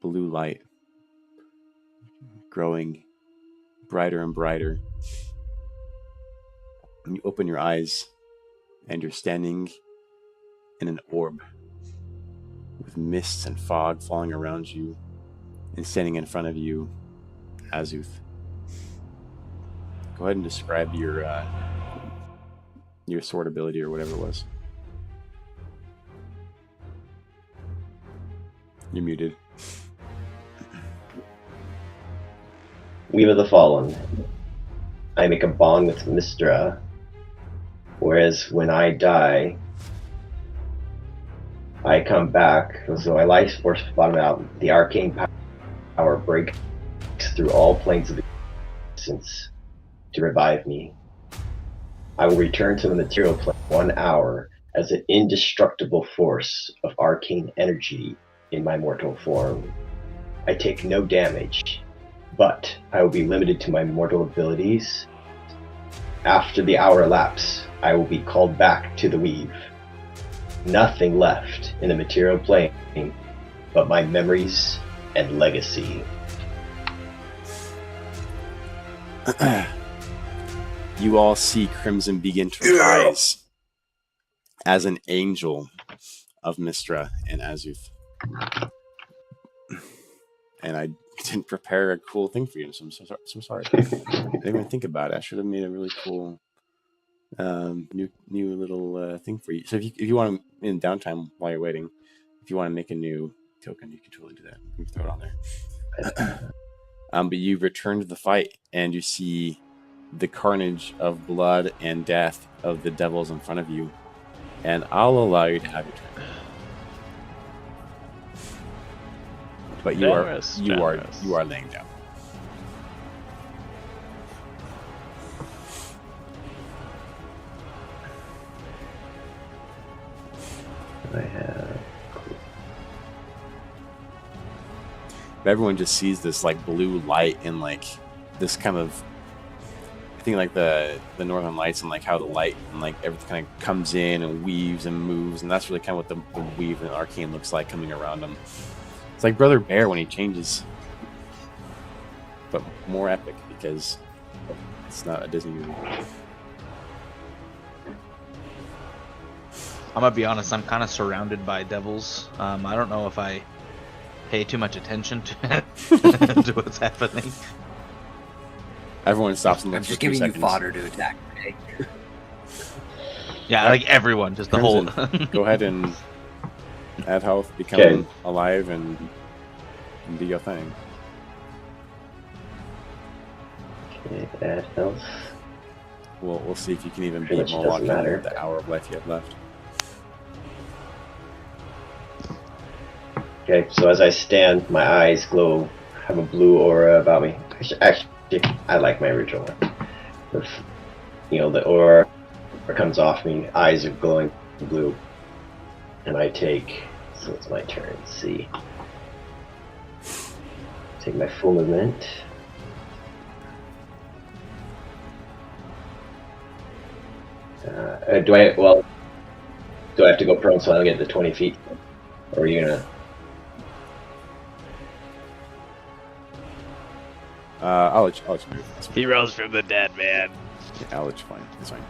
blue light growing brighter and brighter. And you open your eyes and you're standing in an orb with mists and fog falling around you, and standing in front of you, Azuth. Go ahead and describe your sword ability or whatever it was. You're muted. Weave of the Fallen. I make a bond with Mystra, whereas when I die, I come back, so I life force bottom out. The arcane power breaks through all planes of existence to revive me. I will return to the material plane 1 hour as an indestructible force of arcane energy in my mortal form. I take no damage, but I will be limited to my mortal abilities. After the hour elapses, I will be called back to the weave. Nothing left in the material plane but my memories and legacy. You all see Crimson begin to rise as an angel of Mystra and Azuth. And I didn't prepare a cool thing for you, so I'm so sorry. I didn't even think about it. I should have made a really cool new little thing for you. So if you want to, in downtime while you're waiting, if you want to make a new token, you can totally do that. You can throw it on there. But you return to the fight and you see the carnage of blood and death of the devils in front of you, And I'll allow you to have your turn. But you Generous, are generous. laying down. I have. Everyone just sees this like blue light and like this kind of, I think like the northern lights and like how the light and like everything kind of comes in and weaves and moves, and that's really kind of what the weave and arcane looks like coming around them. It's like Brother Bear when he changes, but more epic because it's not a Disney movie. I'm gonna be honest. I'm kind of surrounded by devils. I don't know if I pay too much attention to, to what's happening. Everyone stops and I'm looks just for 2 giving you seconds. fodder to attack. Okay? Yeah, like everyone, just the whole. Crimson, go ahead and add health, become Okay. alive, and do your thing. Okay, add health. We'll see if you can even Pretty beat much Moloch doesn't matter. in the hour of life you have left. Okay, so as I stand, my eyes glow, have a blue aura about me. Actually, I like my original one. The aura comes off me, eyes are glowing blue, and I take. So it's my turn. Let's see. Take my full movement. Do I have to go prone so I don't get to 20 feet? Or are you gonna? I'll let you move. That's fine. He rose from the dead, man. Yeah, I'll let you fine. That's fine.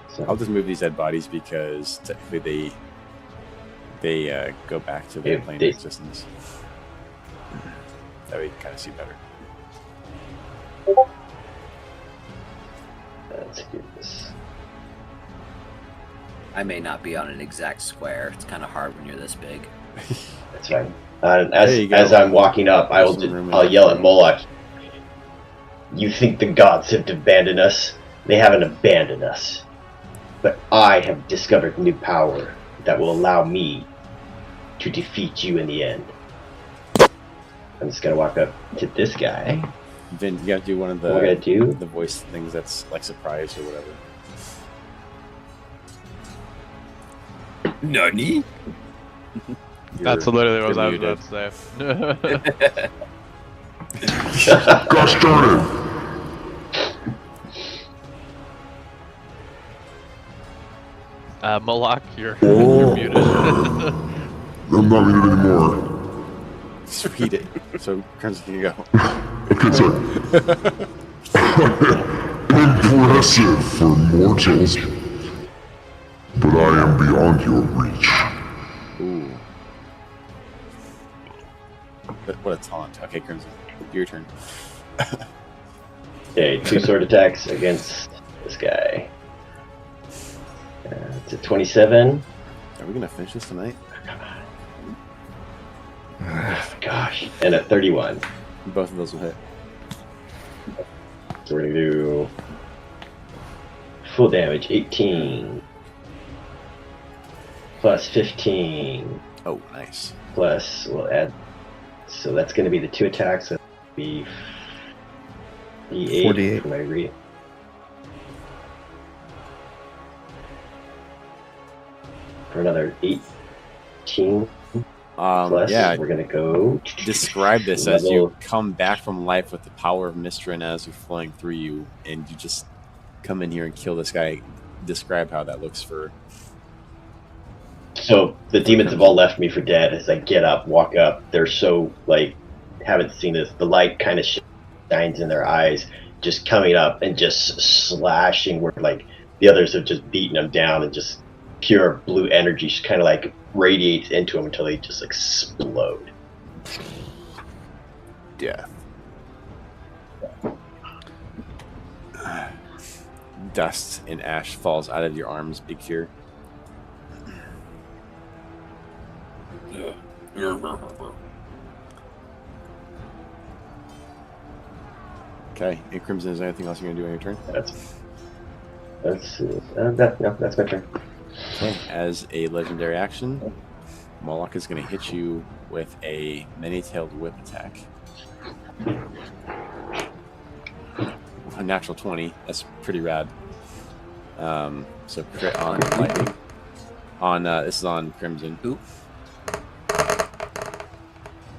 So, I'll just move these dead bodies because technically they go back to their If plane they- of existence. That way you can kind of see better. let's do this. I may not be on an exact square. It's kind of hard when you're this big. That's fine. There you go. As I'm walking up, There's some room in I'll there. yell at Moloch. You think the gods have abandoned us? They haven't abandoned us. But I have discovered new power that will allow me to defeat you in the end. I'm just gonna walk up to this guy. Vin, you gotta do one of What we're gonna do? the voice things that's like surprise or whatever. Nani? That's literally what I was muted. about to say. Gosh darn it! Moloch, you're Oh. muted. I'm not muted anymore. Just read it. So Crimson can go. Okay, sorry. Impressive for mortals. But I am beyond your reach. Ooh. What a taunt. Okay, Crimson. Your turn. Okay, 2 sword attacks against this guy. It's a 27. Are we gonna finish this tonight? Oh, gosh. And a 31. Both of those will hit. So we're gonna do full damage, 18. Plus 15. Oh, nice. Plus, we'll add. So that's gonna be the 2 attacks. That'll be 48. for my read. For another 18 plus, Yeah. we're gonna go. Describe this as you level- come back from life with the power of Mistran as you're flowing through you, and you just come in here and kill this guy. Describe how that looks for. So the demons have all left me for dead. As I get up, walk up, they're so haven't seen this. The light kind of shines in their eyes, just coming up and just slashing where the others have just beaten them down, and just pure blue energy just kind of radiates into them until they just explode. Death. Dust and ash falls out of your arms, Big Fear. Okay, and Crimson, is there anything else you're gonna do on your turn? That's my turn. Okay, as a legendary action, Moloch is going to hit you with a many-tailed whip attack. A natural 20. That's pretty rad. So crit on lightning. On this is on Crimson. Oop.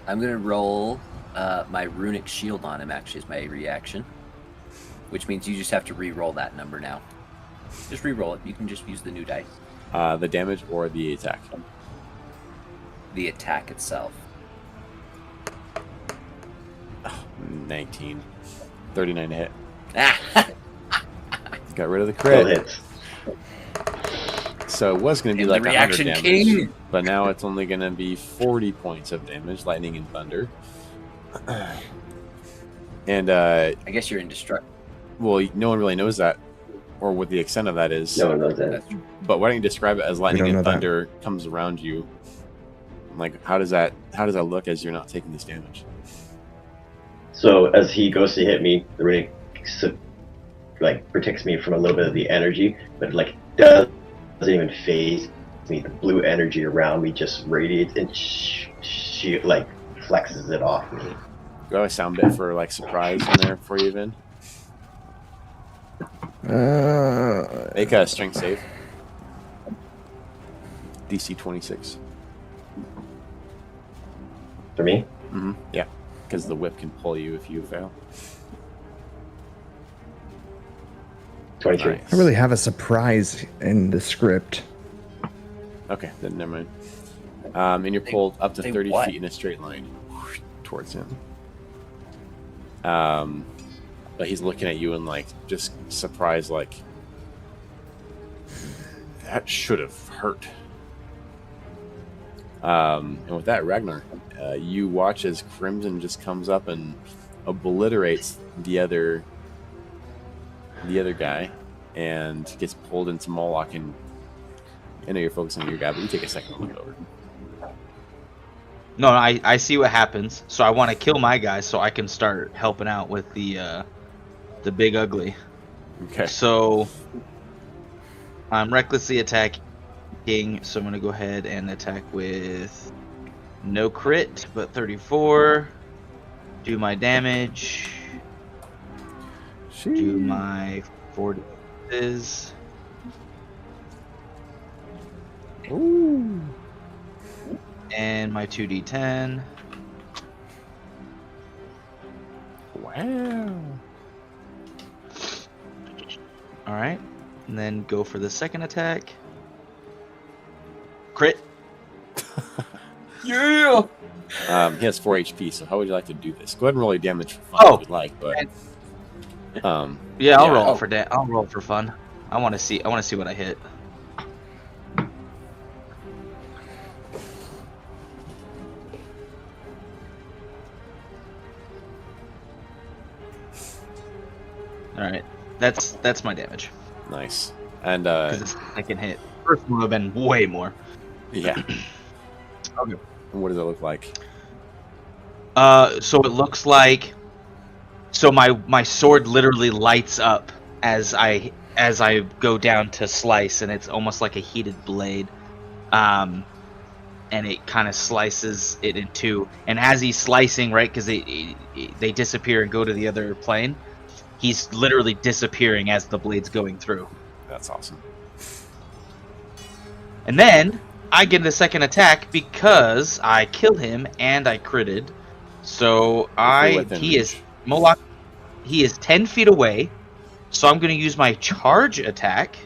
I'm gonna roll my runic shield on him. Actually, as my reaction, which means you just have to re-roll that number now. Just re-roll it. You can just use the new dice. The damage or the attack? The attack itself. Oh, 19. 39 to hit. Ah! Got rid of the Still crit. hits. So it was going to be And like the 100 reaction damage, king. but now it's only going to be 40 points of damage, lightning and thunder. And I guess you're indestructible. well, no one really knows that, or what the extent of that is. No one knows that. But why don't you describe it as lightning don't and know that. thunder comes around you? Like, how does that look as you're not taking this damage? So as he goes to hit me, the ring like protects me from a little bit of the energy, but like doesn't even phase me. The blue energy around me just radiates and she like flexes it off me. Do I have a sound bit for like surprise in there for you, Vin? Make a strength save. DC 26. For me? Mm-hmm. Yeah, because the whip can pull you if you fail. 23. Nice. I really have a surprise in the script. Okay, then never mind. And you're pulled up to Say 30 what? feet in a straight line towards him. But he's looking at you and like just surprised, like that should have hurt. And with that, Ragnar, you watch as Crimson just comes up and obliterates the other guy and gets pulled into Moloch. And I know you're focusing on your guy, but you take a second to look over. No, I see what happens. So I want to kill my guy so I can start helping out with the big ugly. Okay. So I'm recklessly attacking, so I'm gonna go ahead and attack with no crit, but 34. Do my damage. Do my 40. Ooh. And my 2d10. Wow. Alright. And then go for the second attack. Crit. Yeah. He has 4 HP, so how would you like to do this? Go ahead and roll your damage for fun Oh. if you'd like, but Yeah, I'll Yeah. roll I'll roll for fun. I want to see what I hit. All right, that's my damage. nice. And Because it's the second hit. First one would have been way more. yeah. Okay. And what does it look like? So it looks like, so my sword literally lights up as I go down to slice, and it's almost like a heated blade, and it kind of slices it in two. And as he's slicing, right, because they disappear and go to the other plane, he's literally disappearing as the blade's going through. That's awesome. And then I get the second attack because I kill him and I critted. So within he reach. is Moloch. He is 10 feet away. So I'm going to use my charge attack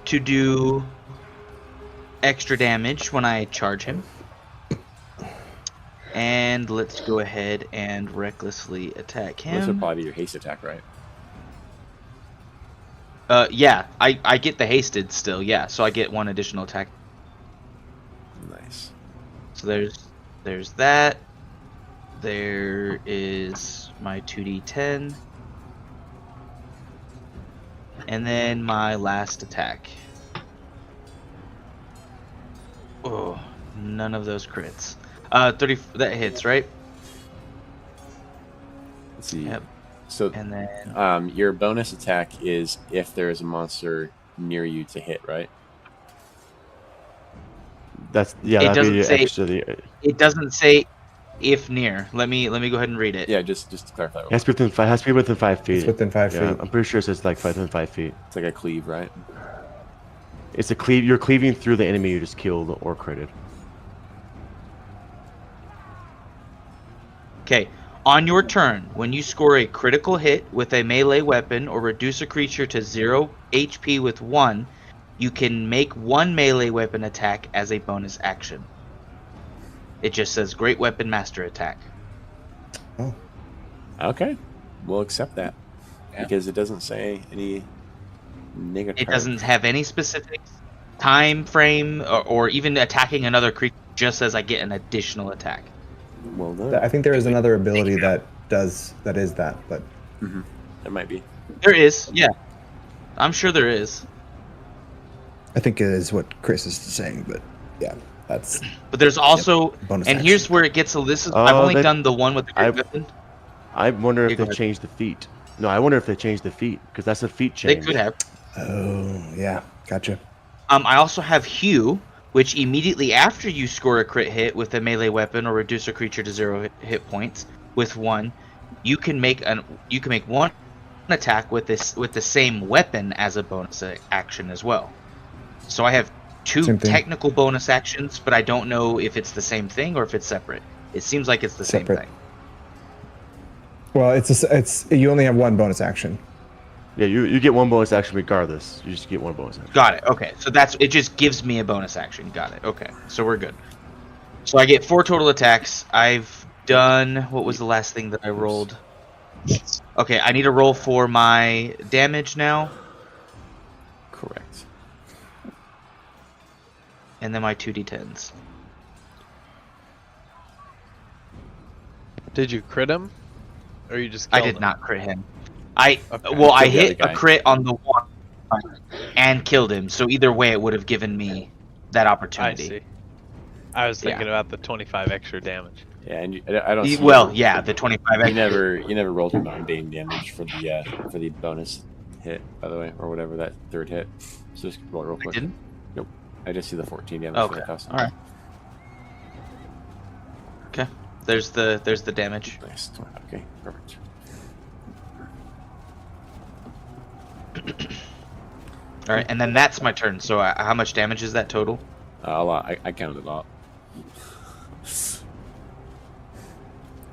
to do extra damage when I charge him. And let's go ahead and recklessly attack This would him. probably be your haste attack, right? Yeah, I get the hasted still. Yeah, so I get one additional attack. Nice. So there's that. There is my 2d10. And then my last attack. Oh, none of those crits. 30, that hits, right? Let's see. Yep. So, And then your bonus attack is if there is a monster near you to hit, right? That'd it be doesn't the say extra. it doesn't say if near. Let me go ahead and read it. Yeah, just to clarify. It has to be within 5 feet. It's within 5 Yeah, feet. I'm pretty sure it says like within 5 feet. It's like a cleave, right? It's a cleave. You're cleaving through the enemy you just killed or critted. Okay. On your turn, when you score a critical hit with a melee weapon or reduce a creature to 0 HP with 1, you can make one melee weapon attack as a bonus action. It just says Great Weapon Master Attack. Oh. Okay. We'll accept that. Yeah. Because it doesn't say any negative. It doesn't have any specific time frame or even attacking another creature. It just says I get an additional attack. Well done. I think there is another ability that is that, but There might be. There is, yeah. I'm sure there is. I think it is what Chris is saying. But yeah, that's. But there's also, bonus and action. here's where it gets. I've only done the one with the great weapon. I wonder if Yeah, go they ahead. changed the feat. No, I wonder if they changed the feat because that's a feat change. They could have. Oh yeah, gotcha. I also have Hue, which immediately after you score a crit hit with a melee weapon or reduce a creature to 0 hit points with 1, you can make one attack with the same weapon as a bonus action as well. So I have 2 Same thing. technical bonus actions, but I don't know if it's the same thing or if it's separate. It seems like it's the same Separate. thing. Well, it's you only have one bonus action. Yeah, you get one bonus action regardless. You just get one bonus action. Got it. Okay. So it just gives me a bonus action. Got it. Okay. So we're good. So I get 4 total attacks. I've done, what was the last thing that I rolled? Okay, I need to roll for my damage now, Correct. and then my 2d10s. Did you crit him? Or you just I killed did him? not crit him. I Okay. well, I Killed the other hit guy. a crit on the one and killed him. So either way, it would have given me that I opportunity. see. I was thinking Yeah. about the 25 extra damage. Yeah, and I don't. See Well, yeah, the 25. You never rolled your mundane damage for the bonus hit, by the way, or whatever that third hit. So just roll it real quick. Didn't? Nope. I just see the 14 damage for Okay. the cost. All right. Okay. There's the damage. Nice. Okay. Perfect. All right, and then that's my turn. So how much damage is that total? A lot. I counted it all.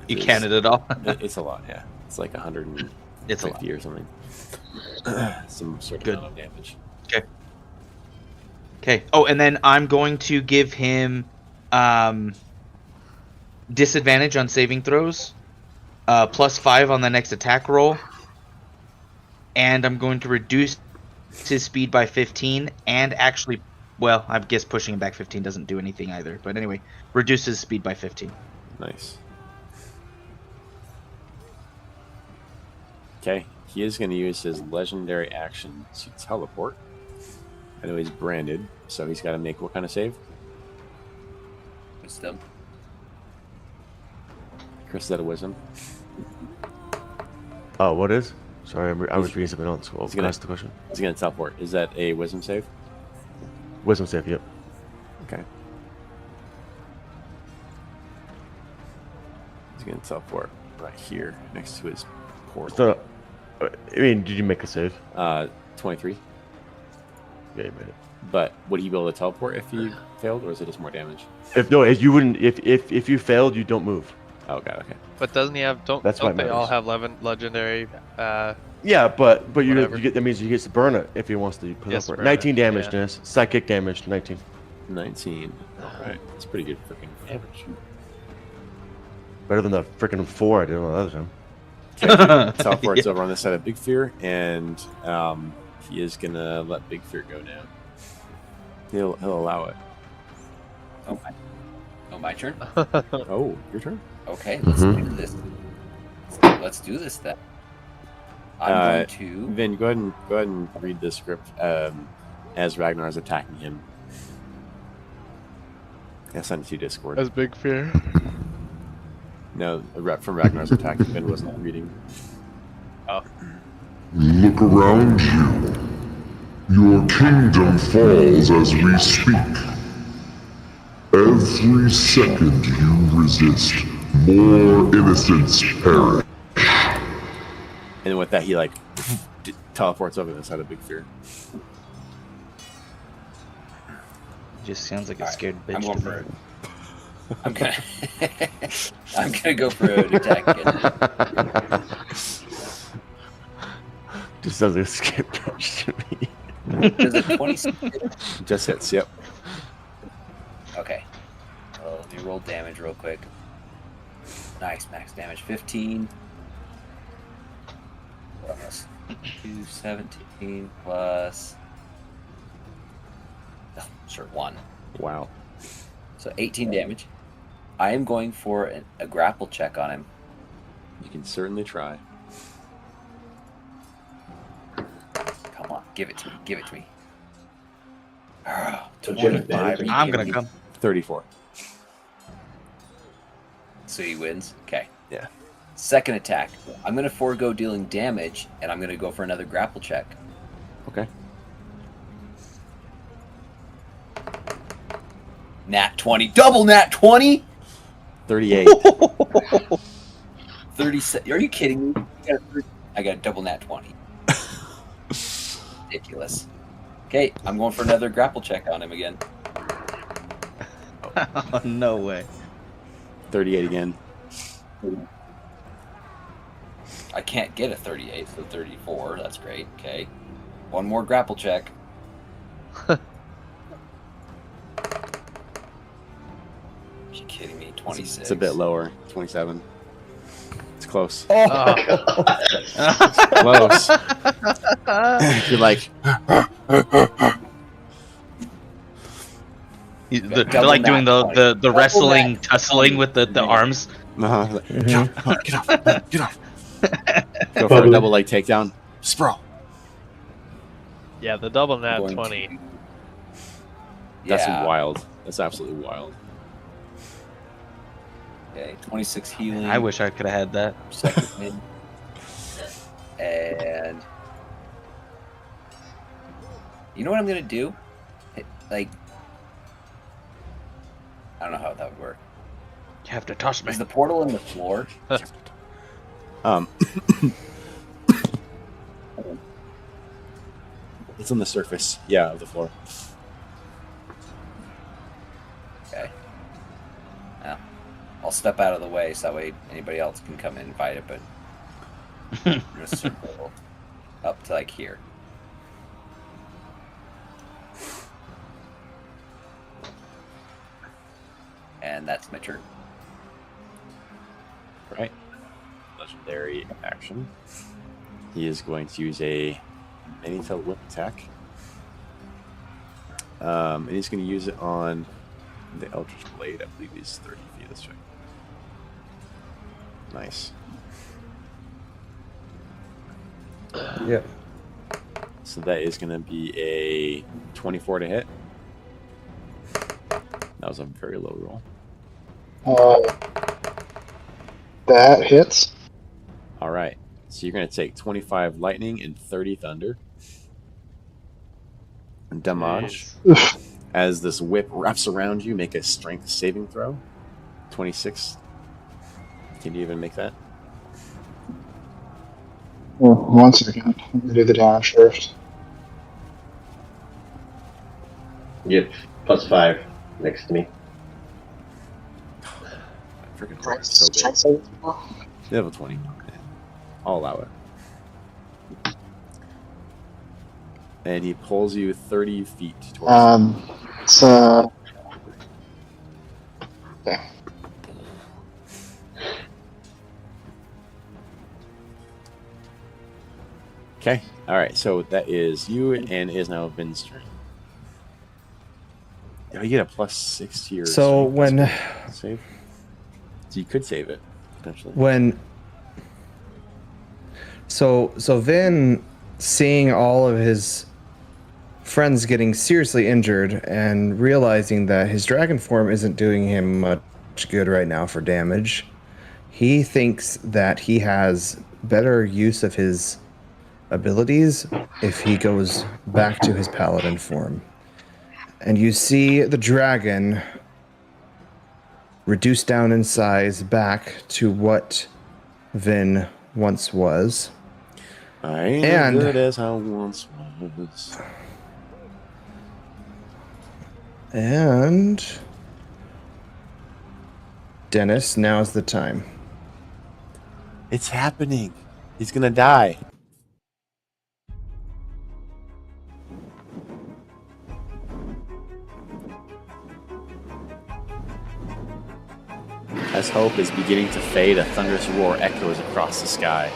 You It's- counted it all? It's a lot. Yeah. It's like 150 It's a lot. or something. Some sort of Good. amount of damage. Okay. Okay. Oh, and then I'm going to give him disadvantage on saving throws, +5 on the next attack roll, and I'm going to reduce his speed by 15, and actually, well, I guess pushing him back 15 doesn't do anything either. But anyway, reduce his speed by 15. Nice. Okay, he is going to use his legendary action to teleport. I know he's branded, so he's got to make what kind of save? Wisdom. Chris, is that a wisdom? Oh, what is? Sorry, I was reading something else. Well, He's can I gonna- ask the question? He's going to teleport. Is that a wisdom save? Wisdom save, yep. Okay. He's going to teleport right here next to his port. So, I mean, did you make a save? 23. Yeah, you made it. But would he be able to teleport if he failed, or is it just more damage? If you wouldn't, if you failed, you don't move. Oh, okay. But doesn't he have? Don't That's what they all matters. have legendary? Yeah, but Whatever. you get that means he gets to burn it if he wants to put Yes, up. burn 19 it, damage, yeah. Dennis. Psychic damage, 19. 19. Alright. That's pretty good freaking damage. Better than the freaking 4 I did on the other time. Okay, teleport's over on this side of Big Fear, and he is gonna let Big Fear go now. He'll allow it. My turn. Oh, your turn. Okay, let's Mhm. do this. Let's do this then. I'm going to. Vin, go ahead and read the script as Ragnar is attacking him. I sent it to Discord. As Big Fear. No, a rep from Ragnar's attacking. Vin wasn't reading. Look around you. Your kingdom falls as we speak. Every second you resist, more innocents perish. And with that, he like teleports over this out of big fear. Just sounds like a Alright, scared bitch. I'm going to for me. it. I'm gonna go for an attack again. Just sounds like a skip pitch to me. Does it 26? Just hits. Yep. Okay. Well, let me roll damage real quick. Nice, max damage 15. Plus 217 plus. Oh, sure, 1. Wow. So 18 damage. I am going for a grapple check on him. You can certainly try. Come on, give it to me. Give it to me. Legitimate 25. Are you I'm kidding gonna me? come. 34. So he wins? Okay. Yeah. Second attack. I'm going to forego dealing damage, and I'm going to go for another grapple check. Okay. Nat 20. Double nat 20? 38. 37. Are you kidding me? I got a double nat 20. Ridiculous. Okay, I'm going for another grapple check on him again. Oh, no way. 38 again. I can't get a 38, so 34. That's great. Okay. One more grapple check. Are you kidding me? 26. It's a bit lower. 27. It's close. Close. You're like, They're like doing the wrestling tussling with the arms. Get off. Get off. Go for a double leg takedown. Sprawl. Yeah, the double nat Going 20. That's Yeah. wild. That's absolutely wild. Okay, 26 healing. I wish I could have had that. Second mid. And you know what I'm gonna do? Like, I don't know how that would work. You have to toss me. Is the portal in the floor? It's on the surface. Yeah, of the floor. Okay. Now, I'll step out of the way so that way anybody else can come in and fight it, but I'm gonna circle up to like here. And that's my turn. Right. Legendary action. He is going to use a many-tailed whip attack. And he's going to use it on the Eldritch Blade. I believe he's 30 feet this way. Nice. Yep. So that is going to be a 24 to hit. That was a very low roll. That hits. All right. So you're going to take 25 lightning and 30 thunder. Damage. As this whip wraps around you, make a strength saving throw. 26. Can you even make that? Oh, 1 second. I'm gonna do the damage first. Yep, +5 next to me. Freaking so big. Level 20. I'll allow it. And he pulls you 30 feet towards It's okay. Okay. All right. So that is you, and it is now Vin's turn. Yeah, you get a +6 to your. So when save, so you could save it potentially. So Vin, seeing all of his friends getting seriously injured and realizing that his dragon form isn't doing him much good right now for damage, he thinks that he has better use of his abilities if he goes back to his paladin form. And you see the dragon reduce down in size back to what Vin once was. I ain't as good as I once was. And Dennis, now's the time. It's happening. He's gonna die. As hope is beginning to fade, a thunderous roar echoes across the sky.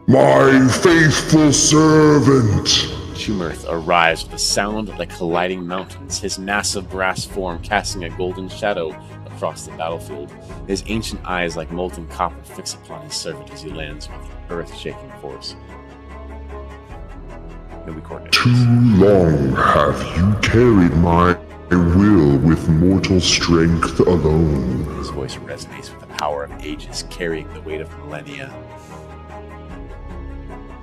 My faithful servant! Shumirth arrives with a sound like colliding mountains, his massive brass form casting a golden shadow across the battlefield. His ancient eyes like molten copper fix upon his servant as he lands with earth-shaking force. Too long have you carried my will with mortal strength alone. His voice resonates with the power of ages, carrying the weight of millennia.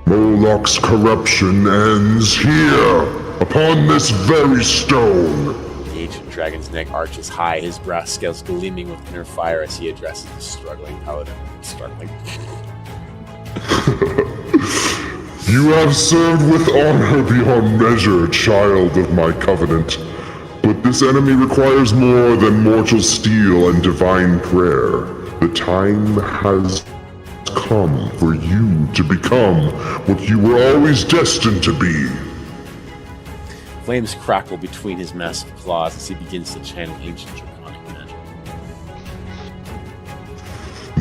Moloch's corruption ends here, upon this very stone. The ancient dragon's neck arches high, his brass scales gleaming with inner fire as he addresses the struggling paladin. You have served with honor beyond measure, child of my covenant. But this enemy requires more than mortal steel and divine prayer. The time has come for you to become what you were always destined to be. Flames crackle between his massive claws as he begins to channel ancient draconic magic.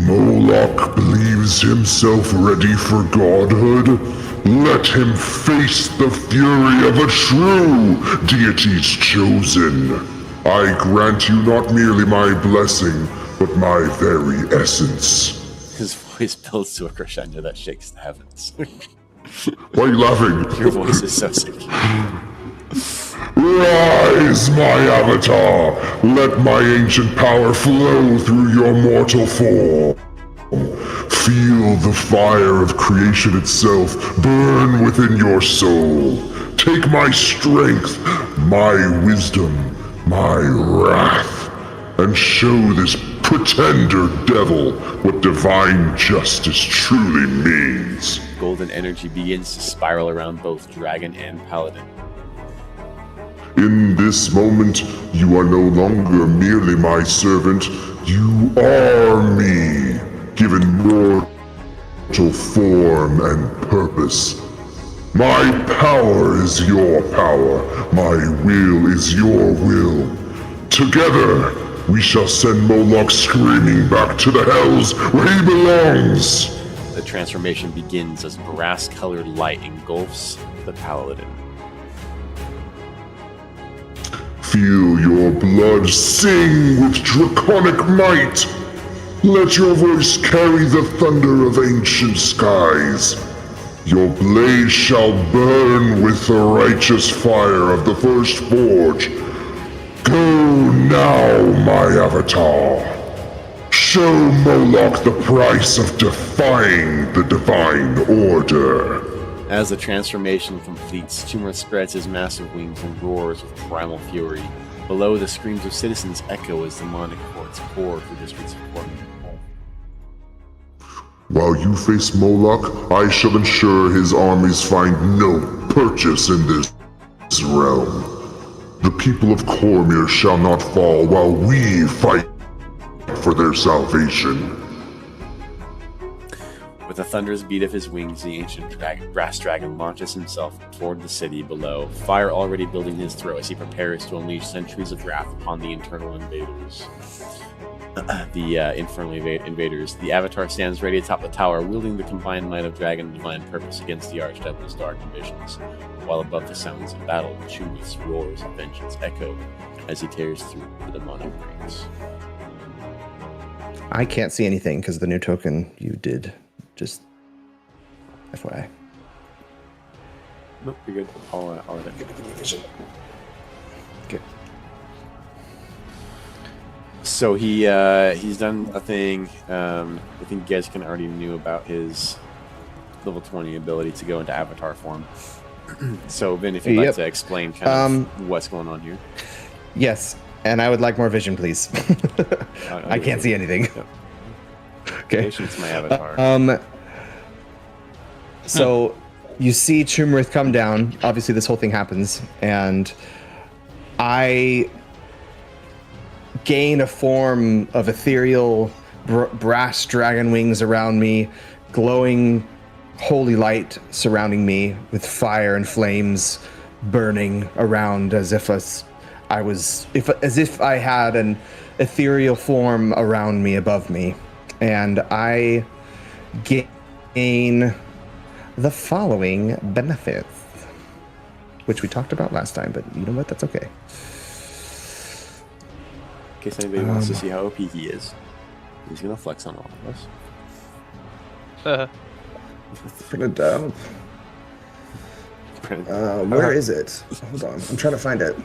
Moloch believes himself ready for godhood. Let him face the fury of a true deity's chosen. I grant you not merely my blessing, but my very essence. His voice builds to a crescendo that shakes the heavens. Why are you laughing? Your voice is so sick. Rise, my avatar! Let my ancient power flow through your mortal form. Feel the fire of creation itself burn within your soul. Take my strength, my wisdom, my wrath, and show this pretender devil what divine justice truly means. Golden energy begins to spiral around both dragon and paladin. In this moment, you are no longer merely my servant, you are me, given mortal form and purpose. My power is your power, my will is your will. Together, we shall send Moloch screaming back to the hells where he belongs. The transformation begins as brass-colored light engulfs the paladin. Feel your blood sing with draconic might. Let your voice carry the thunder of ancient skies. Your blaze shall burn with the righteous fire of the first forge. Go now, my avatar. Show Moloch the price of defying the divine order. As the transformation completes, Shumirth spreads his massive wings and roars with primal fury. Below, the screams of citizens echo as demonic hordes pour through the streets of Portland. While you face Moloch, I shall ensure his armies find no purchase in this realm. The people of Cormyr shall not fall while we fight for their salvation. With the thunderous beat of his wings, the ancient brass dragon launches himself toward the city below, fire already building his throat as he prepares to unleash centuries of wrath upon the infernal invaders. The Avatar stands ready atop the tower, wielding the combined might of dragon and divine purpose against the Archdevil's dark ambitions, while above the sounds of battle, Shumirth's roars of vengeance echo as he tears through the demonic ranks. I can't see anything because the new token you did. Just FYI. Nope, you're good. I'll let it. Okay. So he's done a thing. I think you guys can already knew about his level 20 ability to go into avatar form. So Vin, if you'd like to explain kind of what's going on here. Yes, and I would like more vision, please. I can't see anything. Yep. Okay. Patience, my avatar. So you see Chumrith come down. Obviously, this whole thing happens, and I gain a form of ethereal brass dragon wings around me, glowing holy light surrounding me with fire and flames burning around as if I had an ethereal form around me, above me, and I gain the following benefits, which we talked about last time, but you know what? That's okay. In case anybody wants to see how OP he is, he's gonna flex on all of us. Print it down. Where is it? Hold on, I'm trying to find it.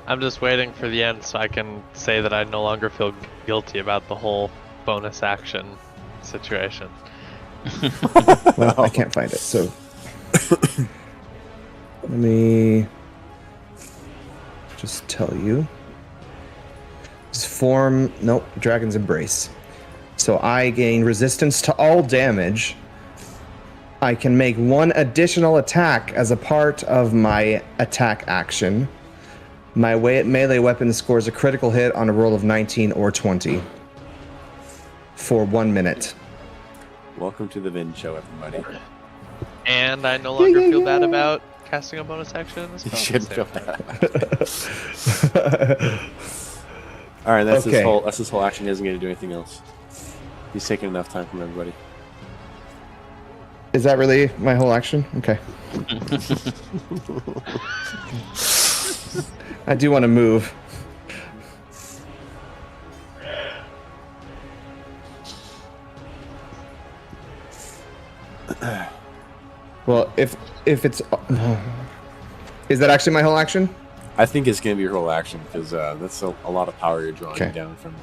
I'm just waiting for the end so I can say that I no longer feel guilty about the whole bonus action situation. Well, I can't find it, so let me just tell you. Form, nope, Dragon's Embrace. So I gain resistance to all damage. I can make one additional attack as a part of my attack action. My melee weapon scores a critical hit on a roll of 19 or 20 for 1 minute. Welcome to the Vin show, everybody. And I no longer feel bad about casting a bonus action. You shouldn't feel bad. All right, that's his whole action. He isn't going to do anything else. He's taking enough time from everybody. Is that really my whole action? Okay. I do want to move. Well, if it's... Is that actually my whole action? I think it's going to be your whole action, because that's a lot of power you're drawing down from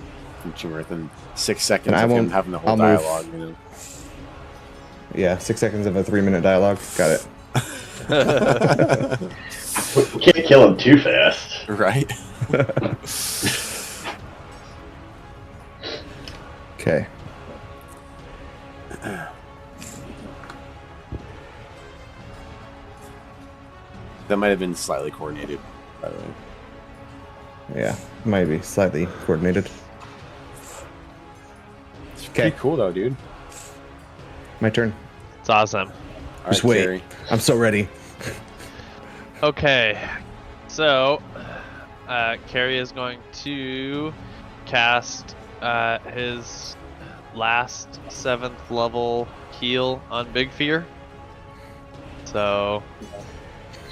Chumrith in 6 seconds of him having the whole dialogue. You know? Yeah, 6 seconds of a 3-minute dialogue. Got it. You can't kill him too fast. Right? Okay. That might have been slightly coordinated, by the way. Yeah, might be slightly coordinated. It's pretty cool, though, dude. My turn. It's awesome. Just wait. Carrie. I'm so ready. Okay, so Carrie is going to cast his last 7th level heal on Big Fear. So,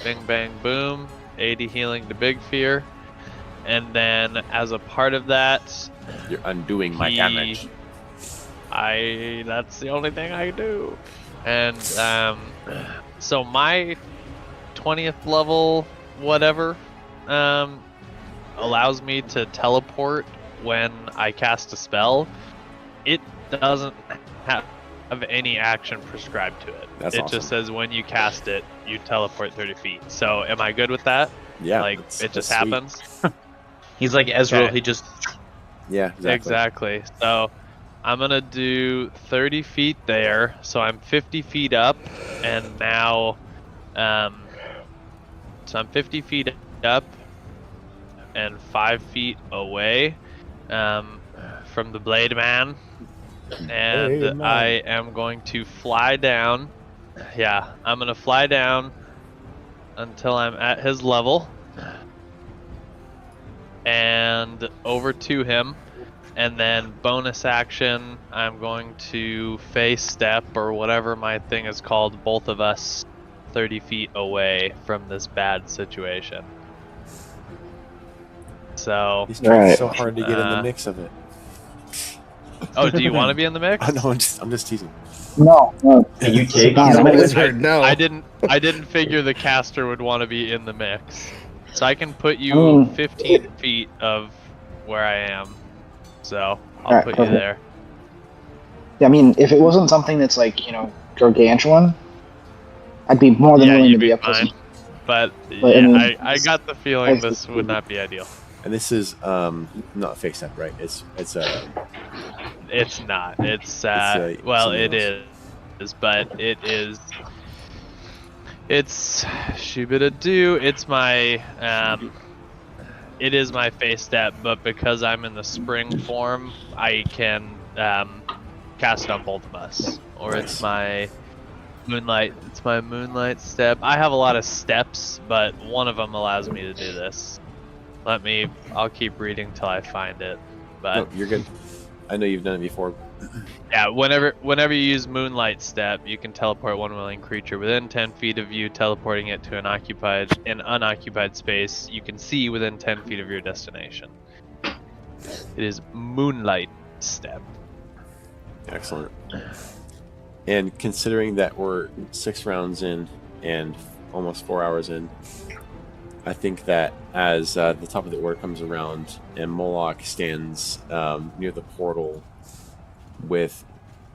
bing bang boom, 80 healing to Big Fear. And then as a part of that, you're undoing my damage. That's the only thing I do. And so my 20th level whatever allows me to teleport when I cast a spell. It doesn't have any action prescribed to it. It just says when you cast it, you teleport 30 feet. So am I good with that? Yeah. Like it just happens? He's like Ezreal, he just... Yeah, exactly. So I'm going to do 30 feet there. So I'm 50 feet up. And now... so I'm 50 feet up and 5 feet away from the Blade Man. And I am going to fly down. Yeah, I'm going to fly down until I'm at his level. And over to him. And then bonus action, I'm going to face step or whatever my thing is called, both of us 30 feet away from this bad situation. So he's trying so hard to get in the mix of it. Oh, do you want to be in the mix? No, I'm just teasing. No. Can you take no. I didn't figure the caster would want to be in the mix. So I can put you 15 feet of where I am, so I'll Alright, put you perfect. there. Yeah, I mean, if it wasn't something that's like, gargantuan, I'd be more than Yeah, willing to you'd be be up for fine. some. But I yeah, mean, I got the feeling this would not be ideal. And this is not face up, right? It's It's not. It's well, something it else. is, but it is. It's shoo-bida-doo. It's my it is my face step, but because I'm in the spring form, I can cast it on both of us. Or Nice. it's my moonlight. It's my moonlight step. I have a lot of steps, but one of them allows me to do this. I'll keep reading till I find it. But No, you're good. I know you've done it before. yeah, whenever you use Moonlight Step, you can teleport one willing creature within 10 feet of you, teleporting it to an unoccupied space you can see within 10 feet of your destination. It is Moonlight Step. Excellent. And considering that we're 6 rounds in and almost 4 hours in, I think that as the top of the order comes around and Moloch stands near the portal with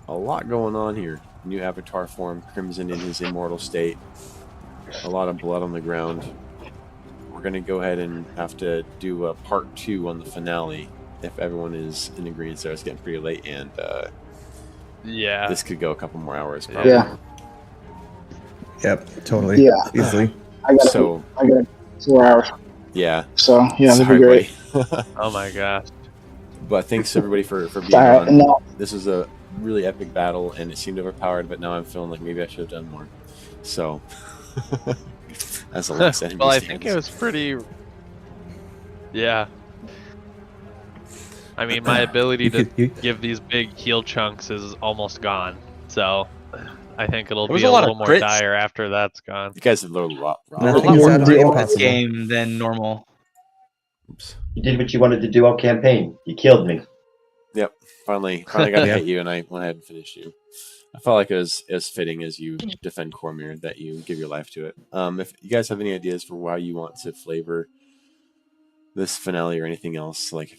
a lot going on here. New avatar form, Crimson in his immortal state, a lot of blood on the ground. We're going to go ahead and have to do a part 2 on the finale if everyone is in agreement. So it's getting pretty late, and yeah, this could go a couple more hours. Probably. Yeah. Yep, totally. Yeah. Easily. I got 4 hours. Yeah. So, yeah, that'd Sorry, be great. buddy. Oh my gosh. But thanks everybody for being All right, on. no. This was a really epic battle, and it seemed overpowered. But now I'm feeling like maybe I should have done more. So, as the last enemy Well, I stands. think it was pretty. Yeah. I mean, my ability to give these big heal chunks is almost gone. So, I think it'll There was be a a lot of little more crits. dire after that's gone. You guys have learned a lot. There were a Nothing lot is more out of the crits this impossible. game than normal. Oops. You did what you wanted to do all campaign. You killed me. Yep. Finally got to Yeah. hit you, and I went ahead and finished you. I felt like it was as fitting as you defend Cormyr that you give your life to it. If you guys have any ideas for how you want to flavor this finale or anything else, like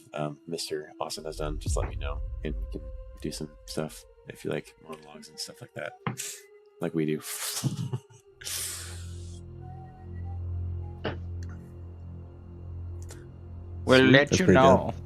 Mr. Austin has done, just let me know, and we can do some stuff if you like monologues and stuff like that, like we do. We'll Sweet. let That's you pretty know. good.